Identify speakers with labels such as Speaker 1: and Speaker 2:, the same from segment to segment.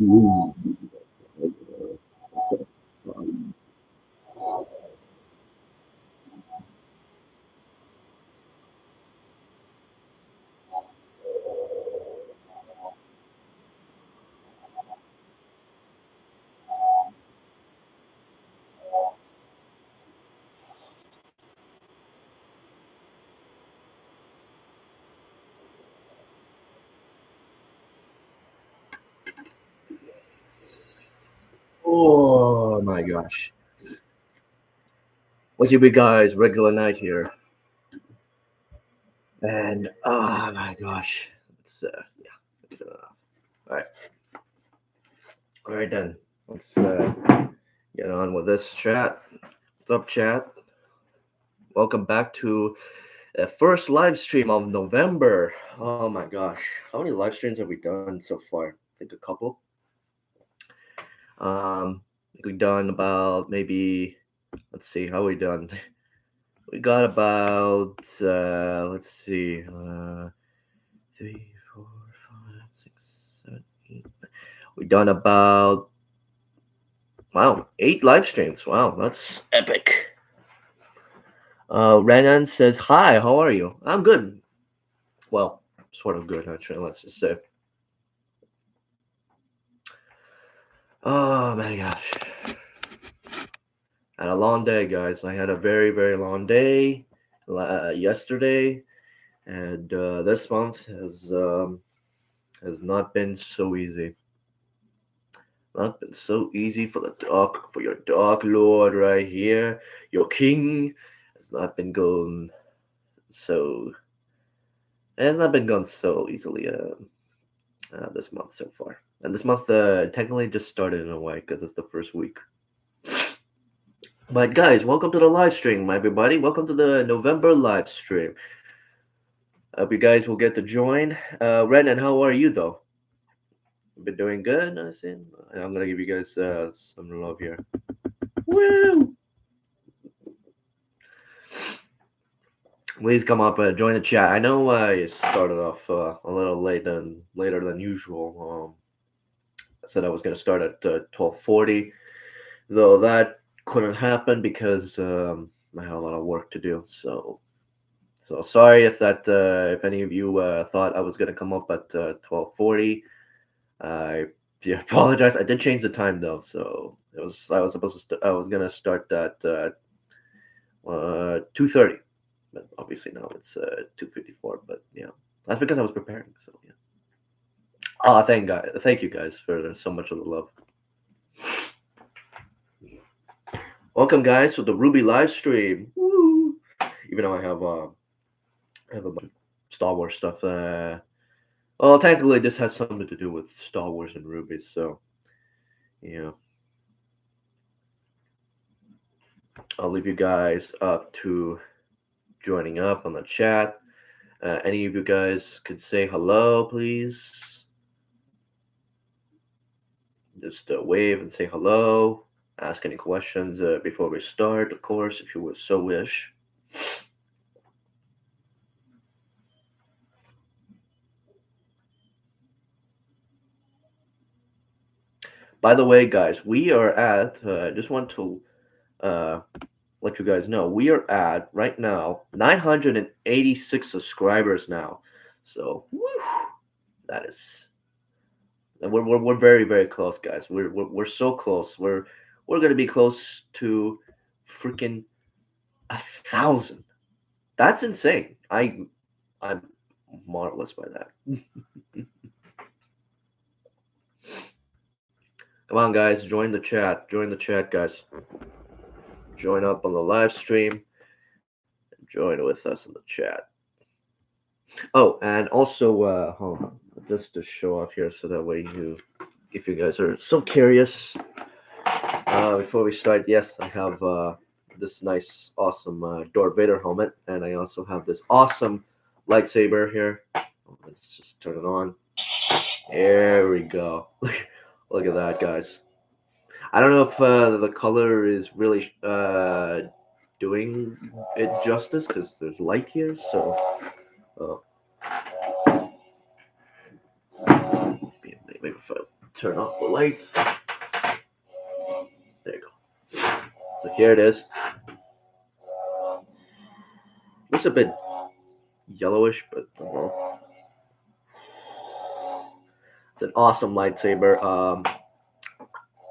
Speaker 1: Oh my gosh. What's up, you guys? Regular night here. And oh my gosh. It's yeah. All right. All right then. Let's get on with this chat. What's up, chat? Welcome back to the first live stream of November. Oh my gosh. How many live streams have we done so far? I think a couple. I think we've done about maybe, let's see, how we done? We got about let's see, 3, 4, 5, 6, 7, 8. We done about 8 live streams. Wow, that's epic. Renan says hi. How are you? I'm good. Well, sort of good actually. Let's just say. Oh my gosh. I had a long day, guys. I had a very, very long day yesterday, and this month has not been so easy. Not been so easy for your dark lord right here. Your king has not been going so. It has not been going so easily this month so far. And this month technically just started in a way because it's the first week. But guys, welcome to the live stream, everybody. Welcome to the November live stream. I hope you guys will get to join. Renan, how are you though? Been doing good, I see. I'm gonna give you guys some love here. Woo! Please come up, join the chat. I know I started off a little later than usual. I said I was gonna start at 12:40, though that couldn't happen because I had a lot of work to do. So sorry if if any of you thought I was gonna come up at 12:40. I apologize. I did change the time though, so I was supposed to I was gonna start at 2:30, but obviously now it's 2:54. But yeah, that's because I was preparing. So yeah. Oh, thank you guys for so much of the love. Welcome guys to the Rwby live stream. Woo! Even though I have a bunch of Star Wars stuff. Well, technically, this has something to do with Star Wars and Rwby, so yeah. I'll leave you guys up to joining up on the chat. Any of you guys could say hello, please. Just wave and say hello. Ask any questions before we start, of course, if you would so wish. By the way, guys, we are at, I just want to let you guys know, we are at, right now, 986 subscribers now. So, whew, that is, we're very, very close, guys. We're so close. We're going to be close to freaking 1,000. That's insane. I'm marvelous by that. Come on, guys, join the chat. Join the chat, guys. Join up on the live stream. Join with us in the chat. Oh, and also, hold on, just to show off here, so that way if you guys are so curious, before we start, yes, I have this nice, awesome Darth Vader helmet, and I also have this awesome lightsaber here. Let's just turn it on. There we go. Look at that, guys. I don't know if the color is really doing it justice because there's light here. So, maybe if I turn off the lights. There you go. So here it is. Looks a bit yellowish, but well, it's an awesome lightsaber.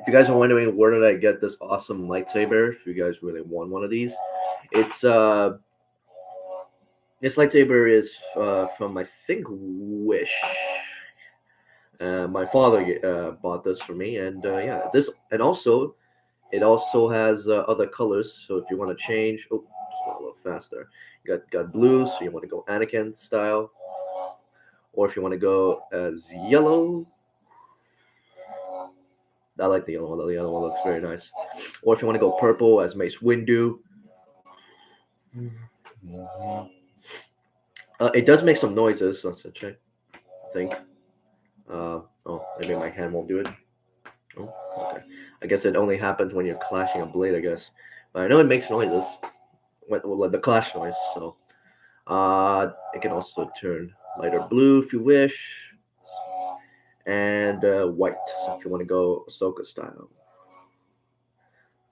Speaker 1: If you guys are wondering where did I get this awesome lightsaber, if you guys really want one of these, it's this lightsaber is from I think Wish. My father bought this for me, and yeah, this and also it also has other colors. So if you want to change, oh, just went a little faster. You got blue, so you want to go Anakin style, or if you want to go as yellow. I like the yellow one. The yellow one looks very nice. Or if you want to go purple as Mace Windu. It does make some noises. Let's check. I think. Oh, maybe my hand won't do it. Oh, okay. I guess it only happens when you're clashing a blade, I guess. But I know it makes noises. Well, the clash noise. So, it can also turn lighter blue if you wish, and white if you want to go Ahsoka style.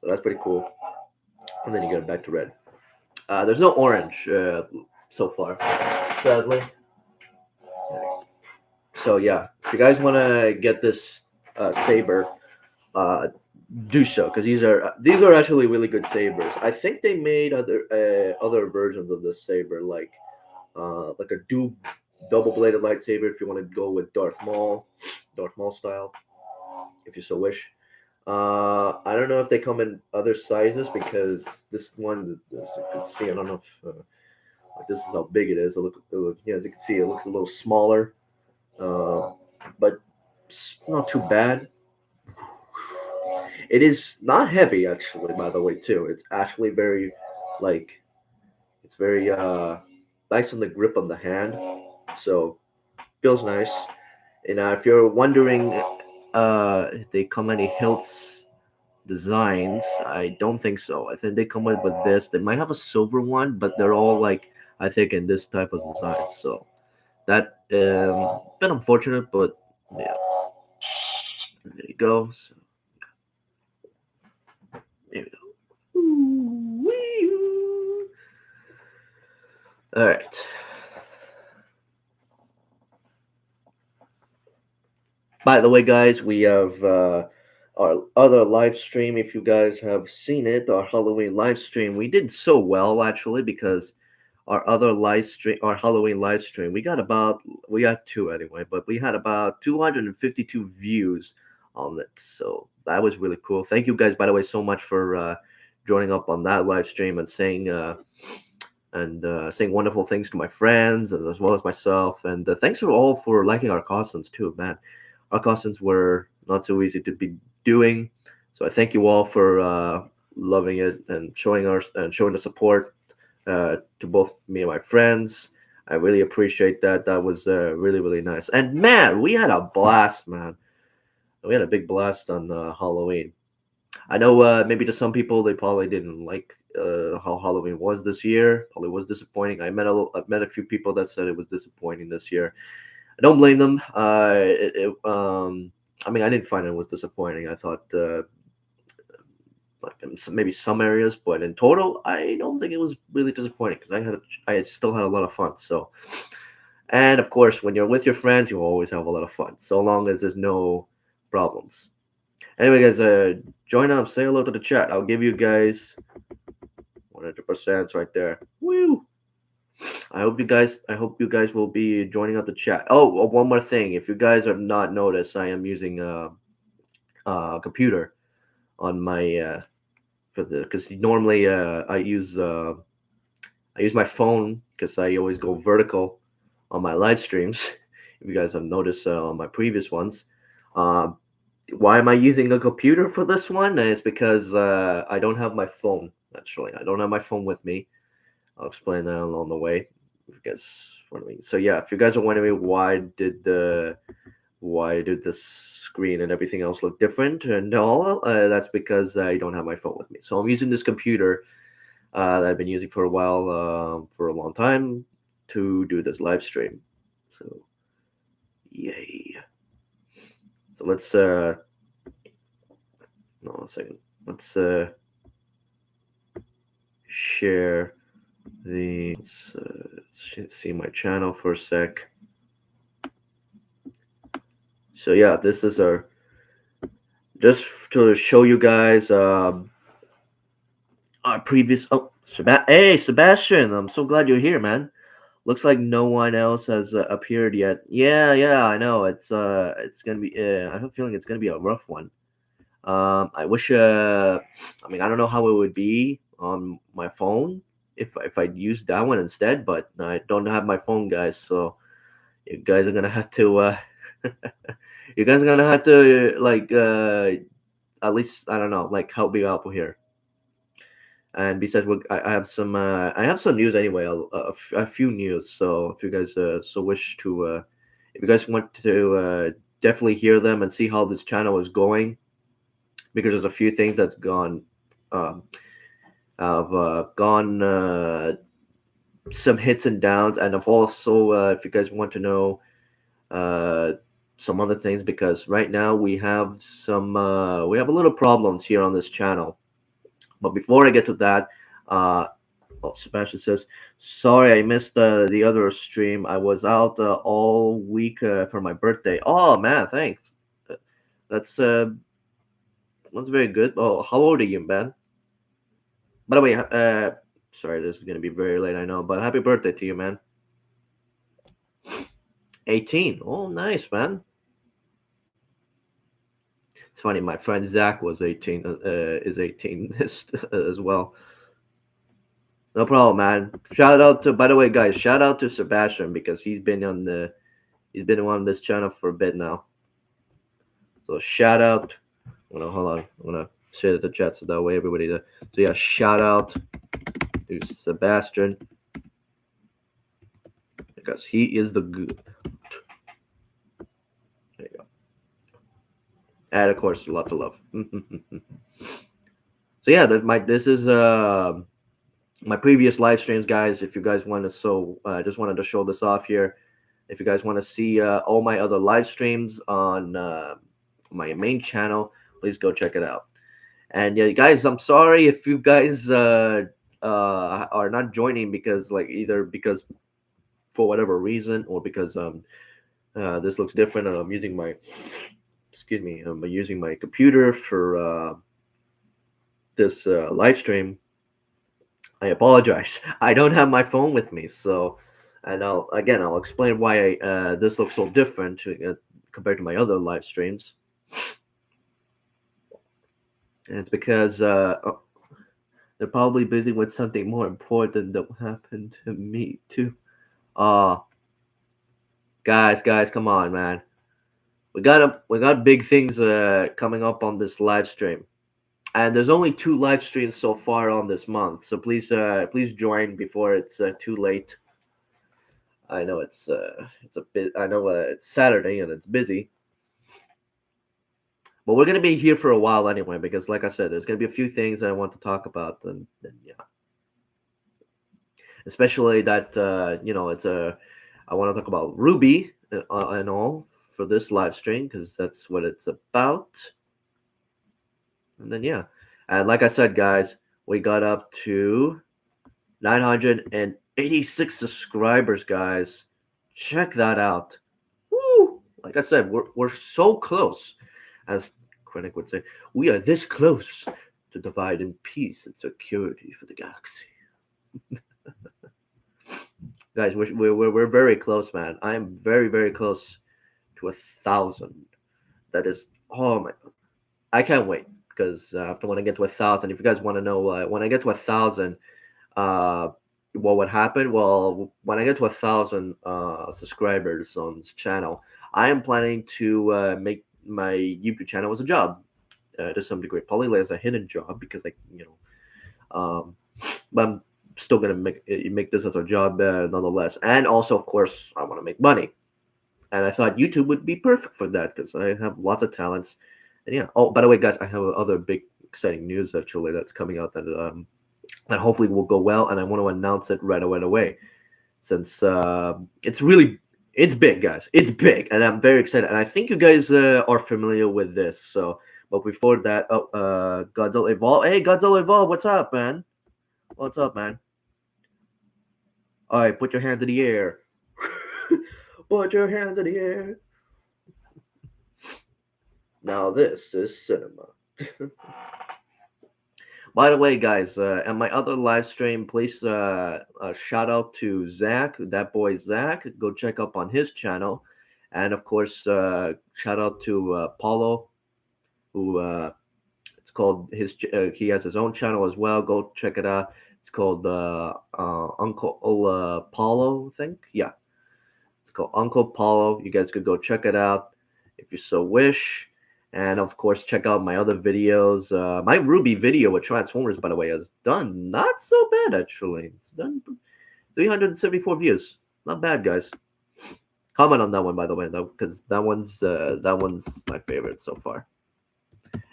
Speaker 1: So that's pretty cool. And then you get it back to red. There's no orange so far, sadly. So yeah, if you guys want to get this saber, do so because these are actually really good sabers. I think they made other versions of this saber, like a double bladed lightsaber if you want to go with Darth Maul style, if you so wish. I don't know if they come in other sizes because this one, as you can see, I don't know if this is how big it is. Yeah, as you can see, it looks a little smaller, but it's not too bad. It is not heavy, actually. By the way, too, it's actually very, like, it's very nice on the grip on the hand, so feels nice. And if you're wondering, if they come any hilts designs, I don't think so. I think they come with this. They might have a silver one, but they're all like I think in this type of design. So that bit unfortunate, but yeah, there you go. So, there we go. All right. By the way, guys, we have our other live stream. If you guys have seen it, our Halloween live stream, we did so well actually because our Halloween live stream, we got two anyway, but we had about 252 views on it. So that was really cool. Thank you guys, by the way, so much for joining up on that live stream and saying wonderful things to my friends and as well as myself. And thanks for all for liking our costumes too, man. Our costumes were not so easy to be doing, so I thank you all for loving it and showing the support to both me and my friends. I really appreciate that. That was really really nice. And man, we had a blast, man. We had a big blast on Halloween. I know maybe to some people they probably didn't like how Halloween was this year. Probably was disappointing. I've met a few people that said it was disappointing this year. I don't blame them. I mean, I didn't find it was disappointing. I thought like in maybe some areas, but in total, I don't think it was really disappointing because I still had a lot of fun. So, and of course, when you're with your friends, you always have a lot of fun, so long as there's no problems. Anyway, guys, join up, say hello to the chat. I'll give you guys 100% right there. Woo! I hope you guys will be joining up the chat. Oh, one more thing. If you guys have not noticed, I am using a computer on my because normally I use my phone because I always go vertical on my live streams. If you guys have noticed on my previous ones, why am I using a computer for this one? It's because I don't have my phone. Actually, I don't have my phone with me. I'll explain that along the way. If you guys want me. So yeah, if you guys are wondering why did the screen and everything else look different and all, that's because I don't have my phone with me. So I'm using this computer that I've been using for a while, for a long time, to do this live stream. So yay! So let's no, a second. Let's share the. Let's see my channel for a sec. So yeah, this is our. Just to show you guys our previous. Oh, hey Sebastian, I'm so glad you're here, man. Looks like no one else has appeared yet. Yeah, I know. It's gonna be. I have a feeling it's gonna be a rough one. I wish. I mean, I don't know how it would be on my phone if I'd used that one instead, but I don't have my phone, guys. So you guys are gonna have to. You guys are gonna have to like at least I don't know, like help me out here. And besides, I have some news anyway, a few news. So if you guys so wish to, if you guys want to definitely hear them and see how this channel is going, because there's a few things that's gone, um, have gone some hits and downs, and I've also, if you guys want to know uh, some other things, because right now we have a little problems here on this channel. But before I get to that, uh, oh, Sebastian says, "Sorry, I missed the other stream. I was out all week for my birthday." Oh man, thanks. Uh, That's that's very good. Oh, how old are you, man? By the way, sorry, this is gonna be very late, I know, but happy birthday to you, man. 18. Oh, nice, man. It's funny. My friend Zach was 18. Is 18 as well. No problem, man. Shout out to, by the way, guys. Shout out to Sebastian because he's been on this channel for a bit now. So shout out. Hold on. I'm gonna share the chat so that way everybody does. So yeah, shout out to Sebastian because he is the good. There you go. And of course, lots of love. So yeah, this is my previous live streams, guys. If you guys want to, I just wanted to show this off here. If you guys want to see all my other live streams on my main channel, please go check it out. And yeah, guys, I'm sorry if you guys are not joining because either because for whatever reason or because this looks different and I'm using my I'm using my computer for this live stream. I apologize. I don't have my phone with me, so and I'll explain why this looks so different compared to my other live streams. And it's because they're probably busy with something more important that happened to me too. Guys, come on, man. We got big things coming up on this live stream. And there's only 2 live streams so far on this month, so please join before it's too late. I know it's a bit. I know it's Saturday and it's busy, but we're gonna be here for a while anyway because, like I said, there's gonna be a few things that I want to talk about, and yeah, especially that it's a. I want to talk about Rwby and all for this live stream because that's what it's about. And then yeah, and like I said, guys, we got up to 986 subscribers, guys. Check that out. Woo! Like I said, we're so close, as Krennic would say. We are this close to dividing peace and security for the galaxy. Guys, we're very close, man. I am very, very close to 1,000. That is, oh my, I can't wait because after when I get to 1,000, if you guys want to know, when I get to 1,000, what would happen? Well, when I get to 1,000 subscribers on this channel, I am planning to make my YouTube channel as a job to some degree, probably as a hidden job because but I'm still gonna make this as a job nonetheless. And also, of course, I want to make money, and I thought YouTube would be perfect for that because I have lots of talents. And yeah. Oh, by the way, guys, I have other big exciting news actually that's coming out that hopefully will go well, and I want to announce it right away since it's really It's big, guys. It's big, and I'm very excited. And I think you guys are familiar with this. So, but before that, Godzilla Evolve. Hey, Godzilla Evolve, what's up, man? What's up, man? All right, put your hands in the air. Put your hands in the air. Now this is cinema. By the way, guys, and my other live stream, please shout out to Zach, that boy Zach. Go check up on his channel, and of course, shout out to Paulo, who it's called his. He has his own channel as well. Go check it out. It's called Uncle Paulo, I think. Yeah, it's called Uncle Paulo. You guys could go check it out if you so wish. And of course, check out my other videos. My Rwby video with Transformers, by the way, has done not so bad actually. It's done 374 views. Not bad, guys. Comment on that one, by the way, though, because that one's my favorite so far.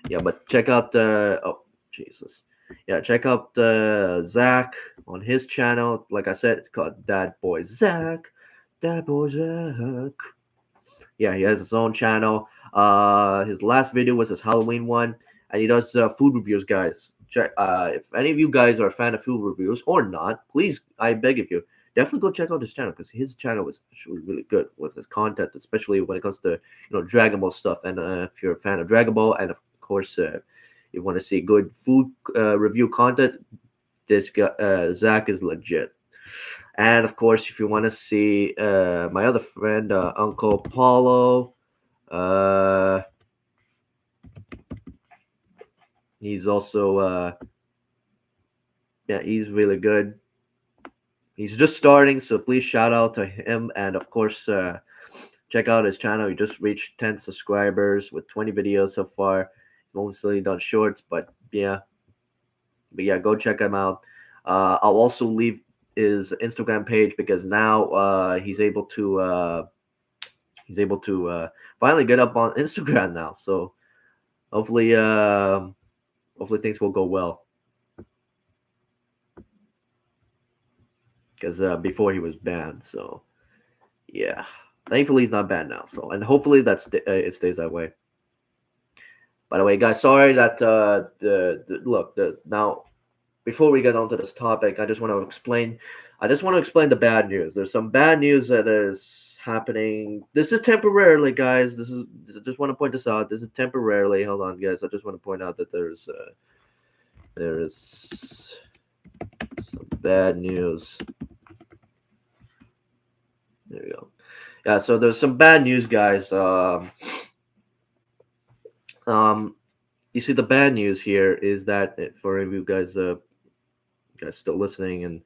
Speaker 1: Yeah, but check out oh Jesus. Yeah, check out Zach on his channel. Like I said, it's called That Boy Zach. That Boy Zach. Yeah, he has his own channel. His last video was his Halloween one, and he does food reviews, guys. Check. If any of you guys are a fan of food reviews or not, please, I beg of you, definitely go check out his channel because his channel is actually really good with his content, especially when it comes to Dragon Ball stuff. And if you're a fan of Dragon Ball, and of course, you want to see good food review content, this guy Zach is legit. And of course, if you want to see my other friend, Uncle Paulo, he's also, yeah, he's really good. He's just starting, so please shout out to him. And of course, check out his channel. He just reached 10 subscribers with 20 videos so far. Mostly done shorts, but yeah. But yeah, go check him out. I'll also leave his Instagram page because now he's able to finally get up on Instagram now. So hopefully hopefully things will go well. Because before he was banned, so yeah. Thankfully he's not banned now. So and hopefully it stays that way. By the way, guys, sorry that now before we get on to this topic, I just want to explain the bad news. There's some bad news that is happening. This is temporarily, guys. I just want to point this out. This is temporarily. Hold on, guys. I just want to point out that there is some bad news. There we go. Yeah, so there's some bad news, guys. You see, the bad news here is that for you guys, still listening, and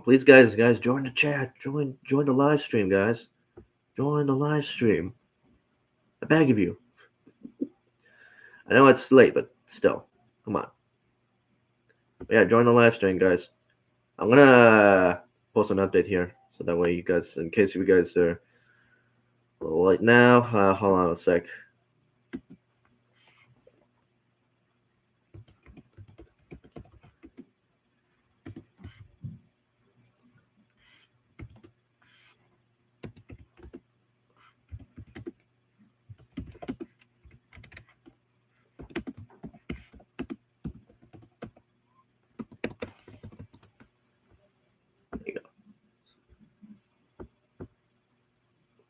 Speaker 1: please, guys, join the chat, join the live stream, guys, join the live stream. I beg of you. I know it's late, but still, come on. Yeah, join the live stream, guys. I'm gonna post an update here, so that way you guys, in case you guys are a little late now, hold on a sec.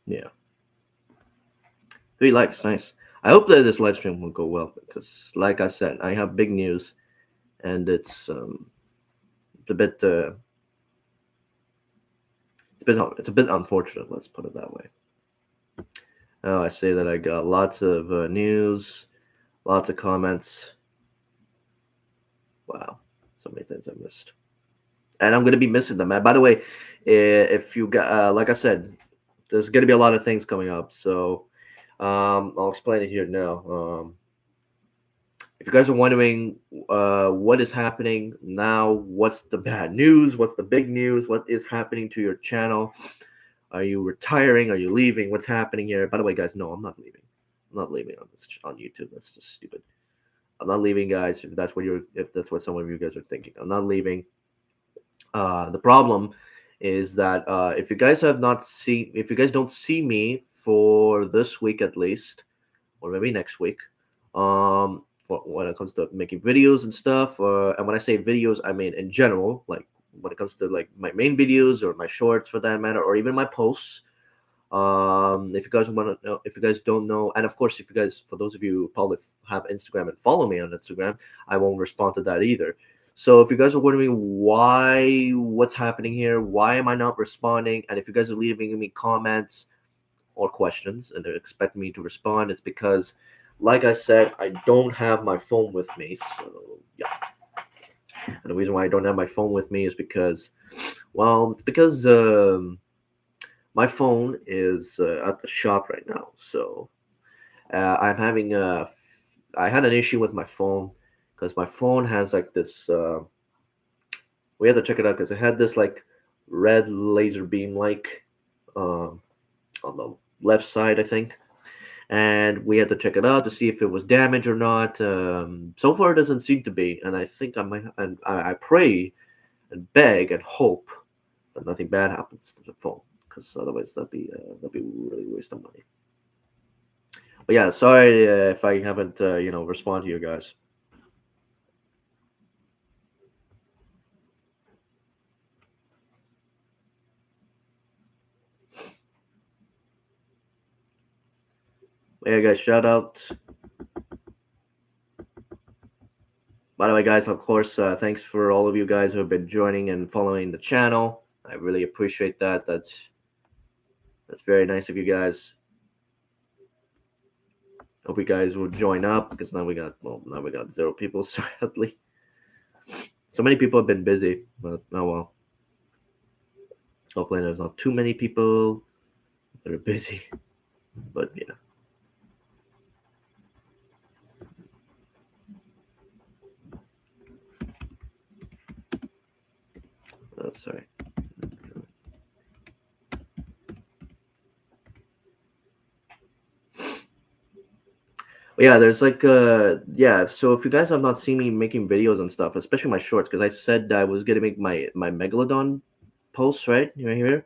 Speaker 1: Yeah. 3 likes, nice. I hope that this live stream will go well because, like I said, I have big news, and it's a bit it's a bit unfortunate. Let's put it that way. Oh, I say that I got lots of news, lots of comments. Wow, so many things I missed, and I'm gonna be missing them. By the way, if you got like I said, there's gonna be a lot of things coming up, so I'll explain it here now. If you guys are wondering what is happening now, what's the bad news, what's the big news, what is happening to your channel? Are you retiring? Are you leaving? What's happening here? By the way, guys, no, I'm not leaving. I'm not leaving on YouTube. That's just stupid. I'm not leaving, guys. If that's what some of you guys are thinking, I'm not leaving. The problem is that if you guys if you guys don't see me for this week at least, or maybe next week, when it comes to making videos and stuff, and when I say videos, I mean in general, like when it comes to like my main videos or my shorts for that matter, or even my posts. If you guys want to know, if you guys don't know, and of course, if you guys, for those of you who probably have Instagram and follow me on Instagram, I won't respond to that either. So if you guys are wondering what's happening here, why am I not responding, and if you guys are leaving me comments or questions and they expect me to respond, it's because, like I said, I don't have my phone with me. So yeah, and the reason why I don't have my phone with me is because, well, it's because my phone is at the shop right now. So I'm having I had an issue with my phone because my phone has like this. We had to check it out because it had this like red laser beam like um, on the left side, I think, and we had to check it out to see if it was damaged or not. So far, it doesn't seem to be, and I think I might. And I pray and beg and hope that nothing bad happens to the phone, because otherwise that'd be really waste of money. But yeah, sorry if I haven't respond to you guys. But yeah, guys, shout out. By the way, guys, of course, thanks for all of you guys who have been joining and following the channel. I really appreciate that. That's very nice of you guys. Hope you guys will join up because now we got 0 people. Sadly, so many people have been busy, but oh well. Hopefully, there's not too many people that are busy. But yeah. Oh, sorry. But yeah, there's like yeah. So if you guys have not seen me making videos and stuff, especially my shorts, because I said I was gonna make my megalodon posts right here.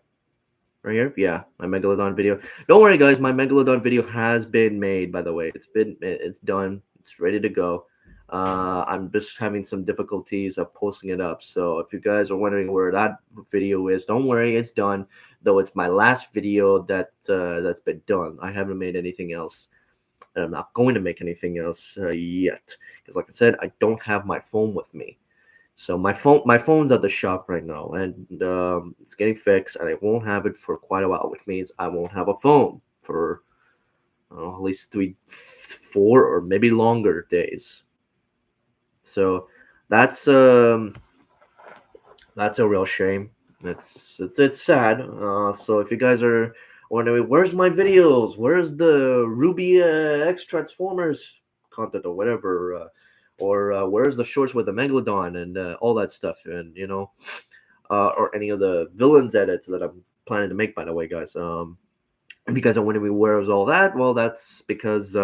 Speaker 1: Right here, yeah, my megalodon video. Don't worry, guys, my megalodon video has been made. By the way, it's done. It's ready to go. I'm just having some difficulties of posting it up. So if you guys are wondering where that video is, don't worry, it's done. Though it's my last video that's been done. I haven't made anything else, and I'm not going to make anything else yet. Because, like I said, I don't have my phone with me. So my phone's at the shop right now, and it's getting fixed, and I won't have it for quite a while, which means I won't have a phone for at least 4 or maybe longer days. So that's um that's a real shame. It's sad. So if you guys are wondering where's my videos, where's the Ruby X Transformers content or whatever, or where's the shorts with the Megalodon and all that stuff, and or any of the villains edits that I'm planning to make. By the way, guys, if you guys are wondering where's all that, well, that's because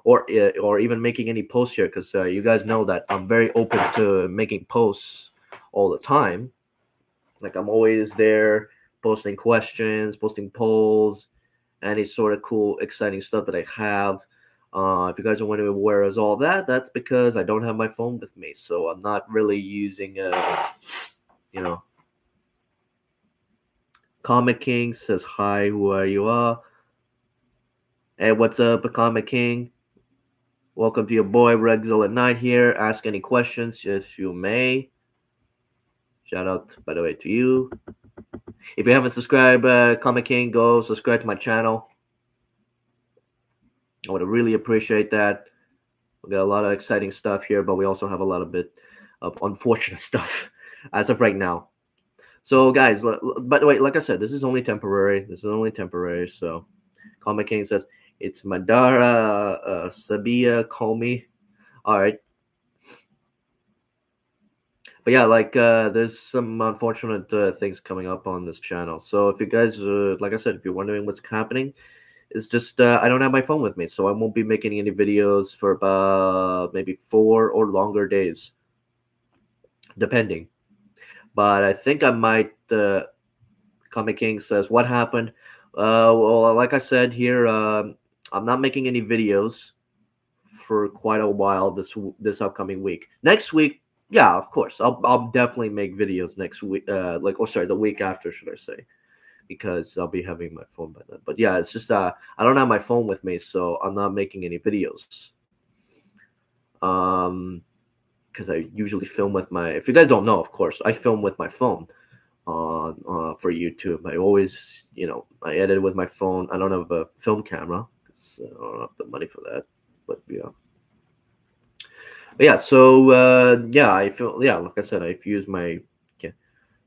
Speaker 1: or even making any posts here, because you guys know that I'm very open to making posts all the time. Like I'm always there posting questions, posting polls, any sort of cool, exciting stuff that I have. If you guys are wondering where is all that, that's because I don't have my phone with me, so I'm not really using. You know, Comic King says hi. Who are you? Hey, what's up, Comic King? Welcome to your boy Regzilla Knight here. Ask any questions if you may. Shout out, by the way, to you. If you haven't subscribed, Comic King, go subscribe to my channel. I would really appreciate that. We got a lot of exciting stuff here, but we also have a lot of bit of unfortunate stuff as of right now. So, guys, by the way, like I said, this is only temporary. This is only temporary. So, Comic King says it's Madara, Sabia, call me. All right. But yeah, like there's some unfortunate things coming up on this channel. So if you guys, like I said, if you're wondering what's happening, it's just I don't have my phone with me, so I won't be making any videos for about maybe 4 or longer days, depending. but I think I might. Comic King says, "What happened?" Well, like I said here, I'm not making any videos for quite a while this upcoming week. Next week, yeah, of course, I'll definitely make videos next week. Sorry, the week after, should I say? Because I'll be having my phone by then. But yeah, it's just I don't have my phone with me, so I'm not making any videos. Um, because I usually film with my. If you guys don't know, of course, I film with my phone on for YouTube. I always, I edit with my phone. I don't have a film camera because I don't have the money for that. But yeah. But yeah, so yeah, I feel yeah, like I said, I've used my. Yeah.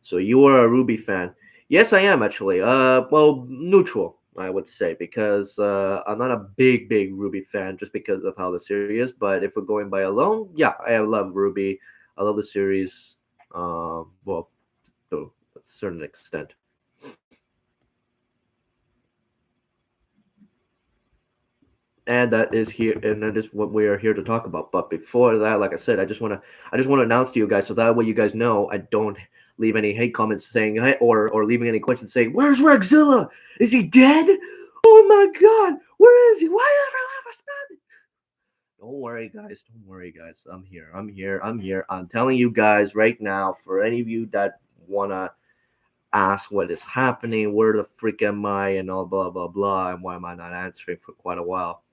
Speaker 1: So you are a Ruby fan? Yes, I am actually. Well, neutral, I would say, because I'm not a big Ruby fan just because of how the series is. But if we're going by alone, yeah, I love Ruby. I love the series. Well, to a certain extent. And that is here, and that is what we are here to talk about. But before that, like I said, I just want to announce to you guys so that way you guys know I don't leave any hate comments saying hey, or leaving any questions saying where's Rexzilla? Is he dead? Oh my God, where is he? Why ever have a spell? Don't worry, guys. Don't worry, guys. I'm here. I'm here. I'm here. I'm telling you guys right now. For any of you that wanna ask what is happening, where the freak am I, and all blah blah blah, and why am I not answering for quite a while?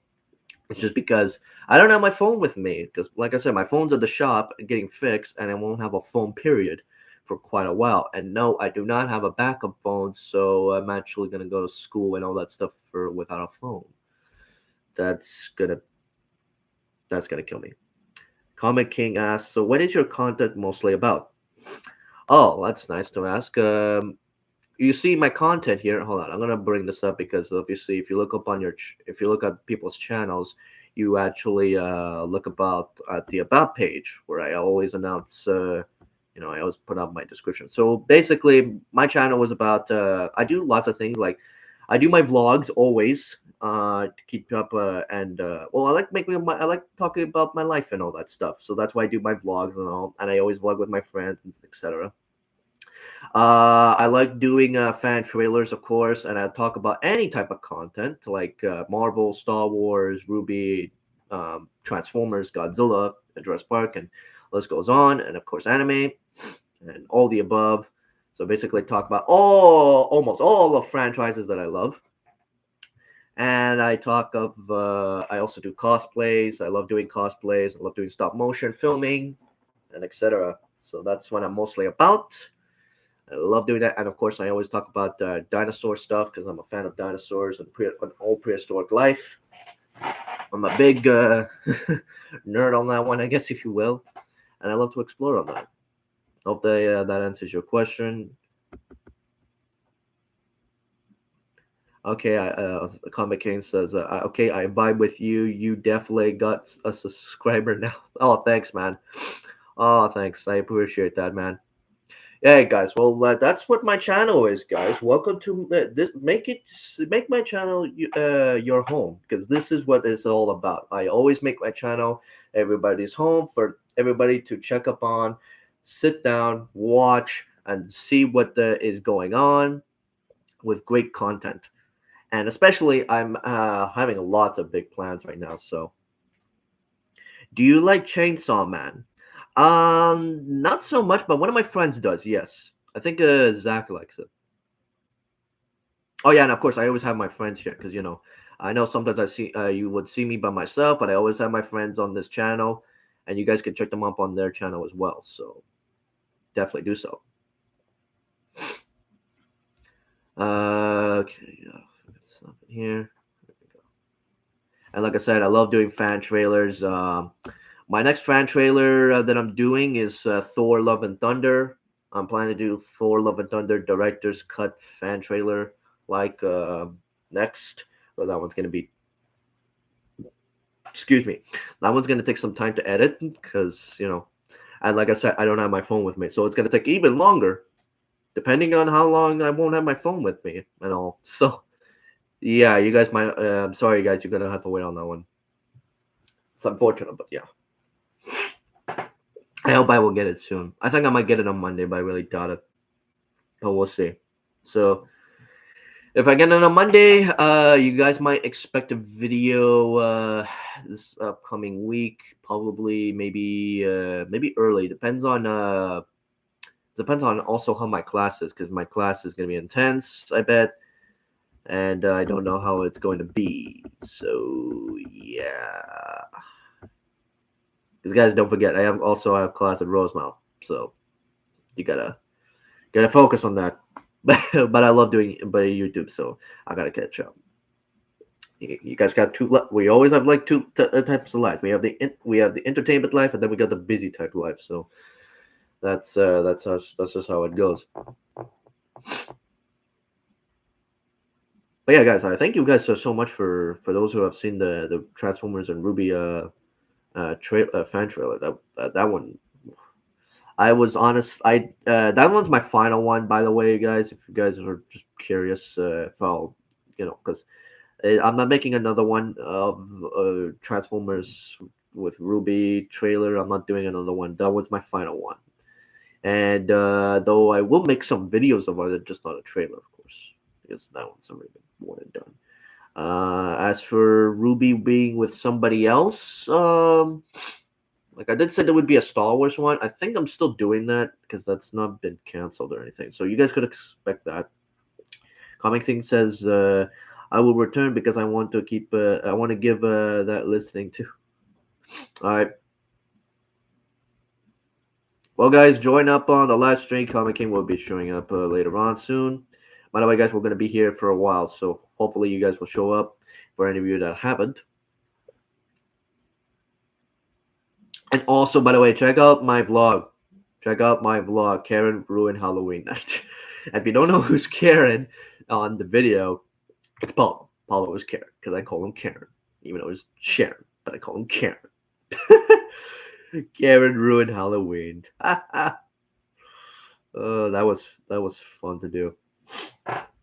Speaker 1: It's just because I don't have my phone with me. Because, like I said, my phone's at the shop getting fixed, and I won't have a phone period for quite a while. And no, I do not have a backup phone, so I'm actually gonna go to school and all that stuff for without a phone. That's gonna that's gonna kill me. Comic King asks, so what is your content mostly about? Oh, that's nice to ask. You see my content here. Hold on, I'm gonna bring this up because obviously, if you look up on if you look at people's channels, you actually look about at the about page where I always announce. I always put up my description. So basically, my channel was about. I do lots of things like I do my vlogs always to keep up and well, I like talking about my life and all that stuff. So that's why I do my vlogs and all, and I always vlog with my friends and etc. I like doing fan trailers, of course, and I talk about any type of content like Marvel, Star Wars, Ruby, Transformers, Godzilla, Jurassic Park, and list goes on. And of course, anime and all the above. So basically, talk about almost all the franchises that I love. And I talk of. I also do cosplays. I love doing cosplays. I love doing stop motion filming, and etc. So that's what I'm mostly about. I love doing that, and of course, I always talk about dinosaur stuff because I'm a fan of dinosaurs and an old prehistoric life. I'm a big nerd on that one, I guess, if you will, and I love to explore on that. Hope that answers your question. Okay, Comic King says, okay, I vibe with you. You definitely got a subscriber now. Oh, thanks, man. Oh, thanks. I appreciate that, man. Yeah, guys. Well, that's what my channel is, guys. Welcome to this. Make my channel your home because this is what it's all about. I always make my channel everybody's home for everybody to check up on, sit down, watch, and see what is going on with great content. And especially, I'm having lots of big plans right now. So, do you like Chainsaw Man? Not so much, but one of my friends does. Yes, I think Zach likes it. Oh yeah, and of course I always have my friends here because I know sometimes I see you would see me by myself, but I always have my friends on this channel, and you guys can check them up on their channel as well. So definitely do so. Okay, yeah, something here. And like I said, I love doing fan trailers. My next fan trailer that I'm doing is Thor: Love and Thunder. I'm planning to do Thor: Love and Thunder director's cut fan trailer like next. So that one's gonna be, excuse me, that one's gonna take some time to edit because and like I said, I don't have my phone with me, so it's gonna take even longer, depending on how long I won't have my phone with me and all. So yeah, you guys might. I'm sorry, guys, you're gonna have to wait on that one. It's unfortunate, but yeah. I hope I will get it soon. I think I might get it on Monday, but I really doubt it. But we'll see. So if I get it on Monday, you guys might expect a video this upcoming week. Probably, maybe early. Depends on also how my class is, because my class is gonna be intense, I bet, and I don't know how it's going to be. So yeah, because guys, don't forget, I have class at Rosemount, so you gotta focus on that. But I love doing by YouTube, so I gotta catch up. You guys got we always have like two types of life. We have the entertainment life, and then we got the busy type of life. So that's just how it goes. But yeah, guys, I thank you guys so much for those who have seen the Transformers and Rwby fan trailer. That one, I was honest. That one's my final one, by the way, guys. If you guys are just curious, if I'll, because I'm not making another one of Transformers with Rwby trailer. I'm not doing another one. That was my final one. And though I will make some videos of it, just not a trailer, of course, because that one's already been more than done. As for Rwby being with somebody else, like I did say, there would be a Star Wars one. I think I'm still doing that because that's not been canceled or anything. So you guys could expect that. Comic Thing says, I will return because I want to keep. I want to give that listening to. All right. Well, guys, join up on the live stream. Comic King will be showing up later on soon. By the way, guys, we're going to be here for a while, so hopefully you guys will show up for any of you that haven't. And also, by the way, check out my vlog. Check out my vlog, Karen Ruined Halloween Night. And if you don't know who's Karen on the video, it's Paulo. Paulo is Karen because I call him Karen, even though it's Sharon, but I call him Karen. Karen Ruined Halloween. That was fun to do.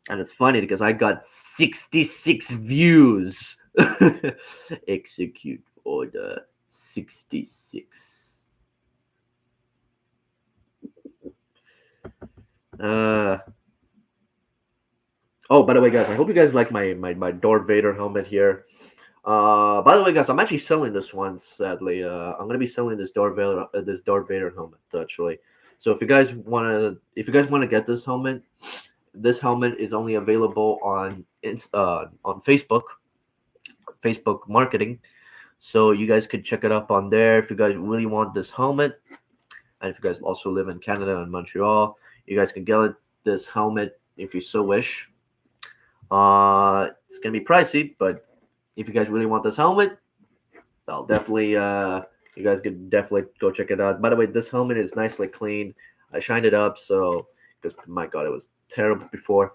Speaker 1: And it's funny because I got 66 views. Execute order 66. Oh, by the way, guys, I hope you guys like my Darth Vader helmet here. By the way, guys, I'm actually selling this one. Sadly, I'm gonna be selling this Darth Vader helmet actually. So if you guys wanna get this helmet is only available on Facebook marketing. So you guys could check it up on there if you guys really want this helmet. And if you guys also live in Canada and Montreal, you guys can get this helmet if you so wish. It's gonna be pricey, but if you guys really want this helmet, I'll definitely you guys could definitely go check it out. By the way, this helmet is nicely clean. I shined it up, so because my god, it was terrible before.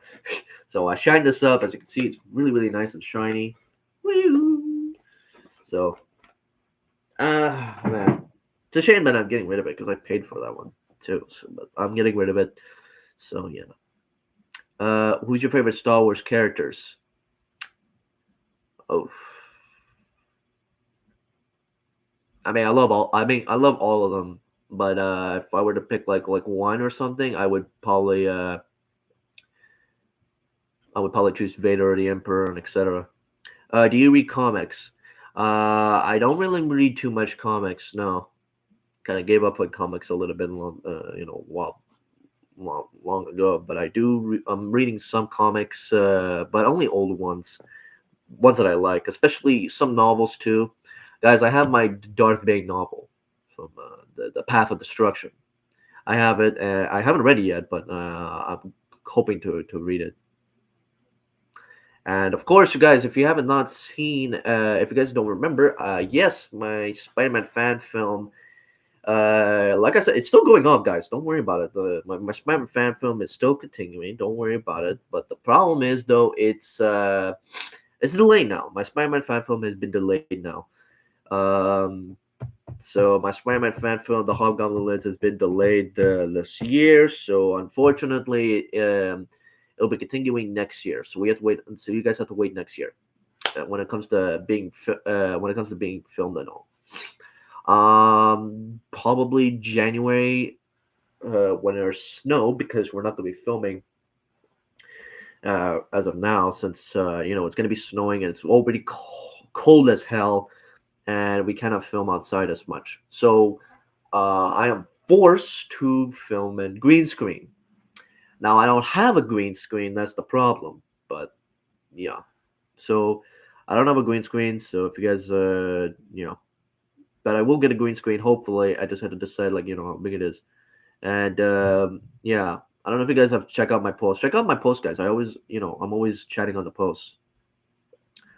Speaker 1: So I shined this up. As you can see, it's really nice and shiny. Woo! So man, it's a shame that I'm getting rid of it because I paid for that one too. So, but I'm getting rid of it. So yeah. Who's your favorite Star Wars characters? Oh, I mean, I love all of them. But if I were to pick like one or something, I would probably choose Vader or the Emperor and etc. Do you read comics? I don't really read too much comics. No, kind of gave up on comics a little bit long, long ago. But I do. I'm reading some comics, but only old ones that I like, especially some novels too. Guys, I have my Darth Bane novel from the Path of Destruction. I have it. I haven't read it yet, but I'm hoping to read it. And of course, you guys, if you haven't not seen, if you guys don't remember, yes, my Spider-Man fan film. Like I said, it's still going on, guys. Don't worry about it. My Spider-Man fan film is still continuing. Don't worry about it. But the problem is, though, it's delayed now. My Spider-Man fan film has been delayed now. So my Spider-Man fan film, The Hobgoblin Lids, has been delayed this year. So unfortunately, it'll be continuing next year. So we have to wait. So you guys have to wait next year when it comes to being filmed and all. Probably January, when there's snow, because we're not going to be filming as of now, since it's going to be snowing and it's already cold as hell, and we cannot film outside as much. So I am forced to film in green screen. Now I don't have a green screen. That's the problem. But yeah, so I don't have a green screen. So if you guys, but I will get a green screen. Hopefully, I just had to decide, like, how big it is. And yeah, I don't know if you guys have checked out my post. Check out my post, guys. I always, I'm always chatting on the posts.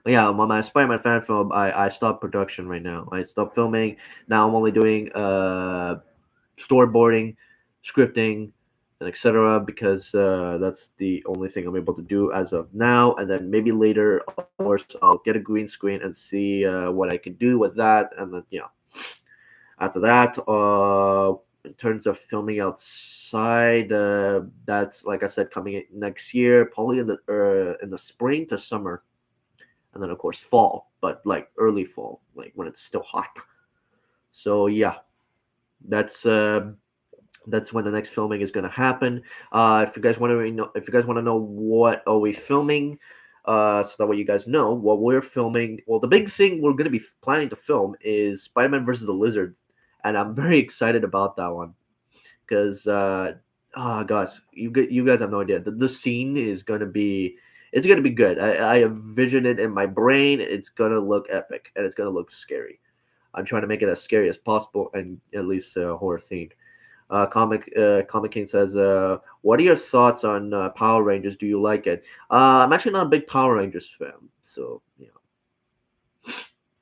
Speaker 1: But yeah, on my Spider-Man fan film, I stopped production right now. I stopped filming. Now I'm only doing storyboarding, scripting, and etc. Because that's the only thing I'm able to do as of now. And then maybe later, of course, I'll get a green screen and see what I can do with that. And then after that, in terms of filming outside, that's, like I said, coming next year, probably in the spring to summer, and then of course fall, but like early fall, like when it's still hot. So yeah, that's uh, that's when the next filming is gonna happen. If you guys want to know, if you guys want to know what are we filming, so that way you guys know what we're filming. Well, the big thing we're gonna be planning to film is Spider-Man versus the Lizards, and I'm very excited about that one because, oh gosh, you guys have no idea. The scene is gonna be. It's gonna be good. I envision it in my brain. It's gonna look epic and it's gonna look scary. I'm trying to make it as scary as possible and at least horror themed. Comic King says, "What are your thoughts on Power Rangers? Do you like it?" I'm actually not a big Power Rangers fan, so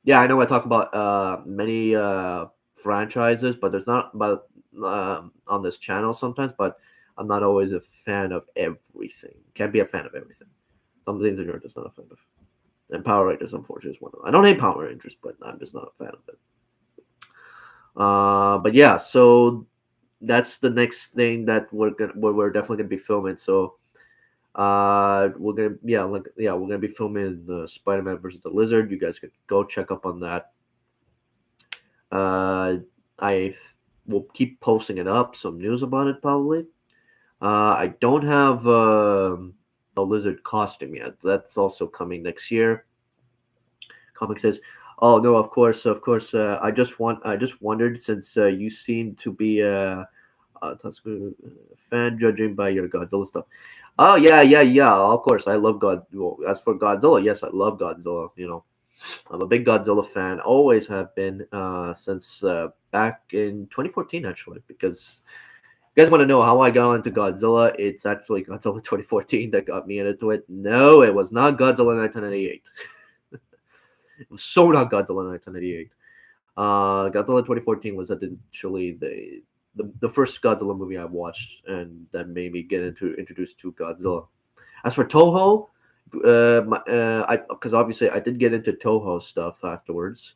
Speaker 1: yeah. I know I talk about many franchises, but there's not but on this channel sometimes. But I'm not always a fan of everything. Can't be a fan of everything. Some things that you're just not a fan of. And Power Rangers, unfortunately, is one of them. I don't hate Power Rangers, but I'm just not a fan of it. But yeah, so that's the next thing that we're definitely gonna be filming. So we're gonna we're gonna be filming the Spider-Man versus the Lizard. You guys could go check up on that. Uh, I will keep posting it up, some news about it probably. I don't have a lizard costume yet. That's also coming next year. Comic says, "Oh no, of course, of course. I just wondered, since you seem to be a Tusker fan, judging by your Godzilla stuff. Oh yeah, yeah, yeah. Of course, I love God. Well, as for Godzilla, yes, I love Godzilla. I'm a big Godzilla fan. Always have been since back in 2014, actually. Because you guys want to know how I got into Godzilla? It's actually Godzilla 2014 that got me into it. No, it was not Godzilla 1998. It was so not Godzilla 1988. Godzilla 2014 was actually the first Godzilla movie I watched, and that made me get introduced to Godzilla. As for Toho, I because obviously I did get into Toho stuff afterwards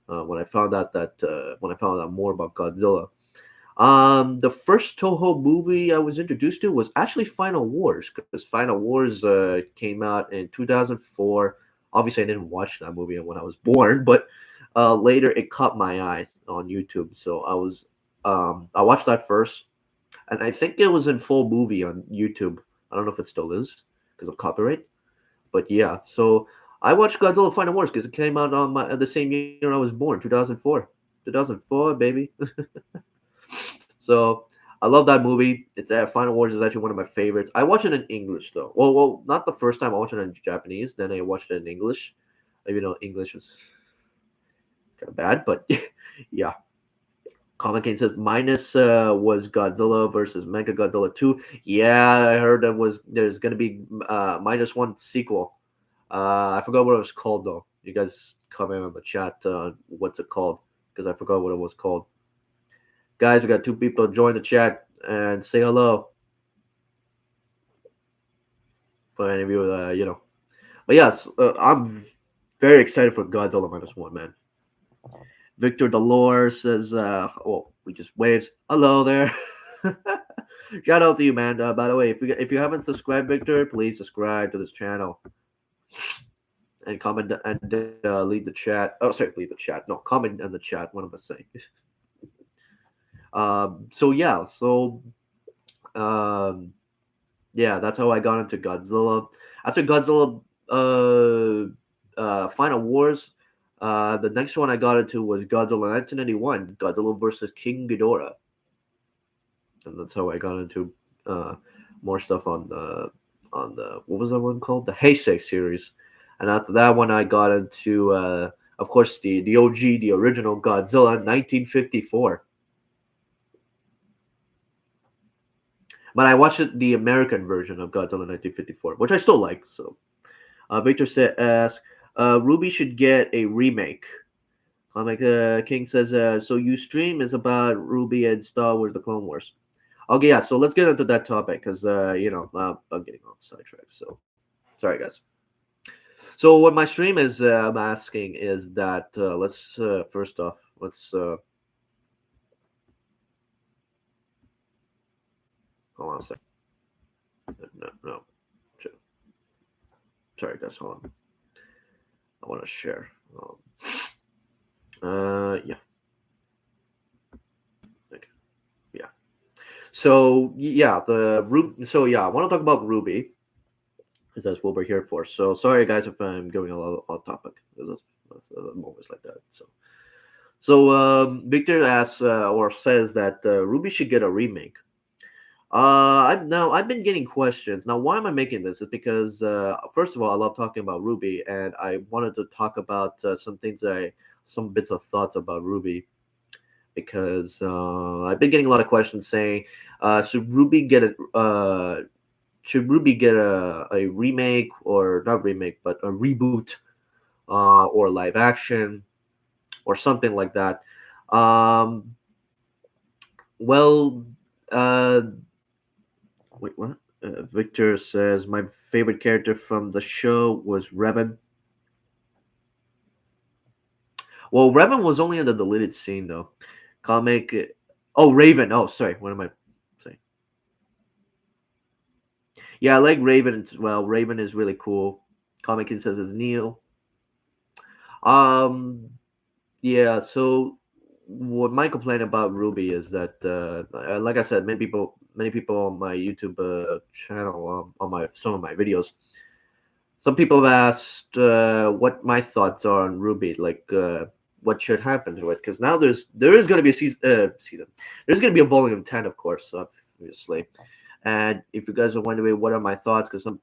Speaker 1: when I found out more about Godzilla. The first Toho movie I was introduced to was actually Final Wars, because Final Wars came out in 2004. Obviously, I didn't watch that movie when I was born, but later it caught my eye on YouTube. So I watched that first, and I think it was in full movie on YouTube. I don't know if it still is because of copyright, but yeah. So I watched Godzilla Final Wars because it came out on the same year I was born, 2004. 2004, baby. So I love that movie. It's Final Wars is actually one of my favorites. I watch it in English though. Well, not the first time I watched it in Japanese. Then I watched it in English. Even though English is kind of bad, but yeah. Comic King says minus was Godzilla versus Mega Godzilla 2. Yeah, I heard there's gonna be minus one sequel. I forgot what it was called though. You guys comment on the chat. What's it called? Because I forgot what it was called. Guys, we got two people join the chat and say hello. For any of you, But yes, I'm very excited for Godzilla minus one, man. Victor Delore says, we just waves. Hello there. Shout out to you, man. By the way, if you haven't subscribed, Victor, please subscribe to this channel. and comment and leave the chat. Oh, sorry, leave the chat. No, comment in the chat. What am I saying? So yeah, um, yeah, that's how I got into Godzilla. After Godzilla, Final Wars, the next one I got into was Godzilla 1991, Godzilla versus King Ghidorah, and that's how I got into uh, more stuff on the what was that one called? The Heisei series, and after that one I got into of course the OG, the original Godzilla 1954. But I watched the American version of Godzilla 1954, which I still like. So Victor said, asks, Ruby should get a remake. Comic King says, so you stream is about Ruby and Star Wars: The Clone Wars. Okay, yeah. So let's get into that topic because I'm getting off sidetracked. So sorry, guys. So what my stream is, I'm asking is that let's first off let's hold on a second. No. Sorry, guys. Hold on. I want to share. Yeah. Okay. Yeah. So yeah, the Ruby. So yeah, I want to talk about Ruby because that's what we're here for. So sorry, guys, if I'm going a lot off topic. I'm always like that. So Victor asks or says that Ruby should get a remake. I've been getting questions now. Why am I making this? Is because first of all, I love talking about Ruby, and I wanted to talk about some bits of thoughts about Ruby because I've been getting a lot of questions saying, should Ruby get a remake or not remake but a reboot or live action or something like that? Um, well, uh, wait, what? Victor says my favorite character from the show was Revan. Well, Revan was only in the deleted scene though. Comic. Oh, Raven. Oh, sorry. What am I saying? Yeah, I like Raven as well. Raven is really cool. Comic Kid says is Neo. Um, yeah. So, what my complaint about Ruby is that, like I said, many people on my YouTube channel, on my some of my videos, some people have asked what my thoughts are on Ruby, like what should happen to it, because now there is going to be a season. There's going to be a volume 10, of course, obviously. And if you guys are wondering what are my thoughts, because some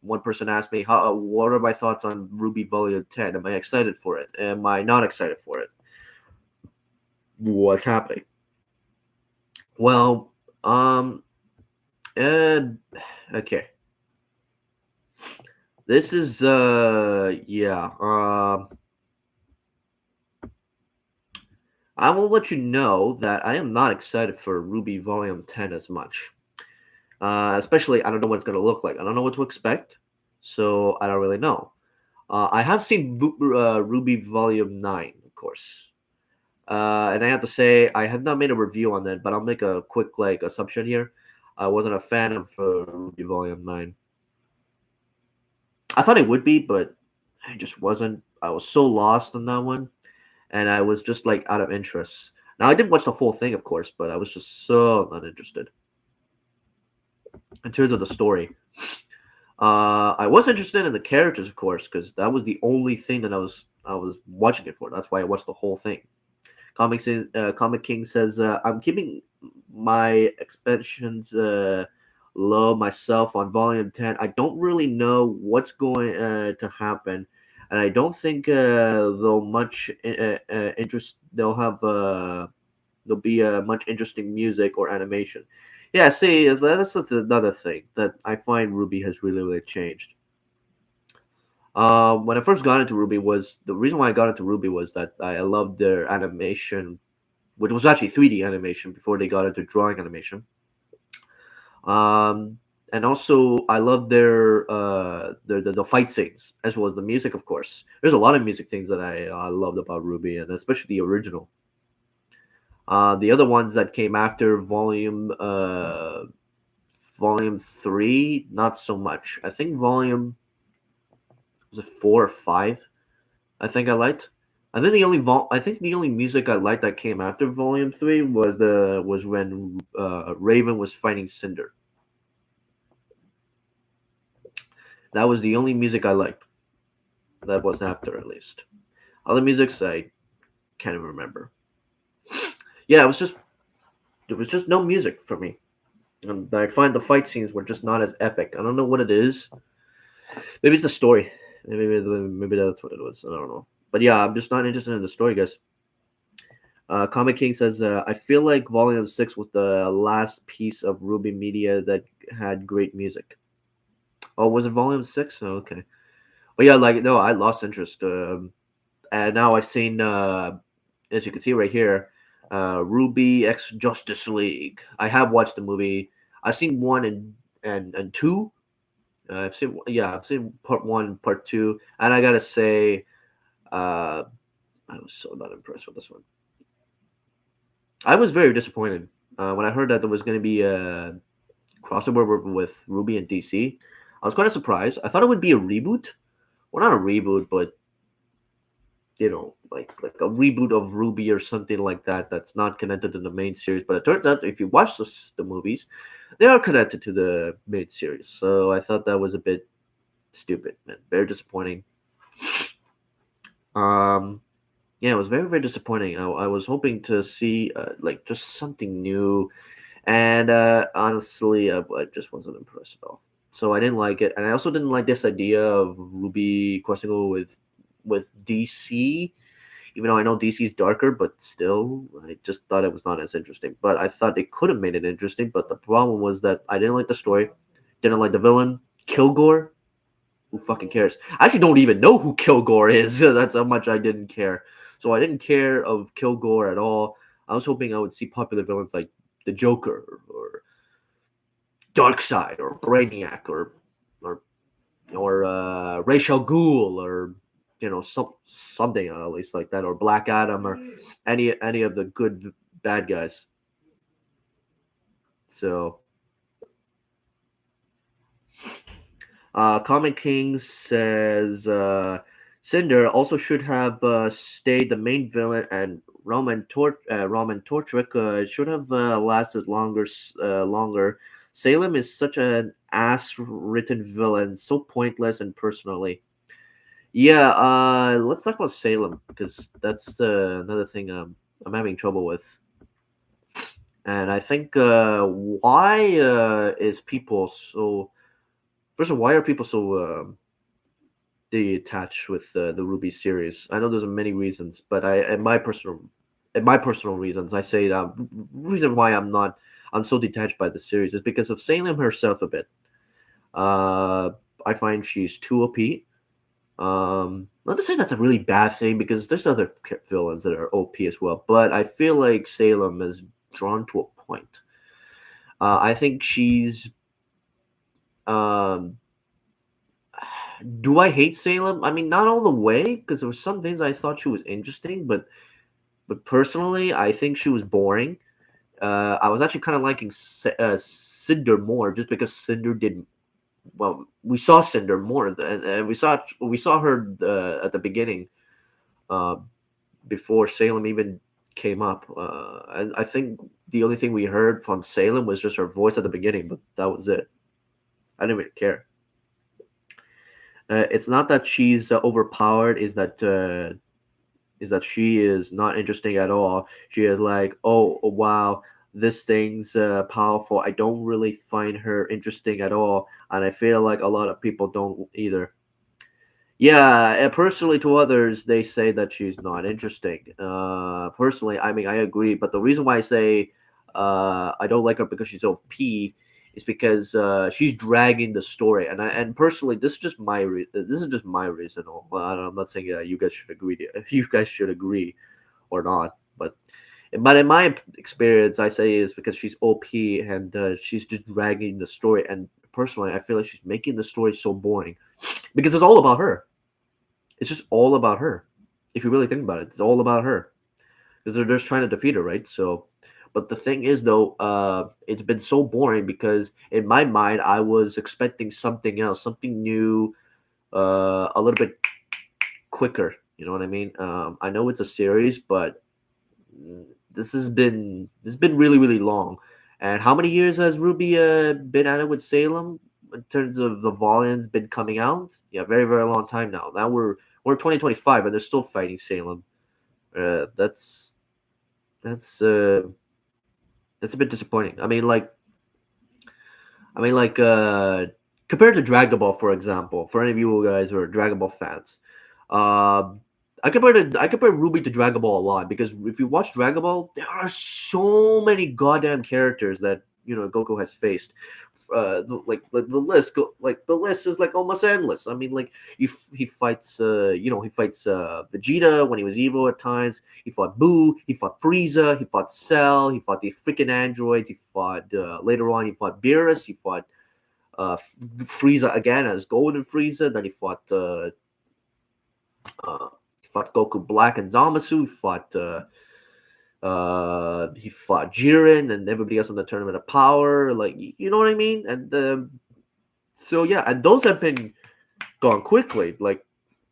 Speaker 1: one person asked me, "How? What are my thoughts on Ruby Volume 10? Am I excited for it? Am I not excited for it? What's happening?" Well, uh, okay. This is yeah. I will let you know that I am not excited for Ruby Volume 10 as much. Especially, I don't know what it's going to look like. I don't know what to expect, so I don't really know. I have seen Ruby Volume 9, of course. And I have to say, I have not made a review on that, but I'll make a quick assumption here. I wasn't a fan of Ruby Volume 9. I thought it would be, but I just wasn't. I was so lost on that one, and I was just like out of interest. Now I did watch the full thing, of course, but I was just so not interested in terms of the story. I was interested in the characters, of course, because that was the only thing that I was watching it for. That's why I watched the whole thing. Comic King says I'm keeping my expansions low myself on Volume 10. I don't really know what's going to happen, and I don't think they'll much interest. There'll be much interesting music or animation. Yeah, see, that's another thing that I find Ruby has really changed. When I first got into Ruby was the reason why I got into Ruby was that I loved their animation, which was actually 3D animation before they got into drawing animation. Um, and also I love the fight scenes as well as the music, of course. There's a lot of music things that I loved about Ruby, and especially the original. The other ones that came after Volume 3, not so much. I think Was it 4 or 5? I think I liked. I think the only music I liked that came after Volume 3 was when Raven was fighting Cinder. That was the only music I liked. That was after, at least. Other musics I can't even remember. Yeah, there was just no music for me. And I find the fight scenes were just not as epic. I don't know what it is. Maybe it's the story. Maybe that's what it was. I don't know. But yeah, I'm just not interested in the story, guys. Comic King says, I feel like Volume 6 was the last piece of Rwby Media that had great music. Oh, was it Volume 6? Oh, okay. But yeah, like, no, I lost interest. And now I've seen, as you can see right here, Rwby X Justice League. I have watched the movie. I've seen 1 and 2. I've seen part 1, part 2, and I gotta say, I was so not impressed with this one. I was very disappointed when I heard that there was going to be a crossover with Rwby and DC. I was kind of surprised. I thought it would be a reboot. Well, not a reboot, but like a reboot of Rwby or something like that. That's not connected to the main series. But it turns out, if you watch the movies, they are connected to the main series. So I thought that was a bit stupid and very disappointing. Yeah, it was very very disappointing. I was hoping to see like just something new, and honestly, I just wasn't impressed at all. So I didn't like it, and I also didn't like this idea of Rwby crossing over with DC. Even though I know DC is darker, but still, I just thought it was not as interesting. But I thought they could have made it interesting. But the problem was that I didn't like the story, didn't like the villain, Kilgore. Who fucking cares? I actually don't even know who Kilgore is. That's how much I didn't care. So I didn't care of Kilgore at all. I was hoping I would see popular villains like the Joker or Darkseid or Brainiac or Ra's al Ghul or something at least like that, or Black Adam, or any of the good bad guys. So Comic King says Cinder also should have stayed the main villain, and Roman Tortrick should have lasted longer. Salem is such an ass-written villain, so pointless and personally. Yeah, let's talk about Salem because that's another thing I'm having trouble with, and I think why is people so? First of all, why are people so detached with the Rwby series? I know there's many reasons, but in my personal reasons, I say that reason why I'm so detached by the series is because of Salem herself a bit. Uh, I find she's too OP. Not to say that's a really bad thing because there's other villains that are OP as well, but I feel like Salem is drawn to a point. I think she's. Um, do I hate Salem? I mean, not all the way because there were some things I thought she was interesting, but personally, I think she was boring. I was actually kind of liking Cinder more just because Cinder did well. We saw Cinder more, and we saw her at the beginning. Uh, Before Salem even came up. And I think the only thing we heard from Salem was just her voice at the beginning, but that was it. I didn't really care. It's not that she's overpowered; is that she is not interesting at all. She is like, oh wow, this thing's powerful. I don't really find her interesting at all, and I feel like a lot of people don't either. Yeah, personally, to others, they say that she's not interesting. Personally, I mean, I agree, but the reason why I say I don't like her because she's OP is because she's dragging the story, and personally, this is just my reason. Well, I'm not saying you guys should agree. You guys should agree or not, but in my experience, I say is because she's OP and she's just dragging the story, and personally, I feel like she's making the story so boring because it's all about her. It's just all about her. If you really think about it, it's all about her because they're just trying to defeat her, right? So, but the thing is, though, it's been so boring because in my mind, I was expecting something else, something new, a little bit quicker. You know what I mean? I know it's a series, but mm, this has been really really long. And how many years has Ruby been at it with Salem in terms of the volumes been coming out? Yeah, very very long time now. Now we're 2025 and they're still fighting Salem. That's that's uh that's a bit disappointing. I mean, compared to Dragon Ball, for example, for any of you guys who are Dragon Ball fans, um, I compare Ruby to Dragon Ball a lot because if you watch Dragon Ball, there are so many goddamn characters that Goku has faced. The list is like almost endless. I mean, like he fights Vegeta when he was evil at times. He fought Boo. He fought Frieza. He fought Cell. He fought the freaking androids. He fought later on. He fought Beerus. He fought Frieza again as Golden Frieza. Then he fought Goku Black and Zamasu. He fought Jiren and everybody else in the Tournament of Power. Like you know what I mean? And so yeah, and those have been gone quickly. Like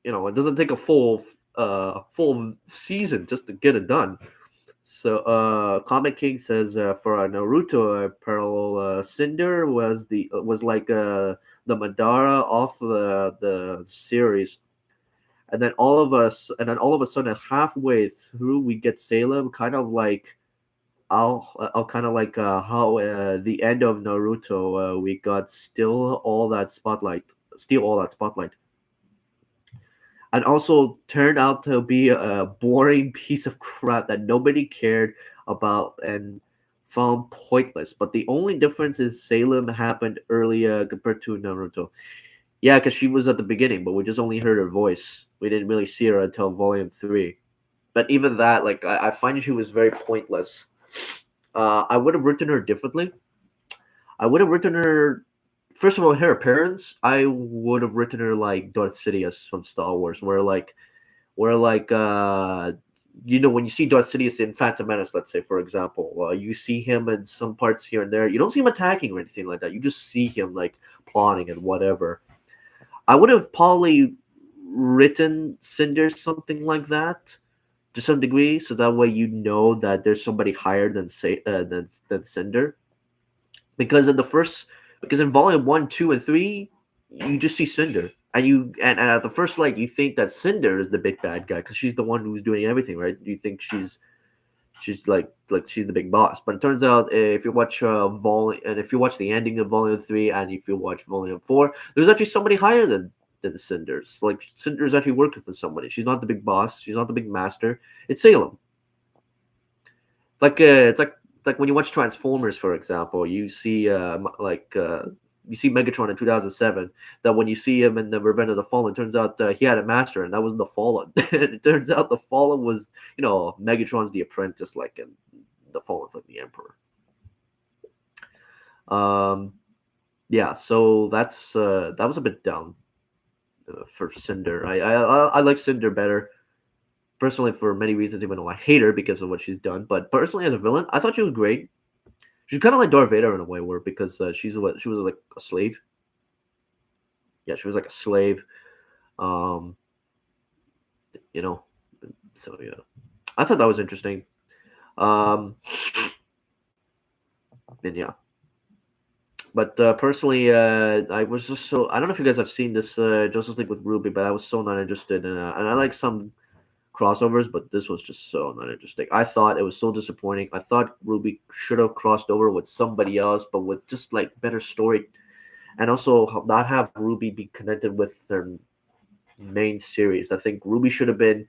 Speaker 1: it doesn't take a full season just to get it done. So, Comic King says for Naruto, parallel Cinder was like the Madara off the series, and then all of a sudden, halfway through, we get Salem, kind of like I'll kind of like how the end of Naruto, we got steal all that spotlight, and also turned out to be a boring piece of crap that nobody cared about and found pointless. But the only difference is Salem happened earlier compared to Naruto. Yeah, because she was at the beginning, but we just only heard her voice. We didn't really see her until Volume 3. But even that, like, I find she was very pointless. I would have written her differently. I would have written her first of all, her appearance, I would have written her like Darth Sidious from Star Wars, where when you see Darth Sidious in Phantom Menace, let's say for example, you see him in some parts here and there. You don't see him attacking or anything like that. You just see him like plotting and whatever. I would have probably written Cinder something like that to some degree, so that way you know that there's somebody higher than Cinder. Because in volume 1, 2, and 3, you just see Cinder, and at the first light you think that Cinder is the big bad guy because she's the one who's doing everything, right? You think she's like she's the big boss, but it turns out if you watch if you watch the ending of volume 3 and if you watch volume 4, there's actually somebody higher than Cinder's. Like Cinder's actually working for somebody. She's not the big boss. She's not the big master. It's Salem. It's like when you watch Transformers, for example, you see Megatron in 2007. That when you see him in the Revenge of the Fallen, it turns out he had a master, and that was the Fallen. And it turns out the Fallen was Megatron's the apprentice, like, and the Fallen's like the Emperor. Yeah, so that was a bit down for Cinder. I like Cinder better. Personally, for many reasons, even though I hate her because of what she's done. But personally, as a villain, I thought she was great. She's kind of like Darth Vader in a way, where because she was like a slave. Yeah, she was like a slave. Um, you know, so yeah, I thought that was interesting. Um, and yeah, but personally, I was just so I don't know if you guys have seen this Justice League with Rwby, but I was so not interested in and I like some crossovers, but this was just so not interesting. I thought it was so disappointing. I thought Rwby should have crossed over with somebody else, but with just like better story, and also not have Rwby be connected with their main series. I think Rwby should have been.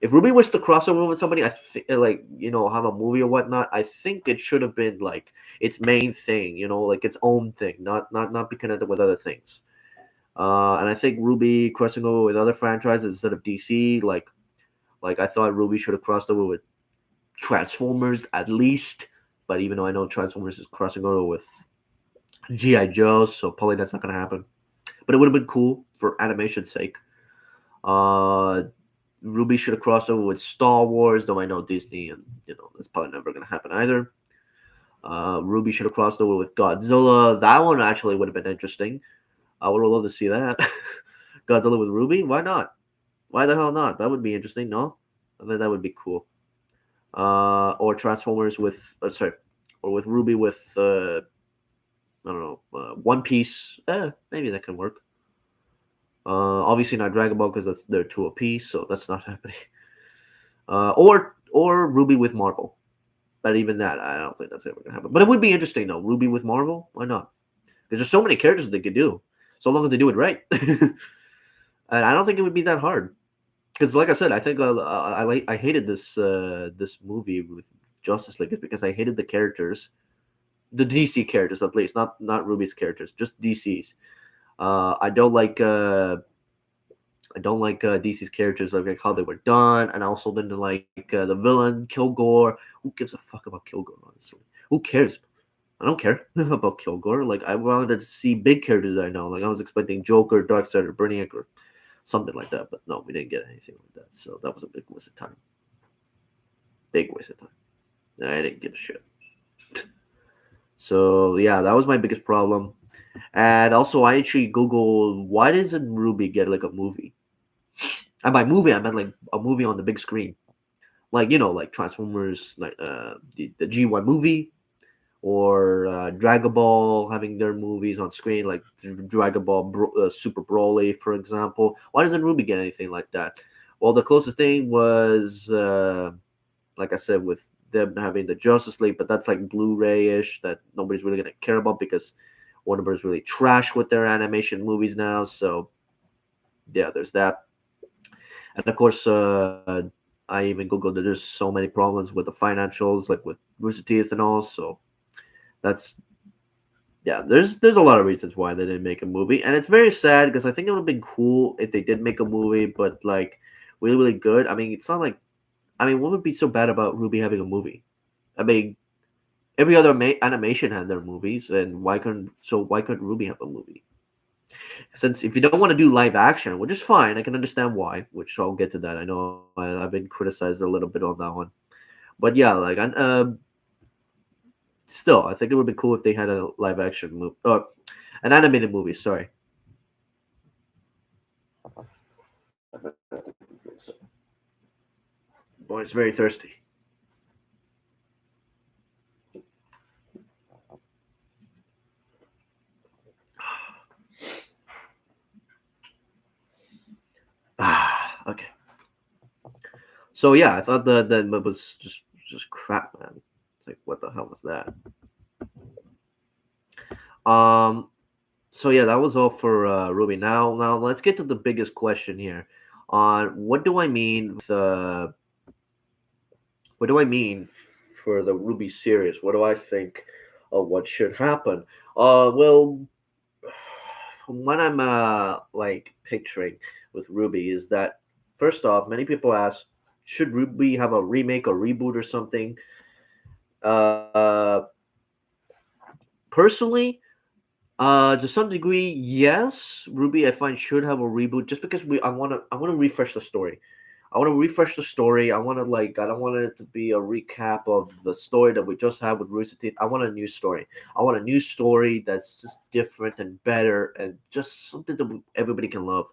Speaker 1: If Rwby was to cross over with somebody, I think like have a movie or whatnot. I think it should have been like its main thing, like its own thing, not be connected with other things. And I think Rwby crossing over with other franchises instead of DC, like I thought Rwby should have crossed over with Transformers at least, but even though I know Transformers is crossing over with G.I. Joe, so probably that's not going to happen. But it would have been cool for animation's sake. Rwby should have crossed over with Star Wars, though I know Disney, and that's probably never going to happen either. Rwby should have crossed over with Godzilla. That one actually would have been interesting. I would have loved to see that. Godzilla with Ruby? Why not? Why the hell not? That would be interesting. No, I think that would be cool. Or Transformers with sorry, or with Ruby with I don't know, One Piece. Maybe that can work. Obviously not Dragon Ball because that's they're two a piece, so that's not happening. Or Ruby with Marvel, but even that I don't think that's ever gonna happen. But it would be interesting though. Ruby with Marvel, why not? Because there's so many characters that they could do, so long as they do it right. And I don't think it would be that hard. Because like I said, I think I hated this movie with Justice League is because I hated the characters, the DC characters at least, not Ruby's characters, just DC's. I don't like DC's characters like how they were done, and I also didn't like the villain Kilgore. Who gives a fuck about Kilgore? Honestly, who cares? I don't care about Kilgore. Like I wanted to see big characters that I know. Like I was expecting Joker, Darkseid, or Brainiac, or something like that. But no, we didn't get anything like that. So that was a big waste of time. Big waste of time. I didn't give a shit. So yeah, that was my biggest problem. And also, I actually Googled why doesn't Ruby get like a movie? And by movie, I meant like a movie on the big screen, like like Transformers, like the G1 movie, or Dragon Ball having their movies on screen, like Dragon Ball Super Broly, for example. Why doesn't Ruby get anything like that? Well, the closest thing was, like I said, with them having the Justice League, but that's like Blu-ray-ish that nobody's really gonna care about because Warner Bros. Really trash with their animation movies now. So yeah, there's that. And of course, I even googled that there's so many problems with the financials, like with Rooster Teeth and all. So that's yeah. There's a lot of reasons why they didn't make a movie, and it's very sad because I think it would have been cool if they did make a movie, but like really really good. I mean, it's not like what would be so bad about Ruby having a movie? I mean, every other animation had their movies, and why couldn't Ruby have a movie? Since if you don't want to do live action, which is fine, I can understand why. Which I'll get to that. I know I've been criticized a little bit on that one, but yeah, like still, I think it would be cool if they had a live action movie or an animated movie. Sorry. Boy, it's very thirsty. Okay. So yeah, I thought that was just crap, man. It's like what the hell was that? Um. So yeah, that was all for Ruby. Now let's get to the biggest question here. On what do I mean with what do I mean for the Ruby series? What do I think of what should happen? Well, from what I'm like picturing with Ruby is that first off, many people ask, should Ruby have a remake or reboot or something? Uh, Personally, to some degree, yes. Ruby, I find should have a reboot just because I want to refresh the story. I want to refresh the story. I don't want it to be a recap of the story that we just had with Rooster Teeth. I want a new story. I want a new story that's just different and better and just something that everybody can love.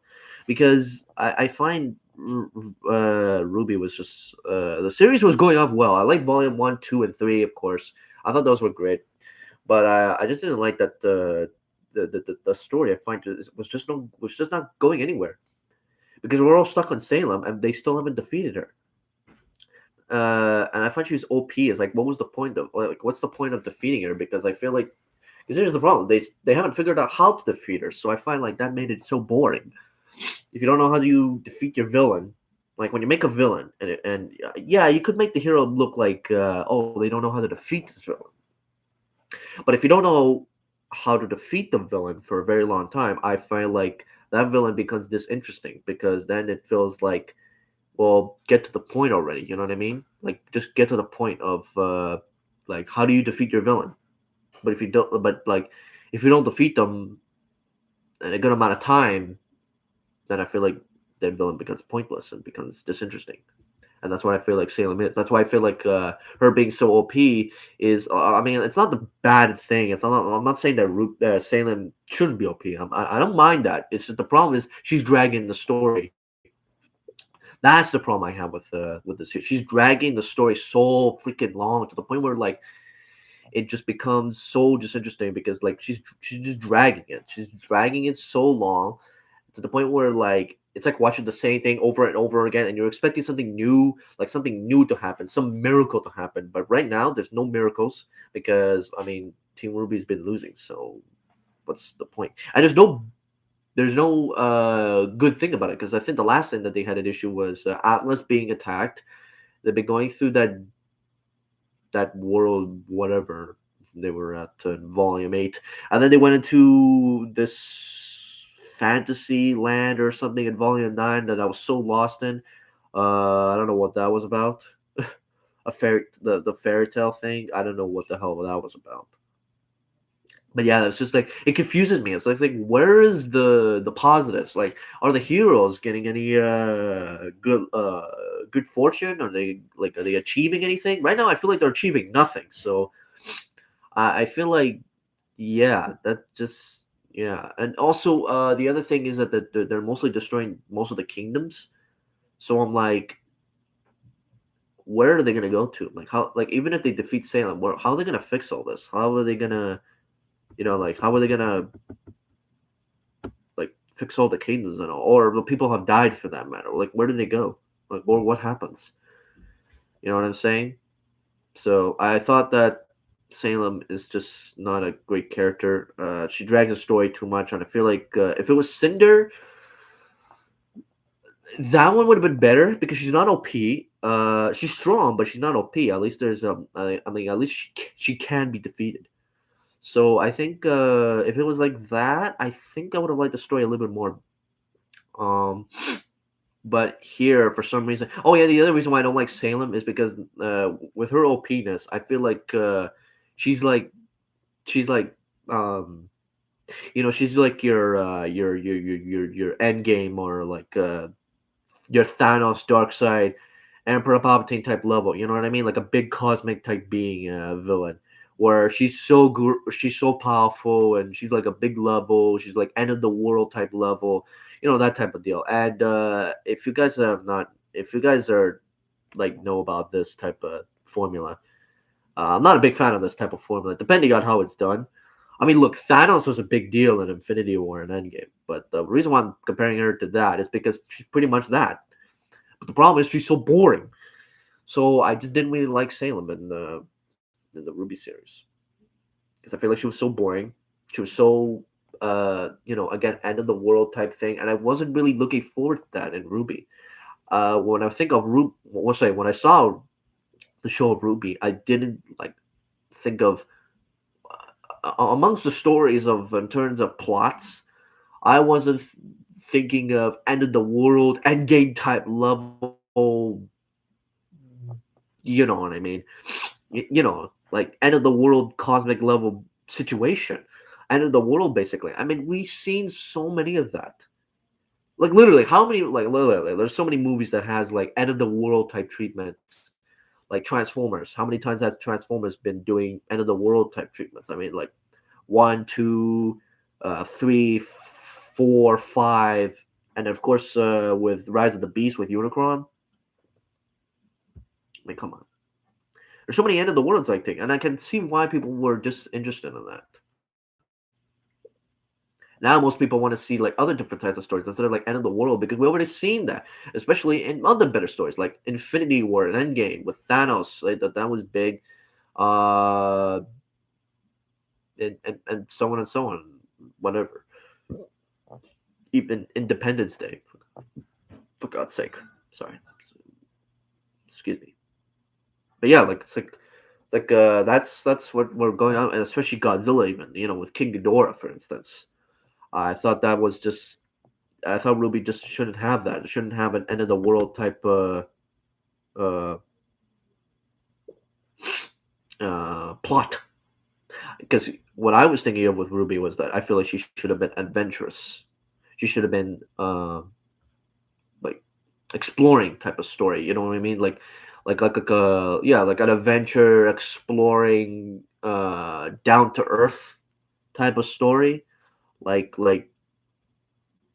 Speaker 1: Because I find Ruby was just the series was going off well. I like Volume 1, 2, and 3, of course. I thought those were great, but I just didn't like that the story. I find was just not going anywhere because we're all stuck on Salem and they still haven't defeated her. And I find she's OP. Is like, what was the point of like, what's the point of defeating her? Because I feel like because here's the problem: they haven't figured out how to defeat her. So I find like that made it so boring. If you don't know how you defeat your villain, like when you make a villain, and yeah, you could make the hero look like oh they don't know how to defeat this villain. But if you don't know how to defeat the villain for a very long time, I find like that villain becomes disinteresting because then it feels like, well, get to the point already. You know what I mean? Like just get to the point of like how do you defeat your villain? But if you don't, but like if you don't defeat them in a good amount of time, then I feel like that villain becomes pointless and becomes disinteresting. and that's what I feel like Salem is. That's why I feel like her being so OP is. I mean, it's not the bad thing. It's not. I'm not saying that Salem shouldn't be OP. I don't mind that. It's just the problem is she's dragging the story. That's the problem I have with this here. She's dragging the story so freaking long to the point where like it just becomes so disinteresting because like she's just dragging it. She's dragging it so long to the point where like it's like watching the same thing over and over again, and you're expecting something new, like something new to happen, some miracle to happen. But right now, there's no miracles because I mean, Team Ruby's been losing, so what's the point? And there's no good thing about it because I think the last thing that they had an issue was Atlas being attacked. They've been going through that world whatever they were at volume 8, and then they went into this fantasy land or something in volume 9 that I was so lost in. I don't know what that was about. The fairy tale thing, I don't know what the hell that was about. But yeah, it's just like it confuses me. It's like where is the positives? Like, are the heroes getting any good fortune? Are they achieving anything? Right now I feel like they're achieving nothing. So I feel like yeah, that just yeah. And also the other thing is that they're mostly destroying most of the kingdoms. So I'm like, where are they gonna go to? Like how, like even if they defeat Salem, how are they gonna fix all this? How are they gonna, like how are they gonna like fix all the kingdoms and all, or the people have died for that matter? Like where do they go? Like or what happens? You know what I'm saying? So I thought that Salem is just not a great character. She drags the story too much, and I feel like if it was Cinder, that one would have been better because she's not OP. She's strong, but she's not OP. At least there's I mean, at least she can be defeated. So I think if it was like that, I think I would have liked the story a little bit more. Um, but here for some reason, oh yeah, the other reason why I don't like Salem is because with her OPness, I feel like she's like she's like um she's like your end game or like your Thanos dark side Emperor Palpatine type level. You know what I mean? Like a big cosmic type being villain, where she's so powerful and she's like a big level. She's like end of the world type level. That type of deal. And if you guys are like know about this type of formula, I'm not a big fan of this type of formula, depending on how it's done. I mean, look, Thanos was a big deal in Infinity War and Endgame, but the reason why I'm comparing her to that is because she's pretty much that. But the problem is she's so boring. So I just didn't really like Salem in the Ruby series because I feel like she was so boring. She was so again end of the world type thing, and I wasn't really looking forward to that in Ruby. When I think of Ruby, when I saw the show of Ruby, I didn't like think of amongst the stories of in terms of plots. I wasn't thinking of end of the world, end game type level. You know what I mean? Like end of the world cosmic level situation, end of the world basically. I mean, we've seen so many of that. Like literally, how many literally there's so many movies that has like end of the world type treatments, like Transformers. How many times has Transformers been doing end of the world type treatments? I mean, like one, two, three, four, five, and of course with Rise of the Beast with Unicron. I mean, come on. There's so many end of the worlds like thing, and I can see why people were just interested in that. Now most people want to see like other different types of stories instead of like end of the world because we already seen that, especially in other better stories like Infinity War and Endgame with Thanos. Like, that was big, uh, and so on, whatever. Even Independence Day, for God's sake. Sorry, excuse me. But yeah, like that's what we're going on, and especially Godzilla, even with King Ghidorah, for instance. I thought that was just. I thought Ruby just shouldn't have that. It shouldn't have an end of the world type uh, plot. Because what I was thinking of with Ruby was that I feel like she should have been adventurous. She should have been like exploring type of story. You know what I mean? Yeah, like an adventure exploring, down to earth type of story. Like like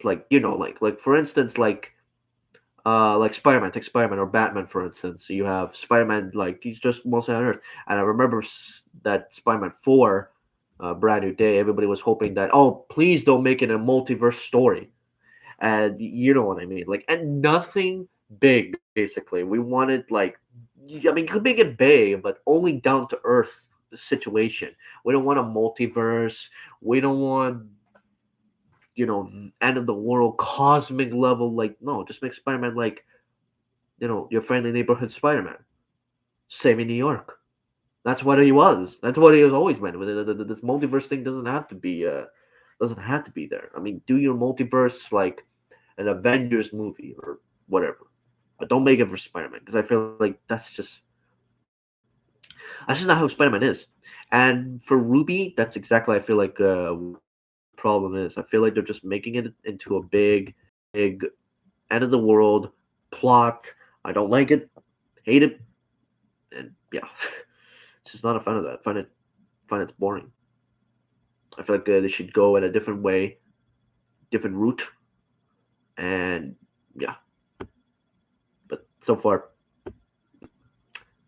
Speaker 1: like for instance, like Spider-Man, take Spider-Man or Batman for instance. You have Spider-Man, like he's just mostly on Earth, and I remember that Spider-Man 4, Brand New Day. Everybody was hoping that, oh, please don't make it a multiverse story, and you know what I mean. Like, and nothing big basically. We wanted like, I mean, you could make it big, but only down to earth situation. We don't want a multiverse. We don't want, end of the world cosmic level. Like, no, just make Spider-Man like, your friendly neighborhood Spider-Man, saving New York. That's what he was. That's what he has always been. This multiverse thing doesn't have to be there. I mean, do your multiverse like an Avengers movie or whatever, but don't make it for Spider-Man, because I feel like that's just not how Spider-Man is. And for Ruby, that's exactly, I feel like, what the problem is. I feel like they're just making it into a big end of the world plot. I don't like it, hate it, and yeah, it's just not a fan of that. Find it's boring. I feel like they should go in a different way, different route, and yeah. But so far,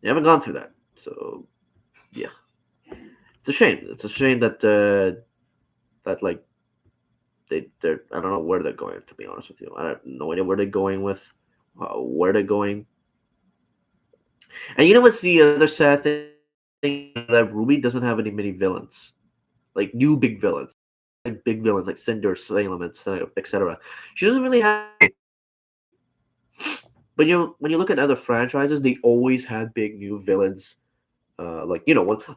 Speaker 1: they haven't gone through that. So yeah, it's a shame. It's a shame that like they're, I don't know where they're going. To be honest with you, I have no idea where they're going with, where they're going. And you know what's the other sad thing? That Ruby doesn't have any mini villains, like new big villains, like big villains like Cinder, Salem, etc. She doesn't really have. But when you look at other franchises, they always have big new villains. Like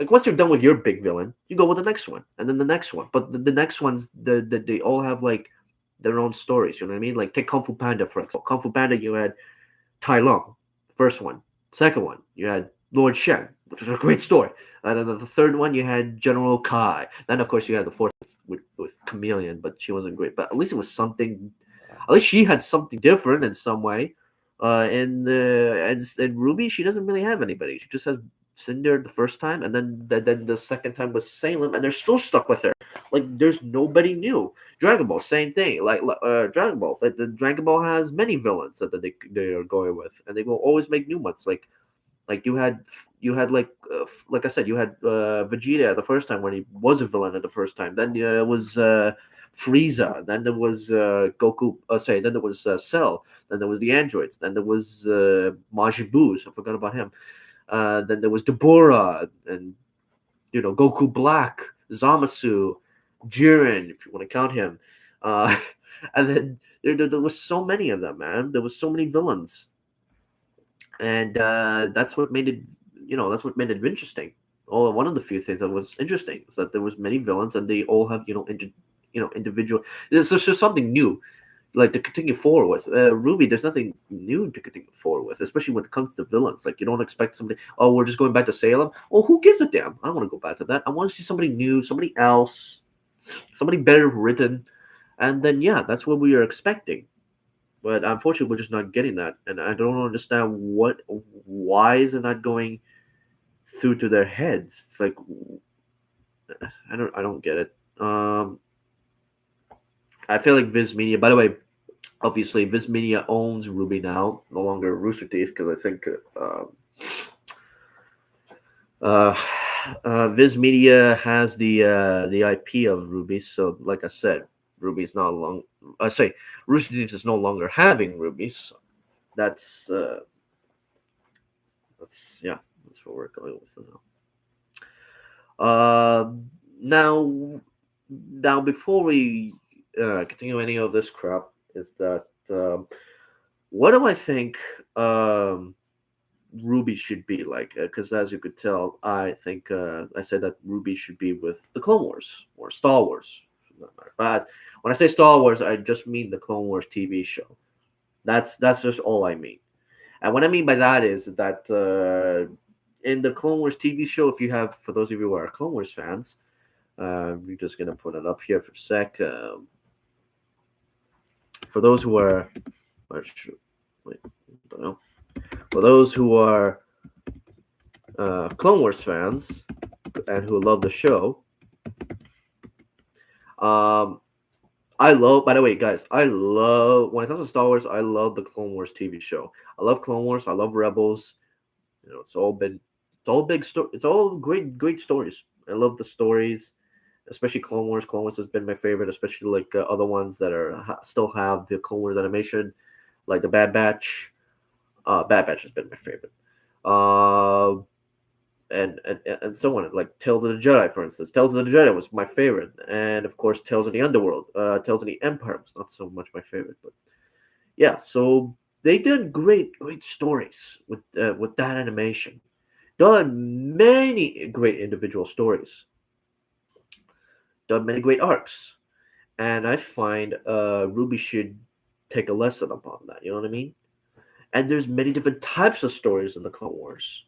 Speaker 1: once you're done with your big villain, you go with the next one, and then the next one. But the next ones, they all have like their own stories. You know what I mean? Like take Kung Fu Panda for example. Kung Fu Panda, you had Tai Lung, first one. Second one, you had Lord Shen, which was a great story. And then the third one, you had General Kai. Then of course you had the fourth with Chameleon, but she wasn't great. But at least it was something. At least she had something different in some way. And Ruby, she doesn't really have anybody. She just has Cinder the first time, and then the second time was Salem, and they're still stuck with her. Like there's nobody new. Dragon Ball, same thing. Dragon Ball, the Dragon Ball has many villains that they are going with, and they will always make new ones. Like you had like I said, you had Vegeta the first time when he was a villain at the first time. Then it was Frieza. Then there was Goku. Sorry. Then there was Cell. Then there was the androids. Then there was Majin Buu. So I forgot about him. Then there was Deborah and Goku Black, Zamasu, Jiren, if you want to count him. Uh, and then there was so many of them, man. There was so many villains, and that's what made it interesting. Oh, one of the few things that was interesting is that there was many villains, and they all have individual. There's just something new, like to continue forward with. Ruby, there's nothing new to continue forward with, especially when it comes to villains. Like you don't expect somebody. Oh, we're just going back to Salem. Oh, who gives a damn? I don't want to go back to that. I want to see somebody new, somebody else, somebody better written, and then yeah, that's what we are expecting. But unfortunately, we're just not getting that, and I don't understand why is it not going through to their heads. It's like I don't get it. I feel like Viz Media. By the way, obviously Viz Media owns Ruby now, no longer Rooster Teeth, because I think uh, Viz Media has the IP of Ruby. So like I said, Ruby is not long. I say Rooster Teeth is no longer having Rubies. That's yeah, that's what we're going with now. Now, before we continue any of this crap, is that what do I think Ruby should be like? Because as you could tell, I think I said that Ruby should be with the Clone Wars or Star Wars. But when I say Star Wars, I just mean the Clone Wars TV show. That's just all I mean. And what I mean by that is that in the Clone Wars TV show, if you have, for those of you who are Clone Wars fans, we're just gonna put it up here for a sec. For those who are Wait, don't know. For those who are Clone Wars fans and who love the show, um, I love. By the way, guys, I love when it comes to Star Wars. I love the Clone Wars TV show. I love Clone Wars. I love Rebels. It's all big story. It's all great stories. I love the stories, especially Clone Wars. Clone Wars has been my favorite, especially like other ones that are still have the Clone Wars animation, like the Bad Batch. Bad Batch has been my favorite. Uh, and so on. Like Tales of the Jedi, for instance. Tales of the Jedi was my favorite, and of course Tales of the Underworld. Tales of the Empire was not so much my favorite, but yeah. So they did great stories with that animation. Done many great individual stories. Done many great arcs, and I find Ruby should take a lesson upon that. You know what I mean? And there's many different types of stories in the Clone Wars.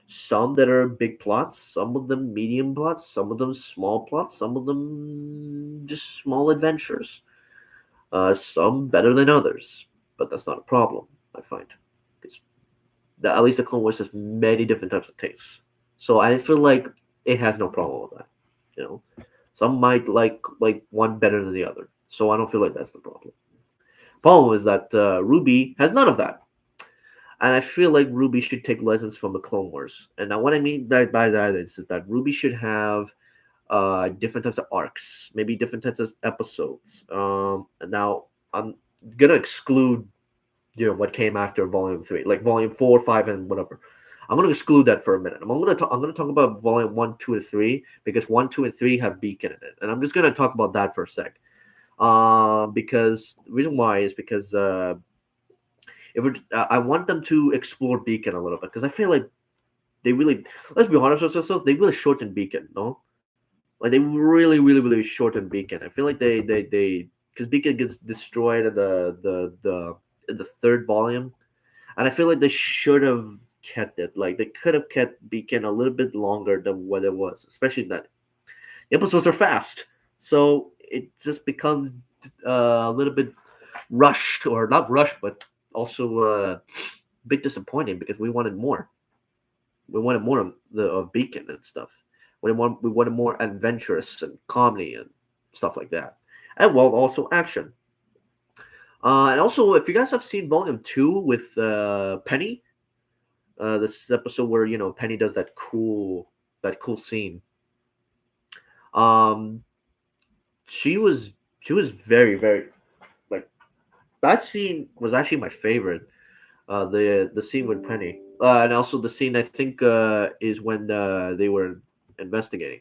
Speaker 1: Some that are big plots, some of them medium plots, some of them small plots, some of them just small adventures. Some better than others, but that's not a problem, I find. Because at least the Clone Wars has many different types of tastes. So I feel like it has no problem with that. You know, some might like one better than the other. So I don't feel like that's the problem. Problem is that Ruby has none of that. And I feel like Ruby should take lessons from the Clone Wars. And now, what I mean by that is that Ruby should have different types of arcs, maybe different types of episodes. Now, I'm gonna exclude what came after Volume 3, like Volume 4, 5, and whatever. I'm gonna exclude that for a minute. I'm gonna talk about Volume 1, 2, and 3 because 1, 2, and 3 have Beacon in it, and I'm just gonna talk about that for a sec. Because the reason why is because if I want them to explore Beacon a little bit because I feel like they really, let's be honest with ourselves, they really shortened Beacon, no? Like they really shortened Beacon. I feel like they because Beacon gets destroyed in the third volume, and I feel like they should have kept it. Like they could have kept Beacon a little bit longer than what it was, especially that the episodes are fast, so it just becomes a little bit rushed or not rushed, but also big disappointing because we wanted more. We wanted more of the of Beacon and stuff. We wanted more adventurous and comedy and stuff like that, and well, also action. And also, if you guys have seen Volume 2 with Penny, this episode where Penny does that cool scene. Um, she was very like that scene was actually my favorite. The scene with Penny, and also the scene I think is when they were investigating.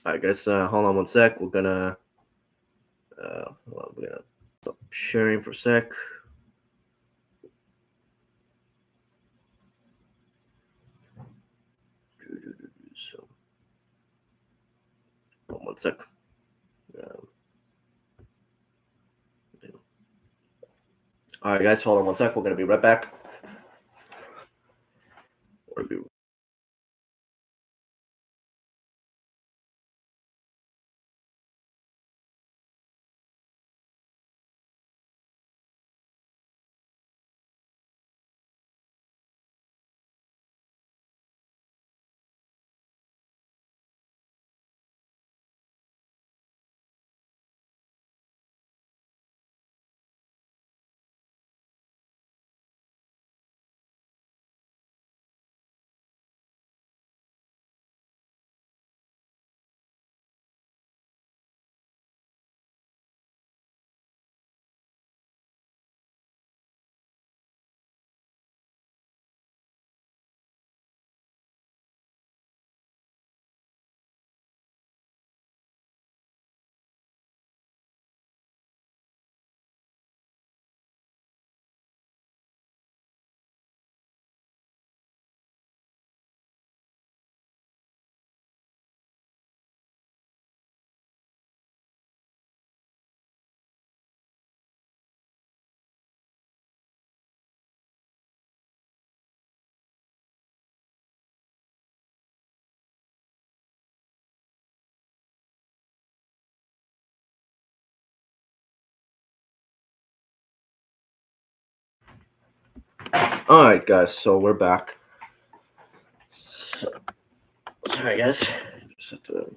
Speaker 1: I guess hold on one sec. We're gonna stop sharing for a sec. So hold on one sec. Um, all right, guys, hold on one sec. We're gonna be right back. We'll be All right, guys. So we're back. So, sorry, guys. Just have to.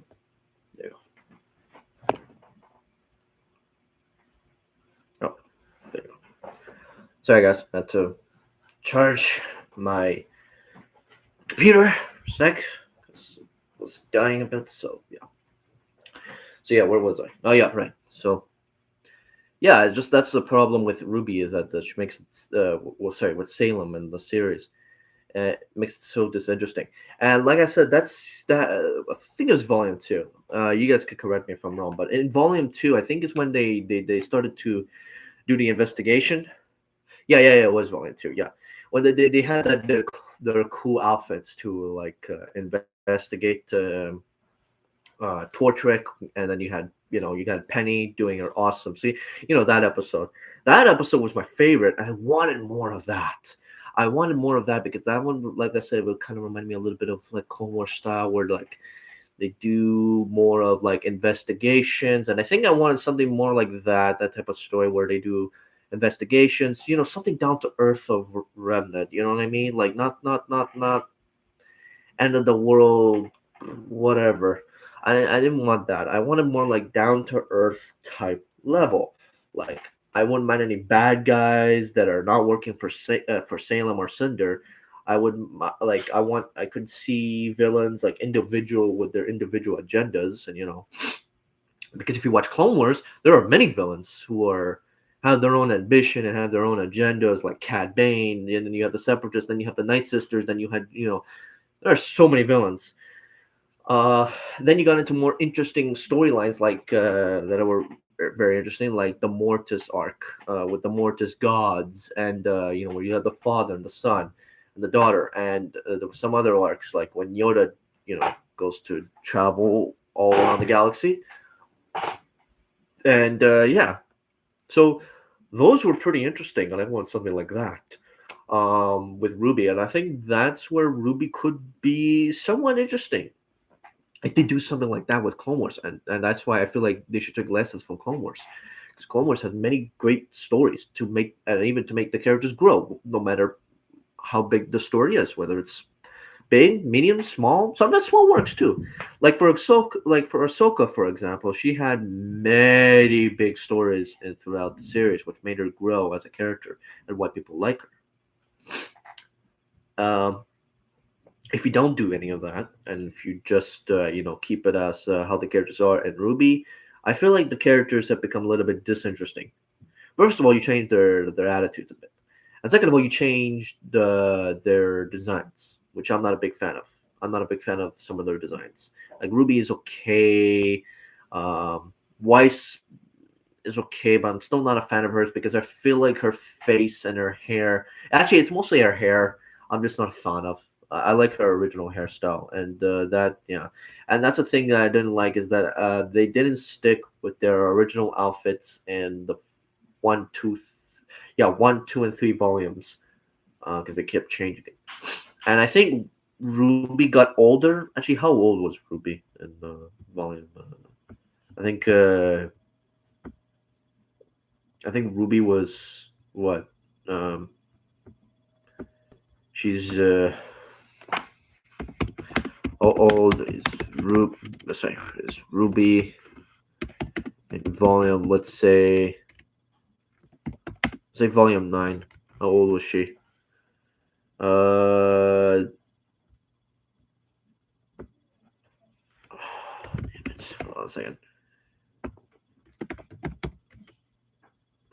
Speaker 1: There you go. Oh, there you go. Sorry, guys. I had to charge my computer for a sec. It was dying a bit. So yeah. So yeah, where was I? Oh yeah, right. So yeah, just that's the problem with Ruby is that she makes it. Well, sorry, with Salem and the series. Makes it so disinteresting. And like I said, that's that. I think it was volume two. You guys could correct me if I'm wrong, but in volume two, I think is when they started to do the investigation. Yeah, it was volume two. Yeah, when they had their cool outfits to like investigate Tortrick, and then you had Penny doing her awesome. See, that episode. That episode was my favorite, and I wanted more of that. I wanted more of that because that one, like I said, would kind of remind me a little bit of like Clone Wars style, where like they do more of like investigations, and I think I wanted something more like that type of story where they do investigations. Something down to earth of Remnant. You know what I mean? Like not end of the world, whatever. I didn't want that. I wanted more like down to earth type level. Like I wouldn't mind any bad guys that are not working for Salem or Cinder. I could see villains like individual with their individual agendas, and because if you watch Clone Wars, there are many villains who have their own ambition and have their own agendas, like Cad Bane, and then you have the Separatists, then you have the Night Sisters, then you had there are so many villains. Uh, then you got into more interesting storylines that were very interesting, like the Mortis arc with the Mortis gods, and where you have the father and the son and the daughter, and there were some other arcs like when Yoda, goes to travel all around the galaxy, and yeah, so those were pretty interesting, and I want something like that with Ruby, and I think that's where Ruby could be somewhat interesting if they do something like that with Clone Wars, and that's why I feel like they should take lessons from Clone Wars, because Clone Wars has many great stories to make, and even to make the characters grow, no matter how big the story is, whether it's big, medium, small. Sometimes small works too. Like for Ahsoka, for example, she had many big stories throughout the series, which made her grow as a character and why people like her. If you don't do any of that, and if you just keep it as how the characters are in Ruby, I feel like the characters have become a little bit disinteresting. First of all, you change their attitudes a bit, and second of all, you change their designs, which I'm not a big fan of. I'm not a big fan of some of their designs. Like Ruby is okay, Weiss is okay, but I'm still not a fan of hers because I feel like her face and her hair. Actually, it's mostly her hair. I'm just not a fan of. I like her original hairstyle, and and that's the thing that I didn't like is that they didn't stick with their original outfits and the one, two, yeah, 1, 2, and 3 volumes because they kept changing it. And I think Ruby got older. Actually, how old was Ruby in volume? I think I think Ruby was what? Um, she's how old is Ruby in volume? Let's say volume 9. How old was she? Damn it. Hold on a second.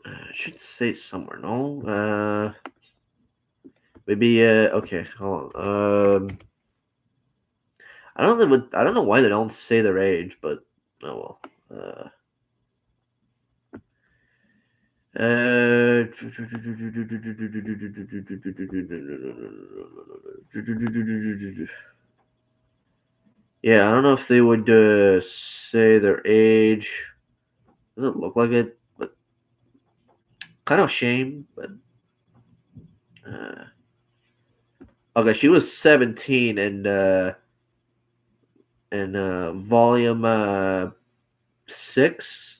Speaker 1: I should say somewhere. No. Maybe. Okay. Hold on. I don't know why they don't say their age, but oh well. Yeah, I don't know if they would say their age. Doesn't look like it, but kind of shame. But uh, okay, she was 17 in volume 6.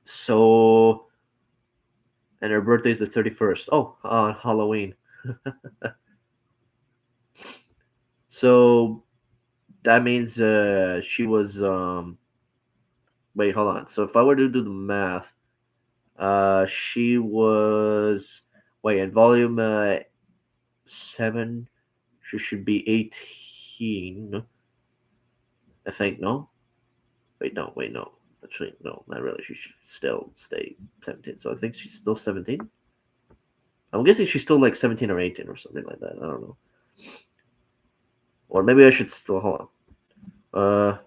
Speaker 1: So and her birthday's the 31st. Oh, Halloween. So that means she was wait, hold on. So if I were to do the math, she was wait in volume 7. She should be 18. I think no. Wait no. Actually, no, not really. She should still stay 17. So I think she's still 17. I'm guessing she's still like 17 or 18 or something like that. I don't know. Or maybe I should still hold on.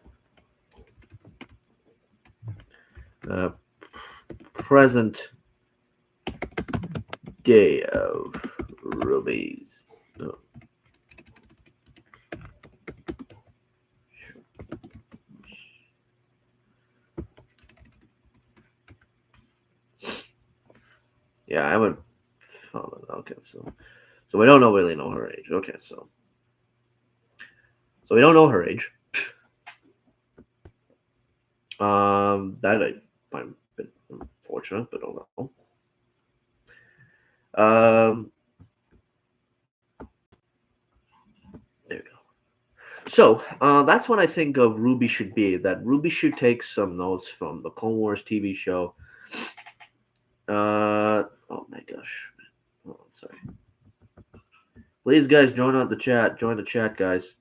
Speaker 1: Uh, present day of Rwby's. Oh, yeah, I would. Okay, so we don't really know her age. Okay, so we don't know her age. That I find a bit unfortunate, but don't know. There you go. So that's what I think of Rwby should be. That Rwby should take some notes from the Clone Wars TV show. Oh my gosh. Oh, sorry. Please, guys, join on the chat. Join the chat, guys.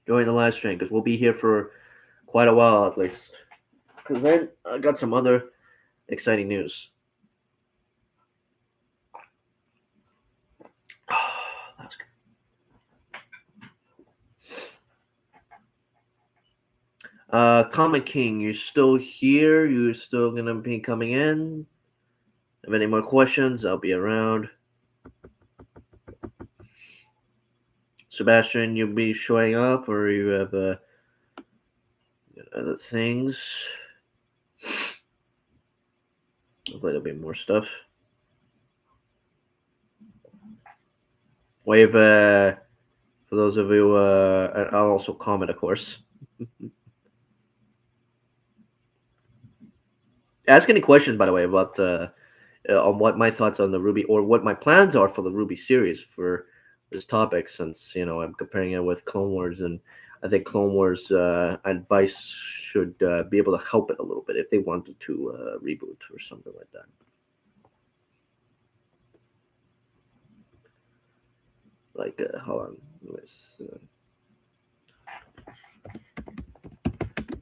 Speaker 1: Join the live stream because we'll be here for quite a while at least. Because then I got some other exciting news. That's good. Comic King, you still here? You're still gonna be coming in? Have any more questions? I'll be around. Sebastian, you'll be showing up, or you have other things? Hopefully, there'll be more stuff. Wave for those of you, and I'll also comment, of course. Ask any questions, by the way, about on what my thoughts on the Rwby or what my plans are for the Rwby series for this topic, since I'm comparing it with Clone Wars, and I think Clone Wars advice should be able to help it a little bit if they wanted to reboot or something like that. Like, hold on,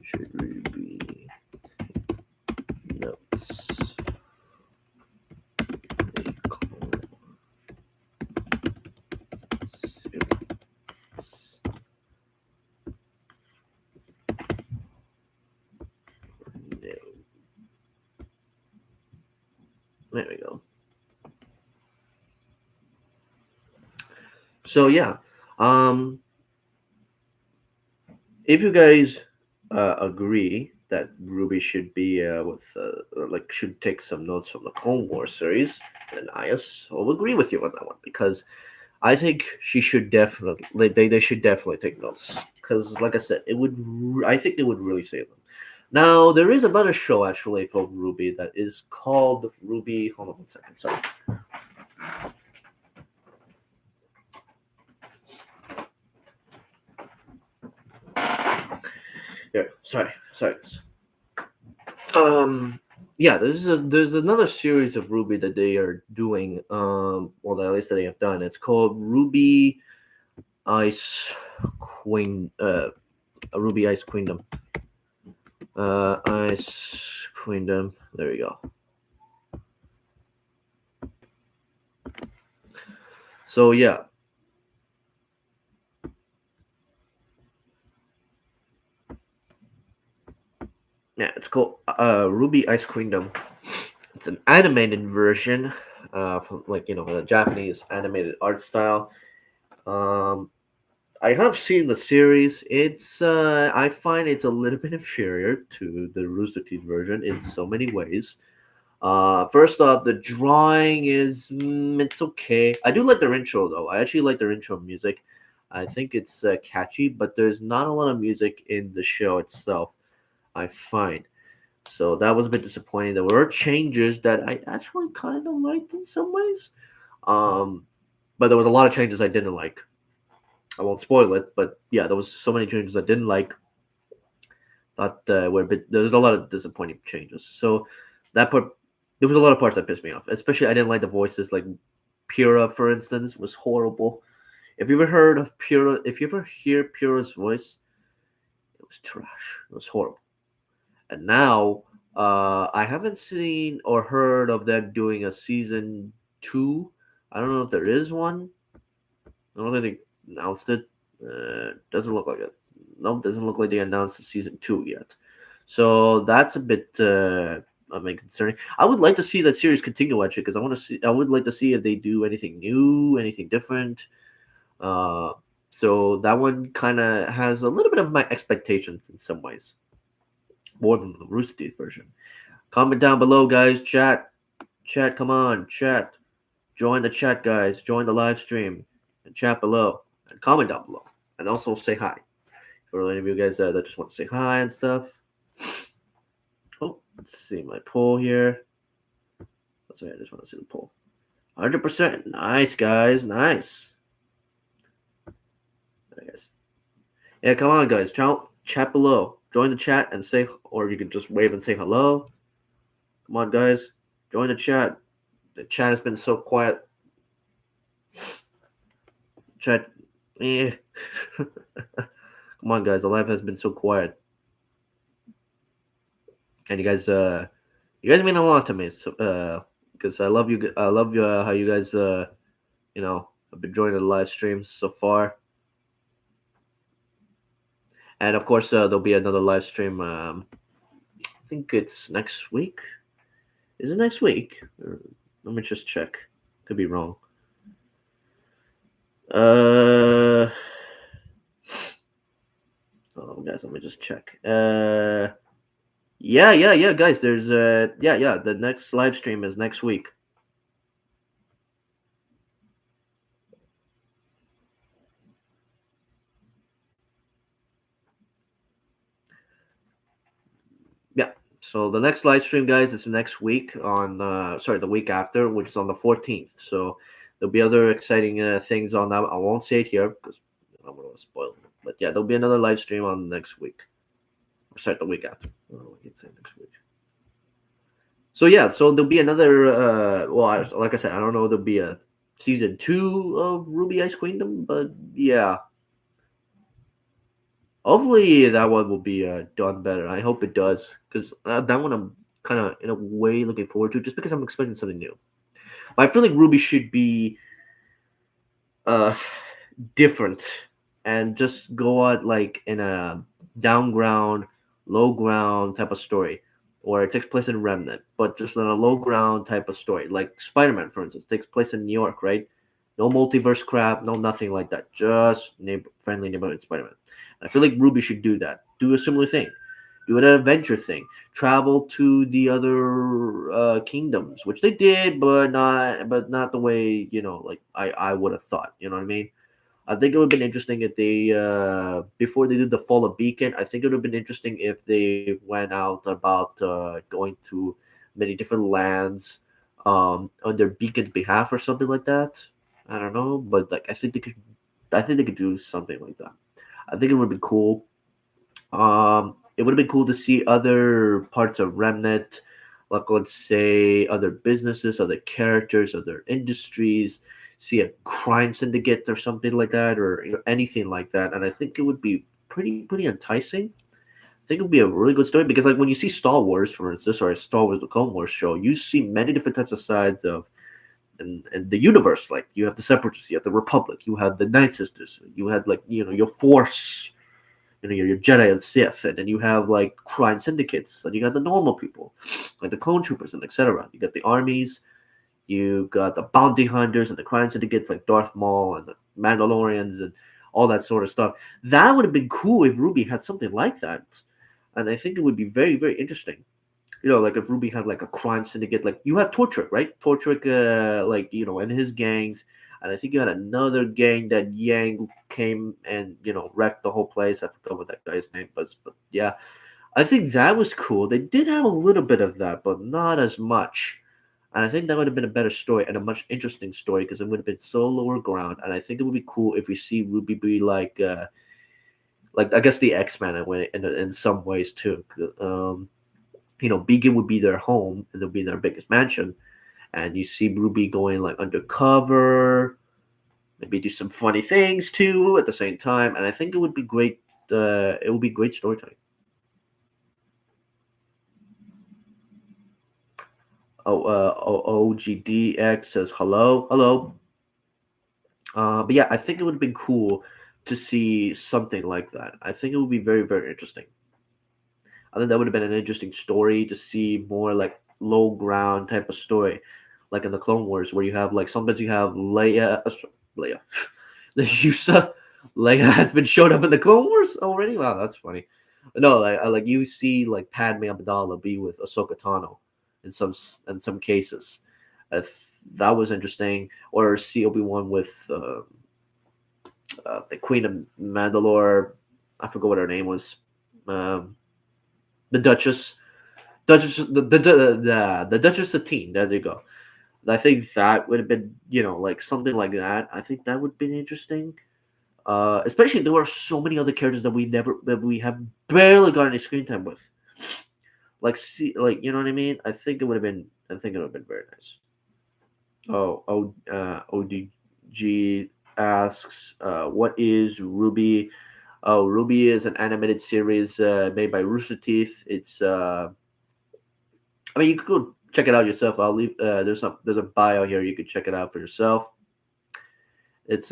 Speaker 1: should Rwby notes? There we go. So yeah, if you guys agree that Rwby should be should take some notes from the Clone Wars series, then I also agree with you on that one, because I think she should definitely they should definitely take notes, because like I said, I think it would really save them. Now there is another show actually for Rwby that is called Rwby. Hold on 1 second, sorry. Yeah, sorry. Yeah, there's another series of Rwby that they are doing. Well, at least that they have done. It's called Rwby Ice Queen. Rwby Ice Queendom. Ice Queendom. There we go. So yeah. Yeah, it's called Rwby Ice Queendom. It's an animated version, from the Japanese animated art style. I have seen the series. It's I find it's a little bit inferior to the Rooster Teeth version in so many ways. First off, the drawing is it's okay. I do like their intro though. I actually like their intro music. I think it's catchy, but there's not a lot of music in the show itself, I find. So that was a bit disappointing. There were changes that I actually kind of liked in some ways. Um, but there was a lot of changes I didn't like. I won't spoil it, but yeah, there was so many changes I didn't like. Thought were a bit. There was a lot of disappointing changes. So that part, there was a lot of parts that pissed me off. Especially, I didn't like the voices. Like Pura, for instance, was horrible. If you ever heard of Pura, if you ever hear Pura's voice, it was trash. It was horrible. And now, I haven't seen or heard of them doing a season two. I don't know if there is one. I don't think they announced it. Doesn't look like it. Nope, doesn't look like they announced the season two yet. So that's a bit I mean, concerning. I would like to see that series continue actually because I want to see. I would like to see if they do anything new, anything different. Uh, so that one kind of has a little bit of my expectations in some ways, more than the Rooster Teeth version. Comment down below, guys. Chat. Come on, chat. Join the chat, guys. Join the live stream and chat below and comment down below and also say hi. For any of you guys that just want to say hi and stuff. Oh, let's see my poll here. Sorry, I just want to see the poll. 100%. Nice, guys. Nice. There, guys. Yeah, come on, guys. Chat below. Join the chat and say, or you can just wave and say hello. Come on, guys. Join the chat. The chat has been so quiet. Chat. Eh. Come on, guys. The live has been so quiet. And you guys mean a lot to me. So, because I love you. I love how you guys, have been joining the live streams so far. And of course, there'll be another live stream. I think it's next week. Is it next week? Let me just check. Could be wrong. Oh, guys, let me just check. Yeah, guys. There's yeah. The next live stream is next week. Yeah. So the next live stream, guys, is next week on the week after, which is on the 14th. So there'll be other exciting things on that. I won't say it here because I don't want to spoil it. But yeah, there'll be another live stream on next week. Or the week after. I don't know what you'd say next week. So yeah, so there'll be another. Like I said, I don't know. There'll be a season 2 of Ruby Ice Queendom, but yeah. Hopefully that one will be done better. I hope it does because that one I'm kind of in a way looking forward to, just because I'm expecting something new. But I feel like Ruby should be uh different and just go out like in a down ground, low ground type of story, or it takes place in Remnant, but just in a low ground type of story. Like Spider-Man, for instance, takes place in New York, right? No multiverse crap, no nothing like that. Just friendly neighborhood Spider-Man. I feel like Ruby should do that. Do a similar thing. Do an adventure thing. Travel to the other kingdoms, which they did, but not the way like I would have thought. You know what I mean? I think it would have been interesting if they before they did the Fall of Beacon. I think it would have been interesting if they went out about going to many different lands on their Beacon's behalf or something like that. I don't know, but like I think they could. I think they could do something like that. I think it would be cool. It would have been cool to see other parts of Remnant, like let's say other businesses, other characters, other industries, see a crime syndicate or something like that, or anything like that. And I think it would be pretty enticing. I think it would be a really good story because, like, when you see Star Wars, for instance, or a Star Wars: The Clone Wars show, you see many different types of sides of and the universe. Like, you have the Separatists, you have the Republic, you have the Night Sisters, you had like your Force, your Jedi and Sith, and then you have like crime syndicates, and you got the normal people, like the clone troopers and etc. You got the armies, you got the bounty hunters and the crime syndicates like Darth Maul and the Mandalorians and all that sort of stuff. That would have been cool if Ruby had something like that, and I think it would be very interesting. Like if Ruby had like a crime syndicate, like you have Tortrick, right? Tortrick, and his gangs, and I think you had another gang that Yang came and wrecked the whole place. I forgot what that guy's name was, but yeah. I think that was cool. They did have a little bit of that, but not as much. And I think that would have been a better story and a much interesting story because it would have been so lower ground. And I think it would be cool if we see Ruby be like I guess the X Men in some ways too. Beacon would be their home and they'll be their biggest mansion, and you see Ruby going like undercover, maybe do some funny things too at the same time. And I think it would be great. It would be great storytelling. OGDX says hello, hello. But yeah, I think it would have been cool to see something like that. I think it would be very, very interesting. I think that would have been an interesting story to see more like low ground type of story, like in the Clone Wars, where you have like sometimes you have Leia, the Yusa, Leia has been showed up in the Clone Wars already. Wow, that's funny. No, like you see like Padme Amidala be with Ahsoka Tano in some cases. That was interesting. Or see Obi-Wan with the Queen of Mandalore. I forgot what her name was. Um, the Duchess, the Duchess Satine. There you go. I think that would have been, like something like that. I think that would have been interesting. Especially there were so many other characters that we have barely got any screen time with. Like, see, like, you know what I mean? I think it would have been very nice. ODG asks, what is Rwby? Oh, Rwby is an animated series made by Rooster Teeth. I mean, you could go check it out yourself. I'll leave. There's a bio here. You could check it out for yourself. It's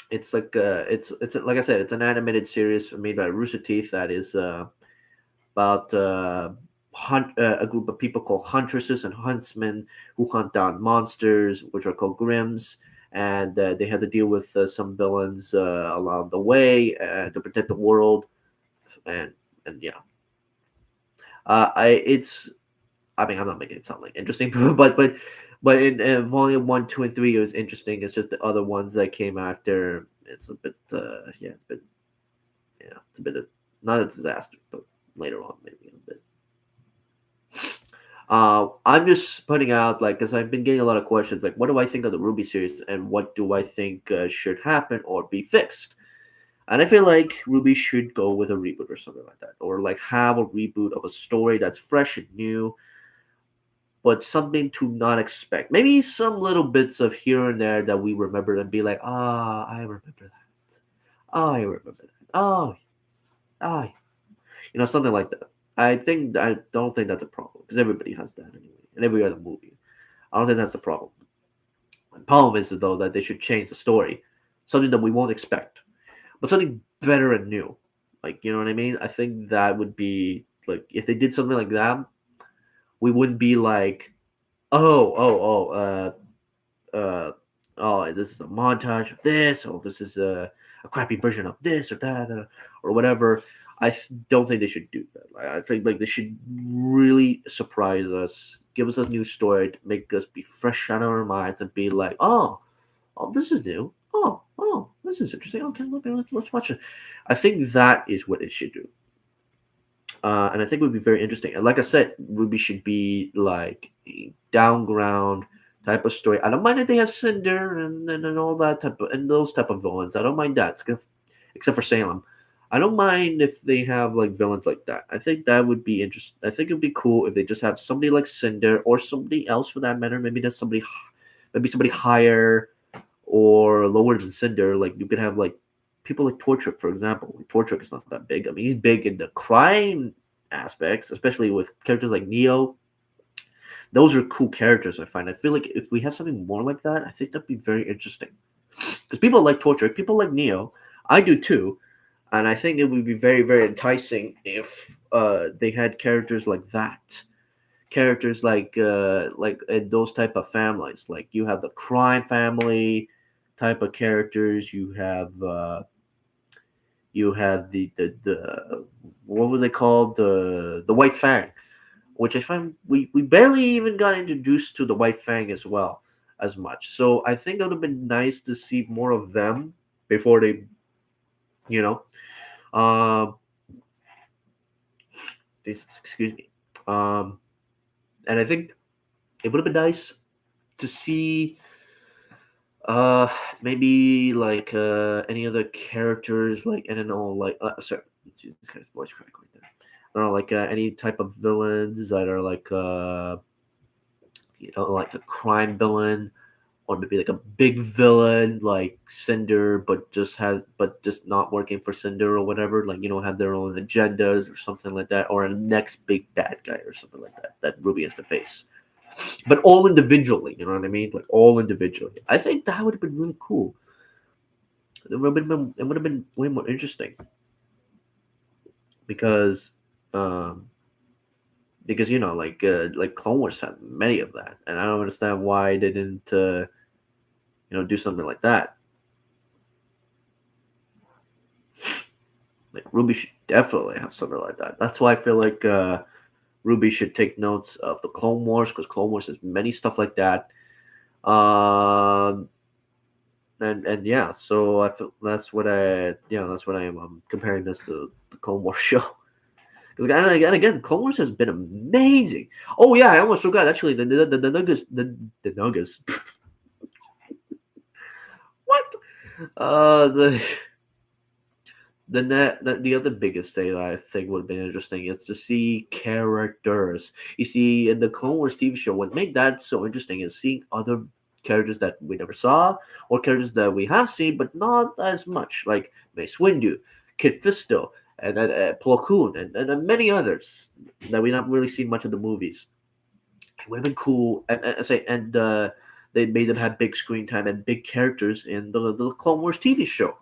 Speaker 1: it's like like I said, it's an animated series made by Rooster Teeth that is about a group of people called huntresses and huntsmen who hunt down monsters, which are called grims, and they had to deal with some villains along the way to protect the world, and yeah, I it's I mean I'm not making it sound like interesting, but in volume 1, 2, and 3 it was interesting. It's just the other ones that came after. It's a bit yeah, it's a bit of not a disaster, but later on maybe a bit. I'm just putting out like because I've been getting a lot of questions like what do I think of the Ruby series and what do I think should happen or be fixed. And I feel like Ruby should go with a reboot or something like that, or like have a reboot of a story that's fresh and new, but something to not expect. Maybe some little bits of here and there that we remember and be like, I remember that. Oh, I remember that. Oh, ah, something like that. I don't think that's a problem because everybody has that anyway in every other movie. I don't think that's the problem. The problem is though that they should change the story, something that we won't expect, but something better and new. Like you know what I mean? I think that would be like if they did something like that, we wouldn't be like, oh, oh, oh, this is a montage of this, or this is a crappy version of this or that, or whatever. Don't think they should do that. I think like they should really surprise us, give us a new story, to make us be fresh out of our minds and be like, oh, this is new. Oh, this is interesting. Okay, let's watch it. I think that is what it should do. And I think it would be very interesting. And like I said, Ruby should be like a downground type of story. I don't mind if they have Cinder and all that type of and those type of villains. I don't mind that, except for Salem. I don't mind if they have like villains like that. I think that would be interesting. I think it'd be cool if they just have somebody like Cinder or somebody else for that matter. Maybe somebody higher or lower than Cinder. Like you could have like people like Tortrick, for example. Tortrick is not that big. I mean, he's big in the crime aspects, especially with characters like Neo. Those are cool characters, I find. I feel like if we have something more like that, I think that'd be very interesting. Because people like Tortrick, people like Neo. I do too. And I think it would be very, very enticing if they had characters like that. Characters like in those type of families. Like you have the crime family type of characters. You have the what were they called, the White Fang, which I find we barely even got introduced to the White Fang as well as much. So I think it would have been nice to see more of them before they, you know. excuse me. Um, and I think it would have been nice to see uh maybe like any other characters, like, I don't know, like sorry, Jesus Christ, voice crack right there. I don't know, like any type of villains that are like like a crime villain, or maybe like a big villain like Cinder, but just not working for Cinder or whatever, like, have their own agendas or something like that, or a next big bad guy or something like that Ruby has to face, but all individually. You know what I mean? Like all individually. I think that would have been really cool. It would have been way more interesting because um like Clone Wars had many of that, and I don't understand why they didn't do something like that. Like Ruby should definitely have something like that. That's why I feel like Ruby should take notes of the Clone Wars, because Clone Wars has many stuff like that. Um, and yeah, so I feel that's what I am comparing this to the Clone Wars show. Because again, Clone Wars has been amazing. Oh yeah, I almost forgot actually the Nuggets the Nuggets. What? The the other biggest thing that I think would have been interesting is to see characters. You see, in the Clone Wars TV show, what made that so interesting is seeing other characters that we never saw, or characters that we have seen but not as much, like Mace Windu, Kit Fisto, and Plo Koon, and many others that we not really seen much of the movies. It would have been cool, and they made them have big screen time and big characters in the Clone Wars TV show,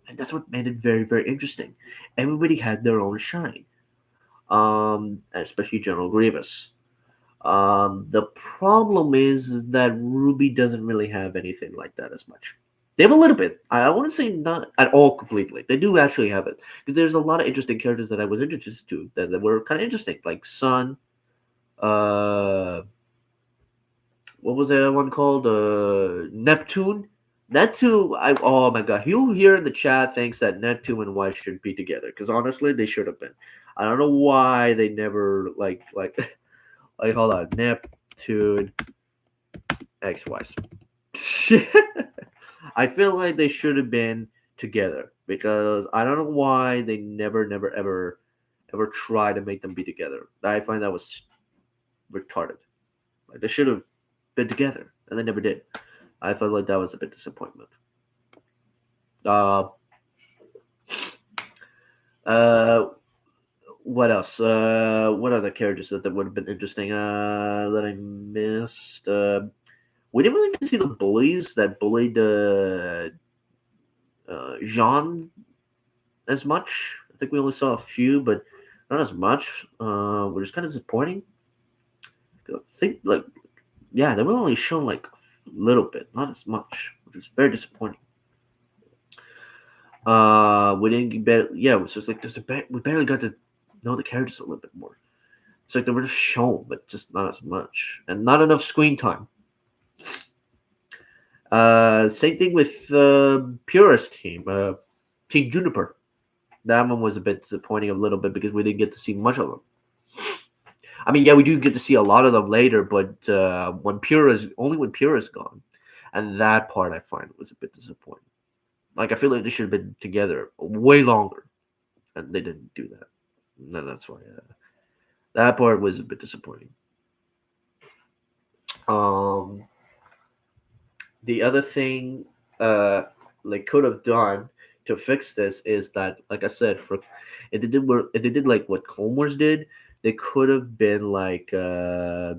Speaker 1: and that's what made it very, very interesting. Everybody had their own shine, and especially General Grievous. The problem is that Ruby doesn't really have anything like that as much. They have a little bit. I wouldn't say not at all completely. They do actually have it, because there's a lot of interesting characters that I was introduced to that were kind of interesting, like Sun. Uh, what was that one called? Neptune. Neptune. Oh my god. Who here in the chat thinks that Neptune and White should be together? Because honestly, they should have been. I don't know why they never like like hold on, Neptune X Y. I feel like they should have been together, because I don't know why they never ever try to make them be together. I find that was retarded. Like they should have been together, and they never did. I felt like that was a bit disappointment. Uh, uh, what else? What other characters that would have been interesting? That I missed. We didn't really get to see the bullies that bullied Jean as much. I think we only saw a few, but not as much. Which is kind of disappointing. I think yeah, they were only shown like a little bit, not as much, which is very disappointing. We didn't get, yeah, it was just like we barely got to know the characters a little bit more. It's like they were just shown, but just not as much, and not enough screen time. Same thing with Purist team, Team Juniper. That one was a bit disappointing a little bit, because we didn't get to see much of them. I mean, yeah, we do get to see a lot of them later, but when Pura is gone, and that part I find was a bit disappointing. Like I feel like they should have been together way longer, and they didn't do that. And that's why that part was a bit disappointing. Um, the other thing, like could have done to fix this is that, like I said, for if they did like what Clone Wars did, they could have been like they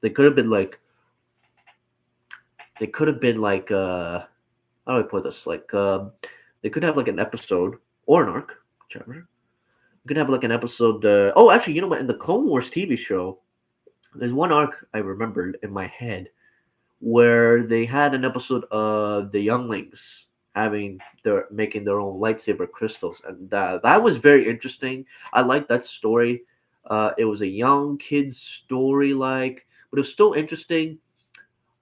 Speaker 1: could have been like they could have been like how do I put this? Like they could have like an episode or an arc, whichever. You could have like an episode. Oh, actually, you know what? In the Clone Wars TV show, there's one arc I remembered in my head where they had an episode of the younglings making their own lightsaber crystals, and that was very interesting. I liked that story. It was a young kid's story, but it was still interesting.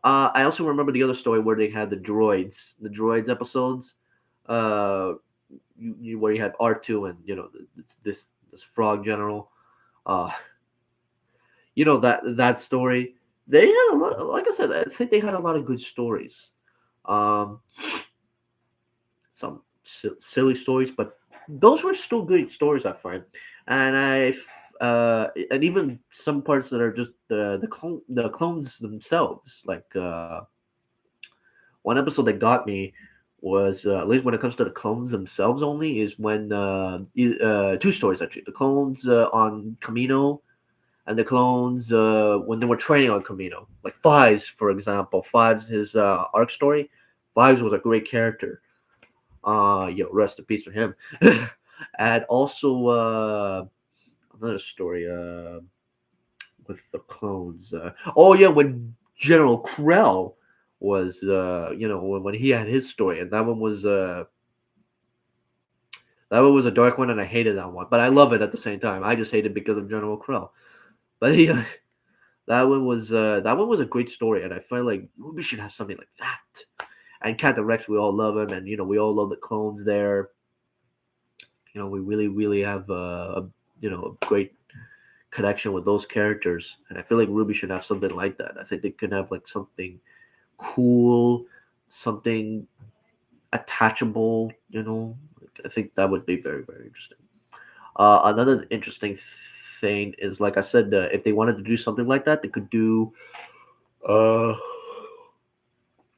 Speaker 1: I also remember the other story where they had the droids episodes, uh, where you had R2 and this frog general. Uh, that story. They had a lot. Like I said, I think they had a lot of good stories. Um, some silly stories, but those were still good stories, I find. And and even some parts that are just the clones themselves. Like one episode that got me was at least when it comes to the clones themselves only is when two stories actually, the clones on Camino and the clones when they were training on Camino. Like Fives, for example, Fives his arc story. Fives was a great character. Rest in peace for him. And also another story with the clones. Oh yeah, when General Krell was when he had his story, and that one was a dark one, and I hated that one, but I love it at the same time. I just hate it because of General Krell. But yeah, that one was a great story, and I feel like we should have something like that. And Captain Rex, we all love him, and we all love the clones there. We really, really have a great connection with those characters, and I feel like Ruby should have something like that. I think they could have like something cool, something attachable. I think that would be very, very interesting. Another interesting thing is, like I said, if they wanted to do something like that, they could do. Uh,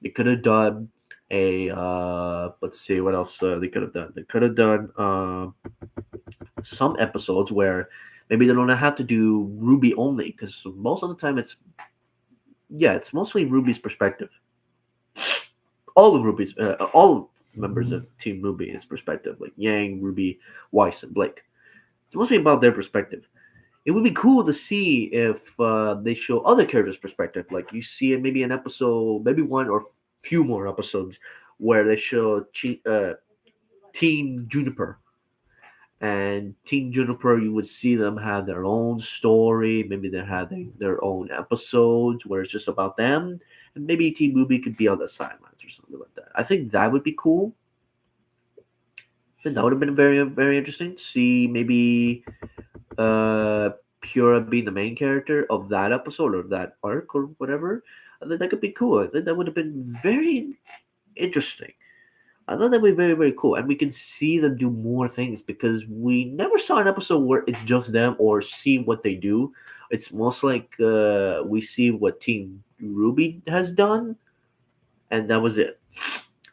Speaker 1: they could have done a. Let's see what else they could have done. They could have done some episodes where maybe they don't have to do Ruby only, because most of the time it's mostly Ruby's perspective. All members of Team Ruby's perspective, like Yang, Ruby, Weiss, and Blake. It's mostly about their perspective. It would be cool to see if they show other characters' perspective. Like you see in maybe an episode, maybe one or few more episodes, where they show Team Juniper. And Team Juniper, you would see them have their own story. Maybe they're having their own episodes where it's just about them. And maybe Team Ruby could be on the sidelines or something like that. I think that would be cool. I think that would have been very, very interesting. See maybe Pura being the main character of that episode or that arc or whatever. I think that could be cool. I think that would have been very interesting. I thought that would be very, very cool. And we can see them do more things because we never saw an episode where it's just them or see what they do. It's most like we see what Team Ruby has done, and that was it.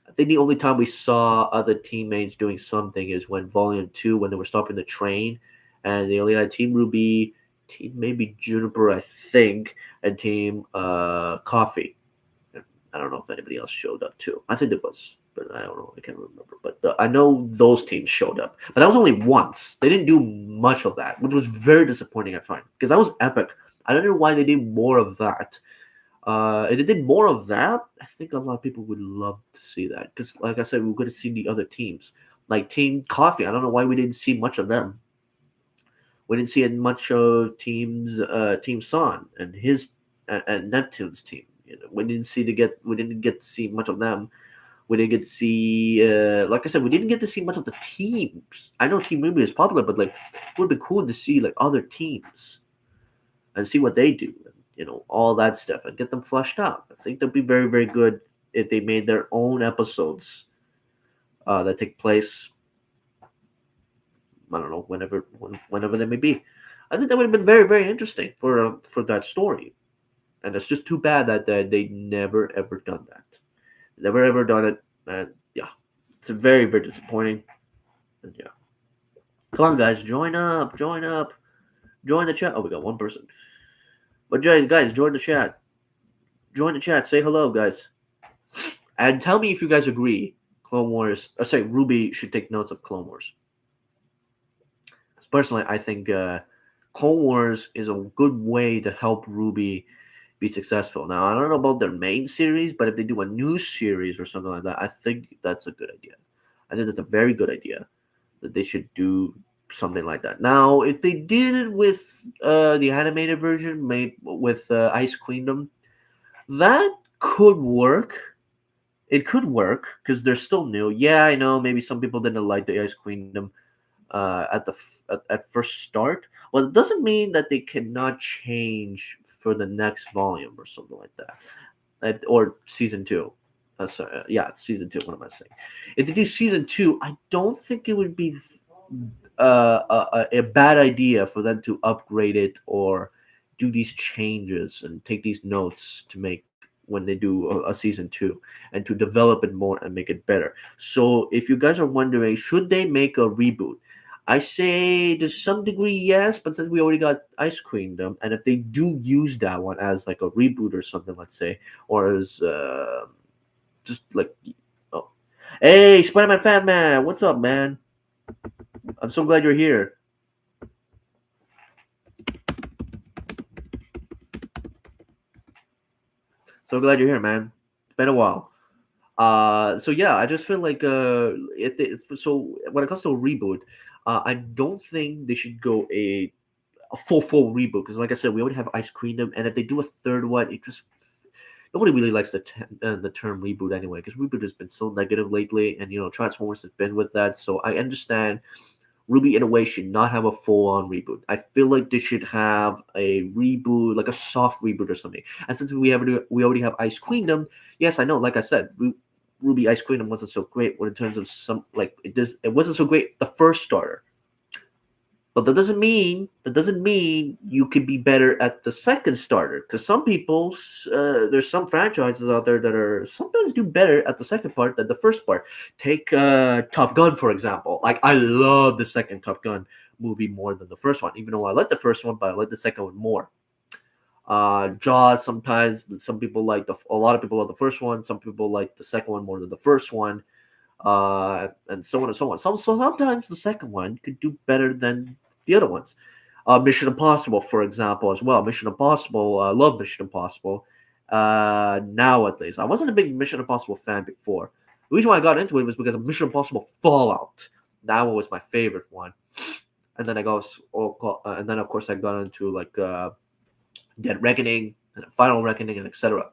Speaker 1: I think the only time we saw other teammates doing something is when Volume 2, when they were stopping the train, and they only had Team Ruby, Team maybe Juniper, I think, and Team Coffee. I don't know if anybody else showed up too. I think it was, but I don't know. I can't remember. But I know those teams showed up. But that was only once. They didn't do much of that, which was very disappointing, I find. Because that was epic. I don't know why they did more of that. If they did more of that, I think a lot of people would love to see that. Because, like I said, we are going to see the other teams. Like Team Coffee. I don't know why we didn't see much of them. We didn't see much of Team San and his and Neptune's team. We didn't get to see much of them. We didn't get to see, like I said, we didn't get to see much of the teams. I know Team Rwby is popular, but like, it would be cool to see like other teams and see what they do, and, all that stuff, and get them fleshed out. I think that'd be very, very good if they made their own episodes that take place. I don't know, whenever they may be. I think that would have been very, very interesting for that story. And it's just too bad that they never ever done that. Never ever done it, and yeah, it's very, very disappointing. And yeah, come on, guys, join up, join the chat. Oh, we got one person, but guys, join the chat, say hello, guys, and tell me if you guys agree. Clone Wars, sorry, Rwby should take notes of Clone Wars. Personally, I think Clone Wars is a good way to help Rwby be successful. Now, I don't know about their main series, but if they do a new series or something like that, I think that's a good idea. I think that's a very good idea that they should do something like that. Now, if they did it with the animated version, made with Ice Queendom, that could work. it could work because they're still new. Yeah, I know maybe some people didn't like the Ice Queendom at first start. Well, it doesn't mean that they cannot change for the next volume or something like that, or season two. Sorry, yeah, season two. What am I saying? If they do season two, I don't think it would be a bad idea for them to upgrade it or do these changes and take these notes to make when they do a season two and to develop it more and make it better. So if you guys are wondering, should they make a reboot? I say to some degree yes, but since we already got Ice Queendom, and if they do use that one as like a reboot or something, let's say, or as just like, oh, hey, Spider-Man fan man, what's up, man? I'm so glad you're here. So glad you're here, man. It's been a while. So yeah, I just feel like so when it comes to a reboot, I don't think they should go a full reboot because, like I said, we already have Ice Queendom, and if they do a third one, it just nobody really likes the term reboot anyway because reboot has been so negative lately, and Transformers has been with that. So I understand Ruby in a way should not have a full on reboot. I feel like they should have a reboot, like a soft reboot or something. And since we already have Ice Queendom, yes, I know. Like I said, Ruby Ice Queendom wasn't so great when in terms of some like it wasn't so great the first starter. But that doesn't mean you could be better at the second starter. Because some people, there's some franchises out there that are sometimes do better at the second part than the first part. Take Top Gun for example. Like I love the second Top Gun movie more than the first one, even though I like the first one, but I like the second one more. Jaws. Sometimes some people like a lot of people like the first one. Some people like the second one more than the first one, and so on and so on. So sometimes the second one could do better than the other ones. Mission Impossible, for example, as well. Mission Impossible, I love Mission Impossible. Now at least, I wasn't a big Mission Impossible fan before. The reason why I got into it was because of Mission Impossible Fallout. That one was my favorite one, and then and then of course I got into like Dead Reckoning and Final Reckoning and etc.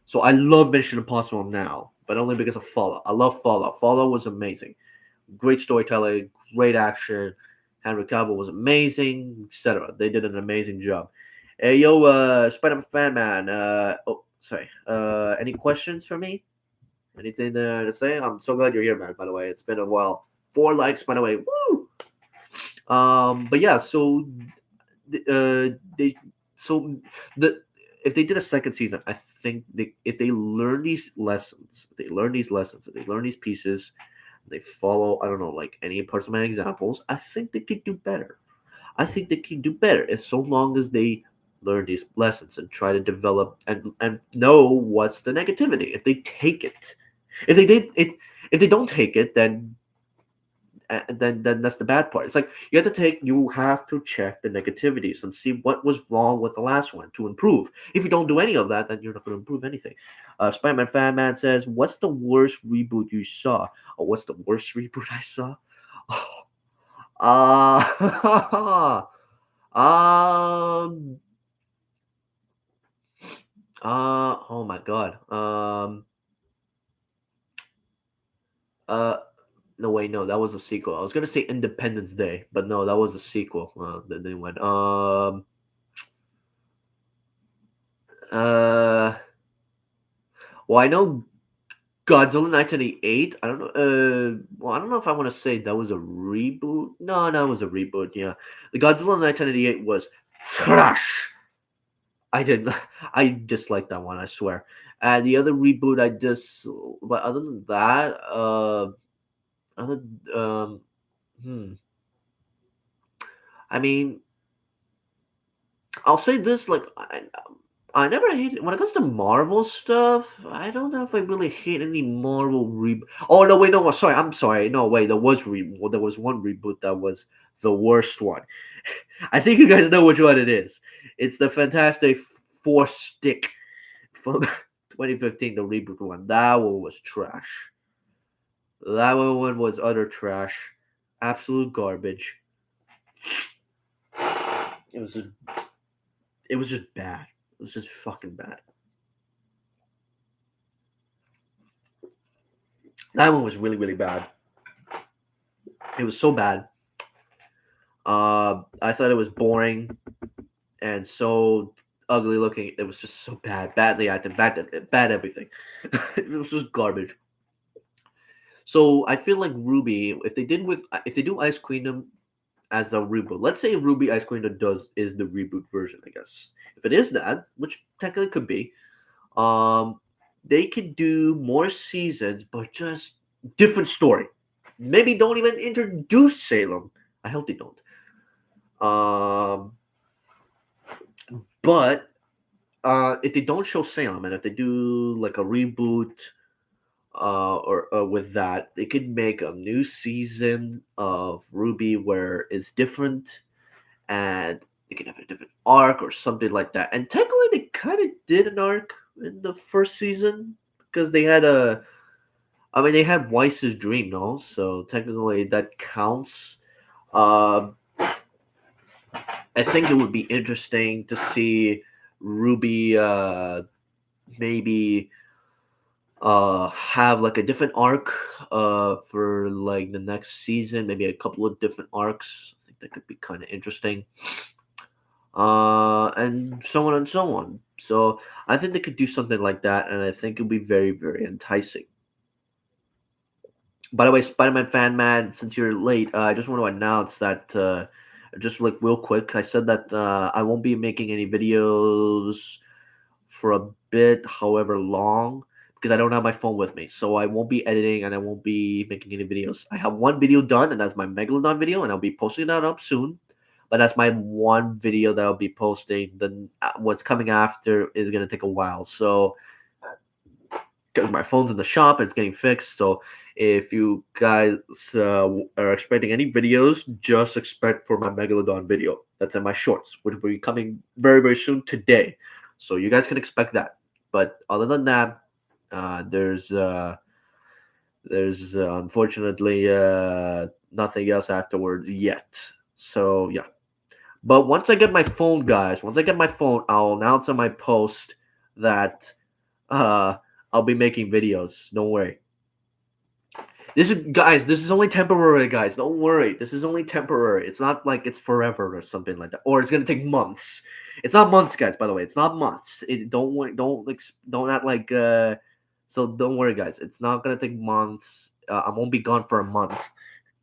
Speaker 1: So I love Mission Impossible now, but only because of Fallout. I love Fallout. Fallout was amazing. Great storytelling, great action. Henry Cavill was amazing, etc. They did an amazing job. Hey, yo, Spider-Man fan man. Oh, sorry. Any questions for me? Anything to say? I'm so glad you're here, man. By the way, it's been a while. 4 likes, by the way. Woo! But yeah. They so the if they did a second season, I think if they learn these lessons, if they learn these pieces, they follow, I don't know, like any parts of my examples, I think they could do better. I think they can do better as so long as they learn these lessons and try to develop and know what's the negativity. If they take it, if they did it, if they don't take it, then that's the bad part. It's like you have to check the negativities and see what was wrong with the last one to improve. If you don't do any of that, then you're not going to improve anything. Spider-Man fan man says, "What's the worst reboot you saw? Oh, what's the worst reboot I saw? Oh, um, oh my god. Uh, no wait, no, that was a sequel. I was gonna say Independence Day, but no, that was a sequel. The new one. Uh, well, I know Godzilla 1988. I don't know. Well, I don't know if I want to say that was a reboot. No, no, it was a reboot. Yeah, the Godzilla 1988 was trash. I didn't. I disliked that one. I swear. And the other reboot, But other than that, other hmm. I mean, I'll say this: like, I never hate when it comes to Marvel stuff. I don't know if I really hate any Marvel reboot. Oh no, wait, no, sorry, I'm sorry. No, wait, there was one reboot that was the worst one. I think you guys know which one it is. It's the Fantastic Four stick from 2015, the reboot one. That one was trash. That one was utter trash, absolute garbage. It was just, it was just bad. It was just fucking bad. That one was really really bad. It was so bad. I thought it was boring and so ugly looking. It was just so bad, badly acted, bad everything. It was just garbage. So I feel like Ruby, if they do Ice Queendom as a reboot, let's say Ruby Ice Queendom does is the reboot version, I guess. If it is that, which technically could be, um, they could do more seasons, but just different story. Maybe don't even introduce Salem. I hope they don't. Um, but if they don't show Salem, and if they do like a reboot, or with that, they could make a new season of Ruby where it's different, and they could have a different arc or something like that. And technically, they kind of did an arc in the first season because they had a. I mean, they had Weiss's dream, no? So technically, that counts. Um, I think it would be interesting to see Ruby maybe have like a different arc for like the next season, maybe a couple of different arcs. I think that could be kind of interesting. And so on and so on. So I think they could do something like that, and I think it'll be very, very enticing. By the way, Spider-Man fan man, since you're late, I just want to announce that just like real quick, I said that I won't be making any videos for a bit, however long, because I don't have my phone with me. So I won't be editing and I won't be making any videos. I have one video done, and that's my Megalodon video, and I'll be posting that up soon. But that's my one video that I'll be posting. Then what's coming after is gonna take a while. So because my phone's in the shop, it's getting fixed. So if you guys are expecting any videos, just expect for my Megalodon video. That's in my shorts, which will be coming very, very soon today. So you guys can expect that. But other than that, uh, there's uh, there's unfortunately nothing else afterwards yet. So yeah. But once I get my phone, guys, once I get my phone, I'll announce on my post that uh, I'll be making videos. Don't worry. This is guys. This is only temporary, guys. Don't worry. This is only temporary. It's not like it's forever or something like that, or it's gonna take months. It's not months, guys. By the way, it's not months. Don't worry. Don't act like. So don't worry, guys. It's not gonna take months. I won't be gone for a month.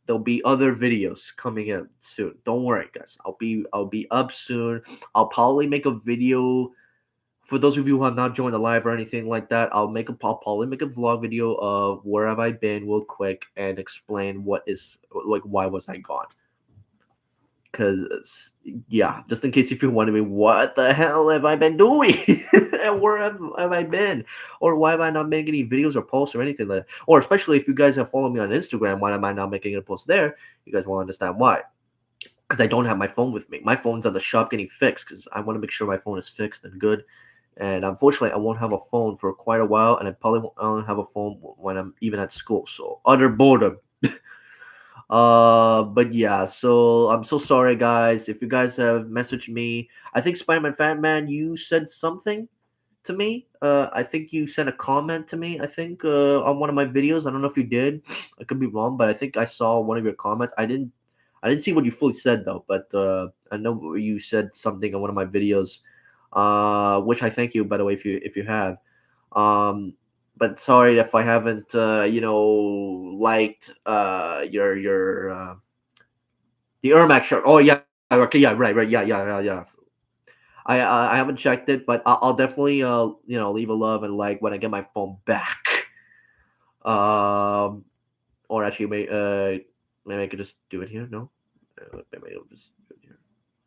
Speaker 1: There'll be other videos coming in soon. Don't worry, guys. I'll be up soon. I'll probably make a video for those of you who have not joined the live or anything like that. I'll probably make a vlog video of where have I been real quick and explain what is like why was I gone. Because yeah, just in case if you're wondering what the hell have I been doing and where have I been, or why have I not making any videos or posts or anything like that, or especially if you guys have followed me on Instagram, why am I not making a post there? You guys will understand why. Because I don't have my phone with me. My phone's at the shop getting fixed because I want to make sure my phone is fixed and good. And unfortunately, I won't have a phone for quite a while, and I probably won't have a phone when I'm even at school. So utter boredom. But yeah, so I'm so sorry, guys. If you guys have messaged me, I think Spider-Man Fan Man, you said something to me. I think you sent a comment to me. I think on one of my videos. I don't know if you did. I could be wrong, but I think I saw one of your comments. I didn't see what you fully said though, but I know you said something on one of my videos, which I thank you by the way if you have. Um, but sorry if I haven't liked the Ermac shirt. Oh yeah, okay, yeah, right, yeah. I haven't checked it, but I'll definitely leave a love and like when I get my phone back. Um, or actually, maybe I could just do it here. No, maybe I'll just do it here.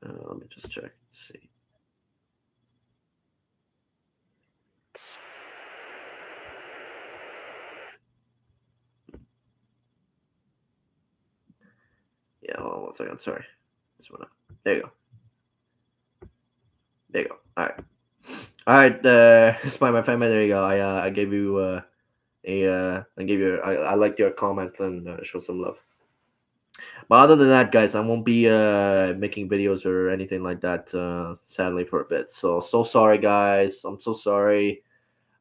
Speaker 1: Let me just check. See. Yeah, hold on one second. Sorry. Just wanna. There you go. There you go. All right. All right. Spy my family. There you go. I gave you I gave you I liked your comment and show some love. But other than that, guys, I won't be making videos or anything like that. Sadly, for a bit. So sorry, guys. I'm so sorry.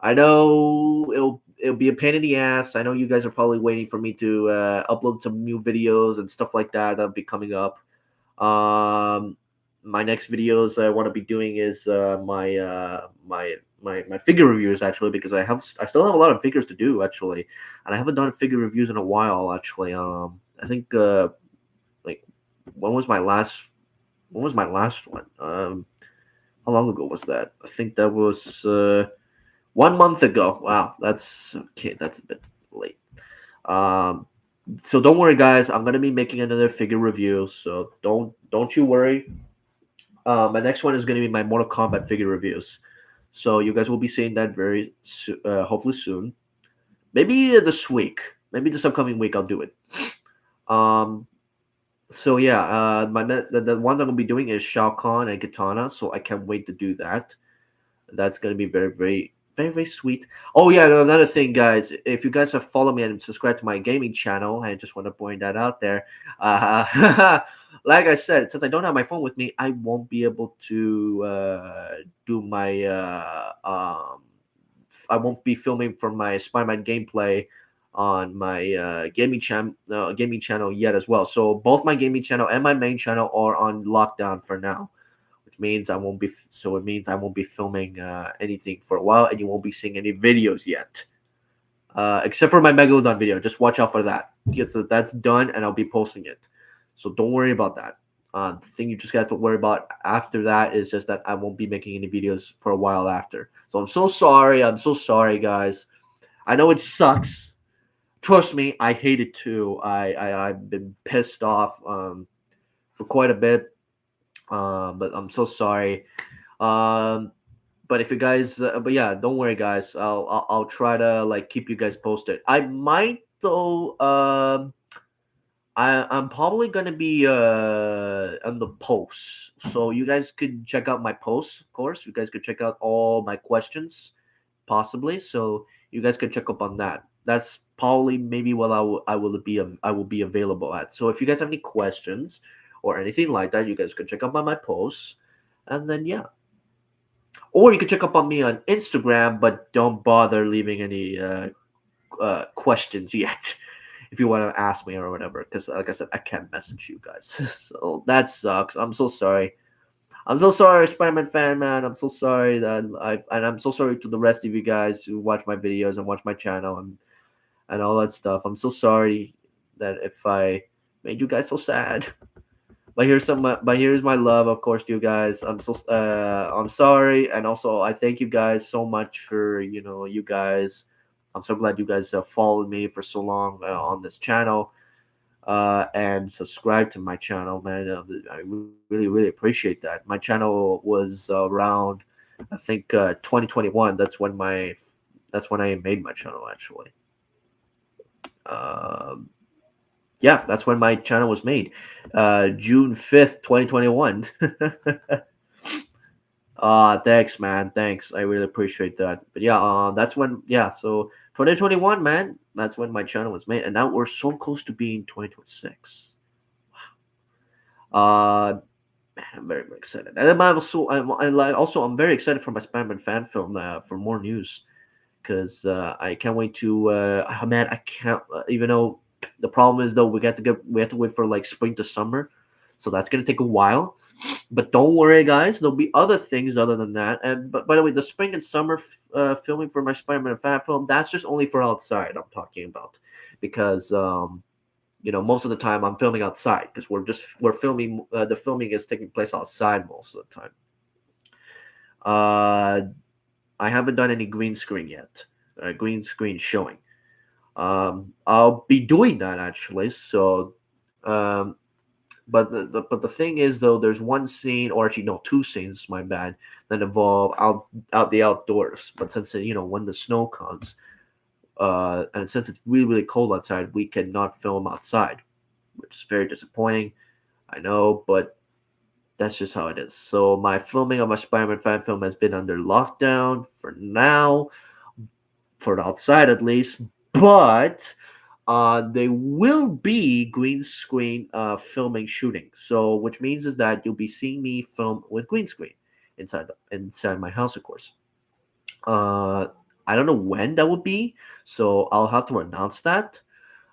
Speaker 1: I know it'll be a pain in the ass. I know you guys are probably waiting for me to upload some new videos and stuff like that that'll be coming up. My next videos I want to be doing is my figure reviews, actually, because I still have a lot of figures to do, actually, and I haven't done figure reviews in a while, actually. I think like when was my last one? How long ago was that? I think that was 1 month ago. Wow, that's okay. That's a bit late. Um, so don't worry, guys. I'm gonna be making another figure review. So don't you worry. My next one is gonna be my Mortal Kombat figure reviews. So you guys will be seeing that hopefully soon. Maybe this week. Maybe this upcoming week I'll do it. Um, so yeah, the ones I'm gonna be doing is Shao Kahn and Katana. So I can't wait to do that. That's gonna be very, very, very, very sweet. Oh yeah, and another thing, guys. If you guys have followed me and subscribed to my gaming channel, I just want to point that out there. Like I said, since I don't have my phone with me, I won't be able to do my. I won't be filming from my Spider-Man gameplay on my gaming channel yet as well. So both my gaming channel and my main channel are on lockdown for now, which means it means I won't be filming anything for a while, and you won't be seeing any videos yet, except for my Megalodon video. Just watch out for that, because that's done and I'll be posting it, so don't worry about that. The thing you just got to worry about after that is just that I won't be making any videos for a while after. So I'm so sorry, guys. I know it sucks. Trust me, I hate it too. I've been pissed off for quite a bit, but I'm so sorry. Um, but if you guys, but yeah, don't worry, guys. I'll try to like keep you guys posted. I might though. I'm probably gonna be on the posts, so you guys could check out my posts. Of course, you guys could check out all my questions, possibly. So you guys could check up on that. That's probably maybe what I will be available at. So if you guys have any questions or anything like that, you guys could check up on my posts, and then yeah, or you can check up on me on Instagram, but don't bother leaving any questions yet if you want to ask me or whatever. Because like I said, I can't message you guys, so that sucks. I'm so sorry. I'm so sorry, Spider-Man fan, man. I'm so sorry I'm so sorry to the rest of you guys who watch my videos and watch my channel and all that stuff. I'm so sorry that if I made you guys so sad. But here's my love, of course, to you guys. I'm sorry, and also I thank you guys so much for you guys. I'm so glad you guys have followed me for so long on this channel, and subscribe to my channel, man. I really really appreciate that. My channel was around, I think, 2021. That's when I made my channel, actually. Um, yeah, that's when my channel was made, June 5th, 2021. Thanks, man. Thanks. I really appreciate that. But yeah, that's when, yeah, so 2021, man, that's when my channel was made. And now we're so close to being 2026. Man, I'm very, very excited. And I'm very excited for my Spider-Man fan film, for more news, because I can't wait to, man, I can't, even though the problem is, though, we have to wait for like spring to summer, so that's gonna take a while. But don't worry, guys. There'll be other things other than that. And but by the way, the spring and summer filming for my Spider-Man fan film, that's just only for outside. I'm talking about, because most of the time I'm filming outside, because we're filming. The filming is taking place outside most of the time. I haven't done any green screen yet. Green screen showing. I'll be doing that, actually. So, um, but the thing is, though, there's one scene, or actually no, two scenes, my bad, that involve out the outdoors. But since when the snow comes, and since it's really really cold outside, we cannot film outside, which is very disappointing. I know, but that's just how it is. So my filming of my Spider-Man fan film has been under lockdown for now, for outside at least. But they will be green screen filming shooting. So which means is that you'll be seeing me film with green screen inside my house, of course. Uh, I don't know when that would be, so I'll have to announce that.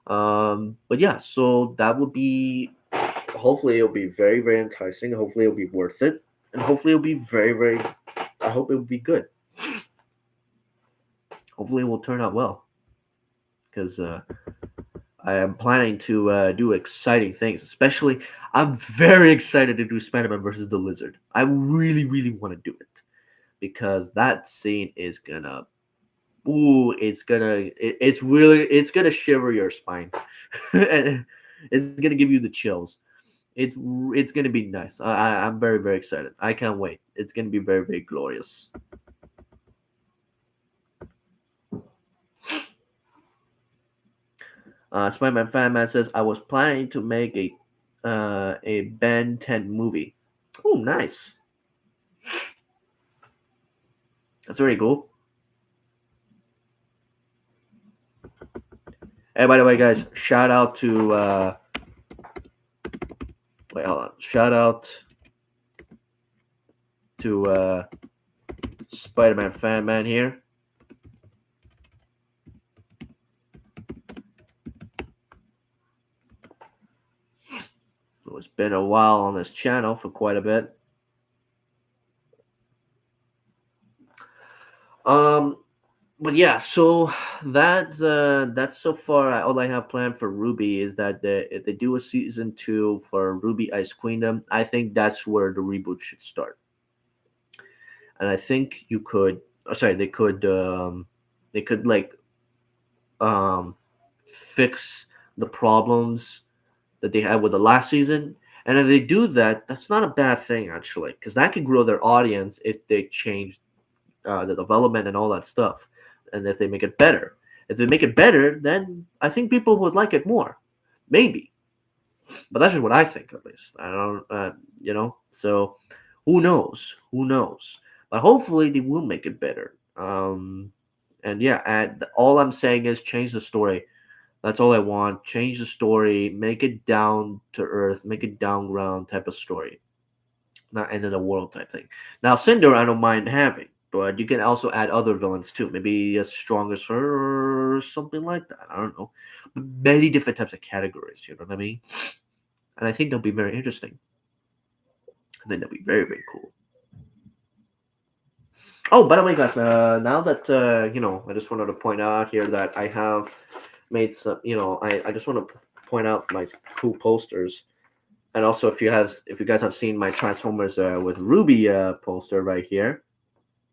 Speaker 1: But yeah, so that would be. Hopefully, it'll be very, very enticing. Hopefully, it'll be worth it, and hopefully, it'll be very, very. I hope it will be good. Hopefully, it will turn out well, because I am planning to do exciting things. Especially, I'm very excited to do Spider-Man versus the Lizard. I really, really want to do it because that scene is gonna. Ooh, it's gonna shiver your spine. It's gonna give you the chills. It's gonna be nice. I'm very, very excited. I can't wait. It's gonna be very, very glorious. Spider-Man fan man says I was planning to make a Ben 10 movie. Oh, nice. That's very cool. Hey, by the way, guys, shout out to wait, hold on. Shout out to Spider-Man fan man here. It's been a while on this channel for quite a bit. But yeah, so that's so far all I have planned for Ruby is that if they do a season 2 for Ruby Ice Queendom, I think that's where the reboot should start. And I think you could, sorry, they could like um, fix the problems that they had with the last season. And if they do that, that's not a bad thing actually, because that could grow their audience if they change the development and all that stuff, and if they make it better. If they make it better, then I think people would like it more, maybe. But that's just what I think, at least. I don't, So, who knows? Who knows? But hopefully, they will make it better. And yeah, and all I'm saying is change the story. That's all I want. Change the story. Make it down to earth. Make it down ground type of story, not end of the world type thing. Now, Cinder, I don't mind having, but you can also add other villains too. Maybe as strong as her or something like that. I don't know. Many different types of categories. You know what I mean? And I think they'll be very interesting. I think they'll be very, very cool. Oh, by the way, guys, now that I just wanted to point out here that I have made some. I just want to point out my cool posters. And also, if you guys have seen my Transformers with Ruby poster right here,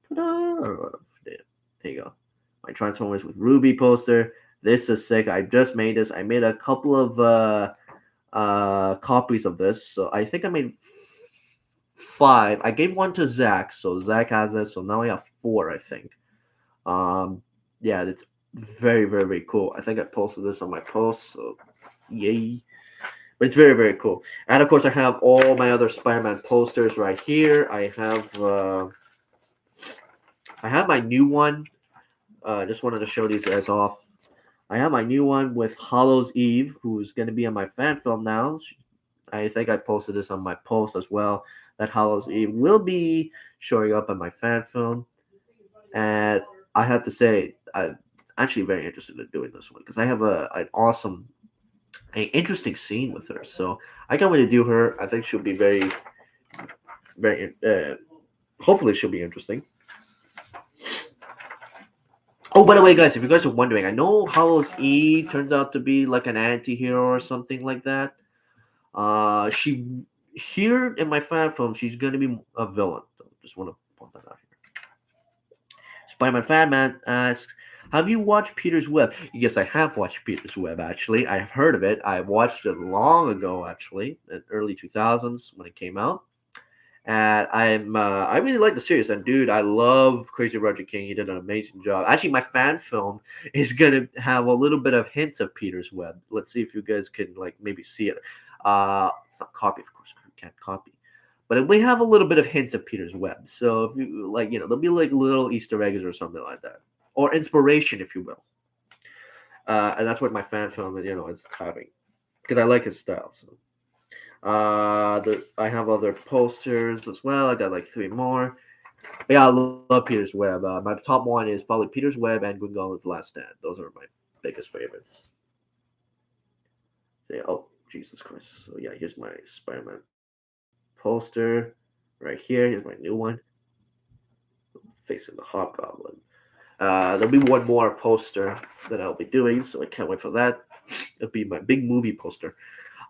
Speaker 1: there you go. My Transformers with Ruby poster. This is sick. I just made this. I made a couple of copies of this. So I think I made 5. I gave one to Zach, so Zach has this. So now I have 4, I think. Yeah, it's very, very, very cool. I think I posted this on my post. So yay. But it's very, very cool. And of course, I have all my other Spider-Man posters right here. I have my new one. Just wanted to show these guys off. I have my new one with Hallows Eve, who's going to be on my fan film now. I think I posted this on my post as well. That Hallows Eve will be showing up on my fan film. And I have to say, I'm actually very interested in doing this one because I have an awesome, an interesting scene with her. So I can't wait to do her. I think she'll be very, very, hopefully she'll be interesting. Oh, by the way, guys, if you guys are wondering, I know Hallows Eve turns out to be like an anti-hero or something like that. She here in my fan film, she's gonna be a villain. So just want to point that out here. Spider-Man fan man asks, "Have you watched Peter's Web?" Yes, I have watched Peter's Web. Actually, I have heard of it. I watched it long ago, actually, in early 2000s when it came out. And I really like the series. And dude, I love Crazy Roger King. He did an amazing job. Actually, my fan film is gonna have a little bit of hints of Peter's Web. Let's see if you guys can like maybe see it. It's not copy, of course. You can't copy, but we have a little bit of hints of Peter's Web. So if you like, there'll be like little Easter eggs or something like that, or inspiration, if you will. And that's what my fan film, is having, because I like his style. So. I have other posters as well. I got like 3 more. But yeah, I love Peter's Web. My top one is probably Peter's Web and Green Goblin's Last Stand. Those are my biggest favorites. So, yeah, oh, Jesus Christ. So yeah, here's my Spider-Man poster right here. Here's my new one facing the Hobgoblin. There'll be one more poster that I'll be doing, so I can't wait for that. It'll be my big movie poster.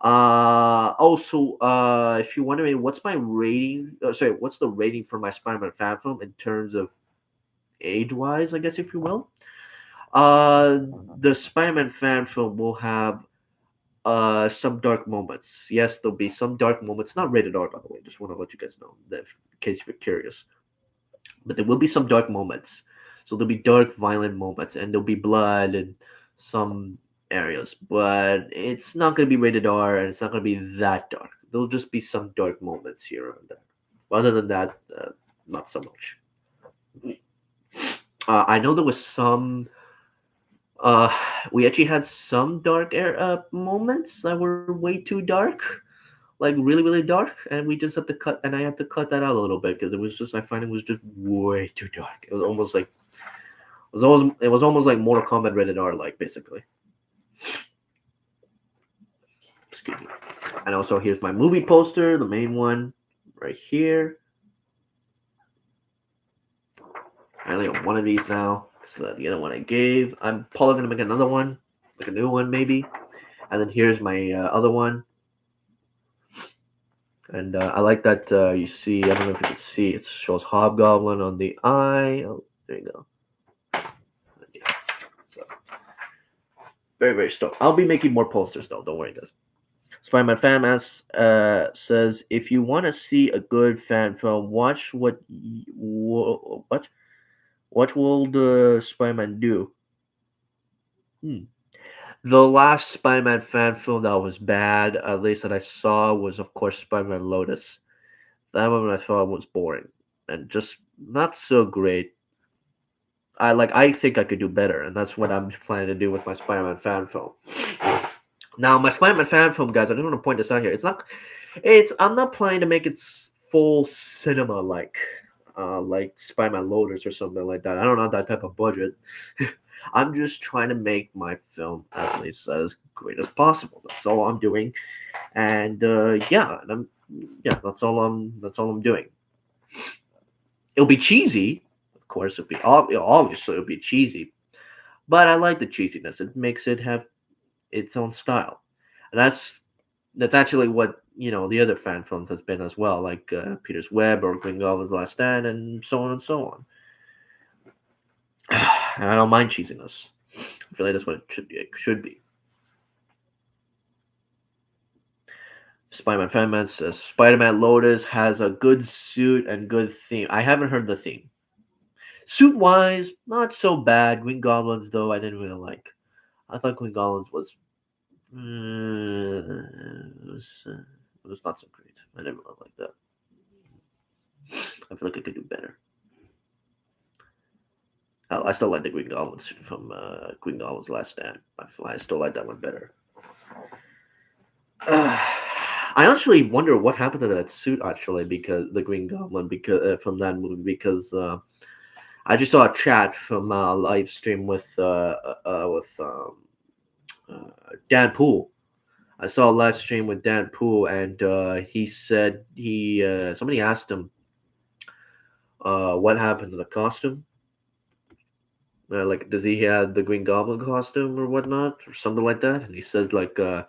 Speaker 1: Also, if you're wondering, what's my rating? Sorry, what's the rating for my Spider-Man fan film in terms of age-wise, I guess, if you will? The Spider-Man fan film will have some dark moments. Yes, there'll be some dark moments. Not rated R, by the way. Just want to let you guys know that, in case you're curious. But there will be some dark moments. So there'll be dark, violent moments, and there'll be blood in some areas. But it's not going to be rated R, and it's not going to be that dark. There'll just be some dark moments here and there. Other than that, not so much. I know there was some. Uh, we actually had some dark moments that were way too dark, like really really dark, and we just had to cut, and I had to cut that out a little bit because it was just I find it was just way too dark. It was almost like it was almost like Mortal Kombat rated R, like basically. Excuse me. And also here's my movie poster, the main one, right here. I only have one of these now, so the other one I gave. I'm probably gonna make another one, like a new one maybe. And then here's my other one. And I like that you see, I don't know if you can see, it shows Hobgoblin on the eye. Oh, there you go. Yeah. So, very, very stoked. I'll be making more posters though, don't worry, guys. Spider-Man fan says, if you want to see a good fan film, watch what will the Spider-Man do? The last Spider-Man fan film that was bad, at least that I saw, was of course Spider-Man Lotus. That one I thought was boring and just not so great. I think I could do better, and that's what I'm planning to do with my Spider-Man fan film. Now, my Spider-Man fan film, guys, I just want to point this out here. I'm not planning to make it full cinema like Spider-Man Lotus or something like that. I don't have that type of budget. I'm just trying to make my film at least as great as possible. That's all I'm doing, and that's all I'm doing. It'll be cheesy, of course. Obviously it'll be cheesy, but I like the cheesiness. It makes it have its own style, and that's actually what the other fan films has been as well, like Peter's Web or Green Goblin's Last Stand, and so on and so on. And I don't mind cheesiness. I feel like that's what it should be. Spider-Man Fanman says Spider-Man Lotus has a good suit and good theme. I haven't heard the theme. Suit wise, not so bad. Green Goblins though, I didn't really like. I thought Green Goblins was it was not so great. I didn't really like that. I feel like I could do better. I still like the Green Goblin suit from Green Goblin's Last Stand. I still like that one better. I actually wonder what happened to that suit actually, because the Green Goblin, because from that movie, because I just saw a chat from a live stream with Dan Poole. I saw a live stream with Dan Poole, and he said somebody asked him what happened to the costume. Like, does he have the Green Goblin costume or whatnot, or something like that? And he says like, oh,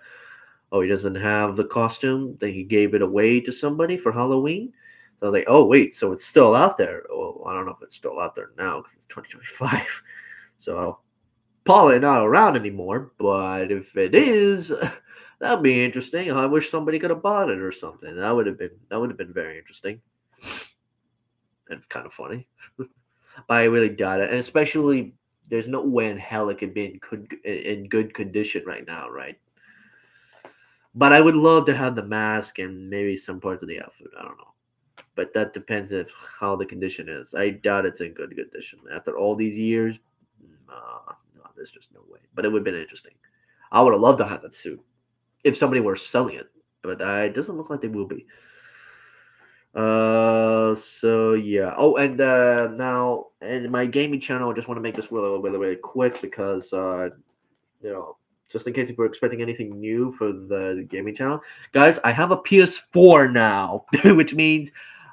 Speaker 1: he doesn't have the costume. Then he gave it away to somebody for Halloween. So I was like, oh wait, so it's still out there. Well, I don't know if it's still out there now because it's 2025. So probably not around anymore. But if it is, that'd be interesting. I wish somebody could have bought it or something. That would have been very interesting and kind of funny. But I really doubt it, and especially there's no way in hell it could be in good condition right now, right? But I would love to have the mask and maybe some parts of the outfit. I don't know, but that depends if how the condition is. I doubt it's in good condition after all these years. No, there's just no way. But it would have been interesting. I would have loved to have that suit if somebody were selling it, but it doesn't look like they will be. So yeah. Oh, and now in my gaming channel, I just want to make this really quick because you know, just in case if you're expecting anything new for the gaming channel, guys, I have a PS4 now, which means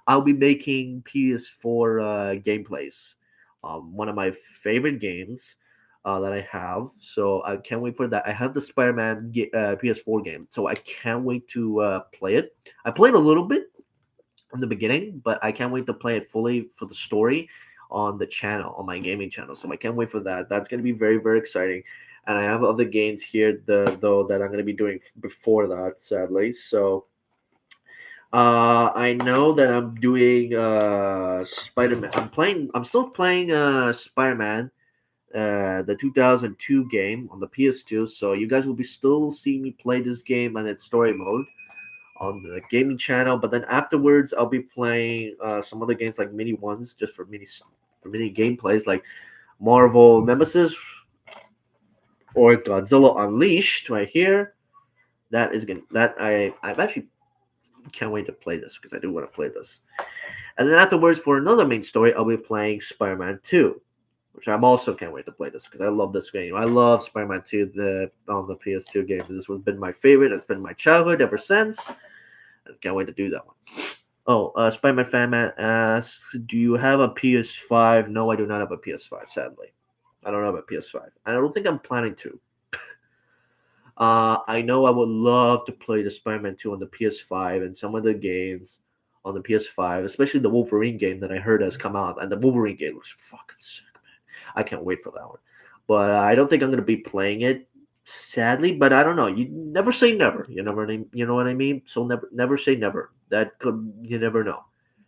Speaker 1: I'll be making PS4 gameplays. One of my favorite games that I have, so I can't wait for that. I have the Spider-Man PS4 game, so I can't wait to play it. I played a little bit in the beginning, but I can't wait to play it fully for the story on the channel, on my gaming channel. So I can't wait for that. That's going to be very exciting. And I have other games here, though, that I'm going to be doing before that, sadly. So I know that I'm doing Spider-Man. I'm still playing Spider-Man, the 2002 game on the PS2. So you guys will be still seeing me play this game and its story mode on the gaming channel. But then afterwards, I'll be playing some other games like mini ones, just for mini gameplays, like Marvel Nemesis or Godzilla Unleashed right here. That is gonna that I actually can't wait to play this because I do want to play this. And then afterwards, for another main story, I'll be playing Spider-Man 2, which I'm also can't wait to play this because I love this game. I love Spider-Man 2 on the PS2 game. This has been my favorite. It's been my childhood ever since. I can't wait to do that one. Oh, Spider-Man Fanman asks, "Do you have a PS5?" No, I do not have a PS5. Sadly, I don't have a PS5. I don't think I'm planning to. I know I would love to play the Spider-Man 2 on the PS5 and some of the games on the PS5, especially the Wolverine game that I heard has come out, and the Wolverine game looks fucking sick, man. I can't wait for that one. But I don't think I'm gonna be playing it, sadly. But I don't know. You never say never. You know what I mean. So never say never. That could you never know.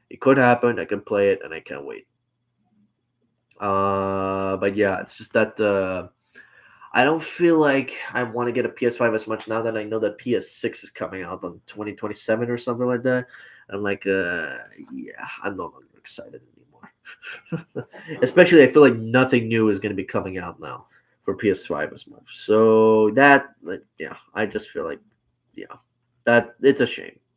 Speaker 1: It could happen. I can play it, and I can't wait. But yeah, it's just that. I don't feel like I want to get a PS5 as much now that I know that PS6 is coming out on 2027 or something like that. I'm like, yeah, I'm no longer excited anymore. Especially, I feel like nothing new is going to be coming out now for PS5 as much. So that, like, yeah, I just feel like, yeah, that it's a shame.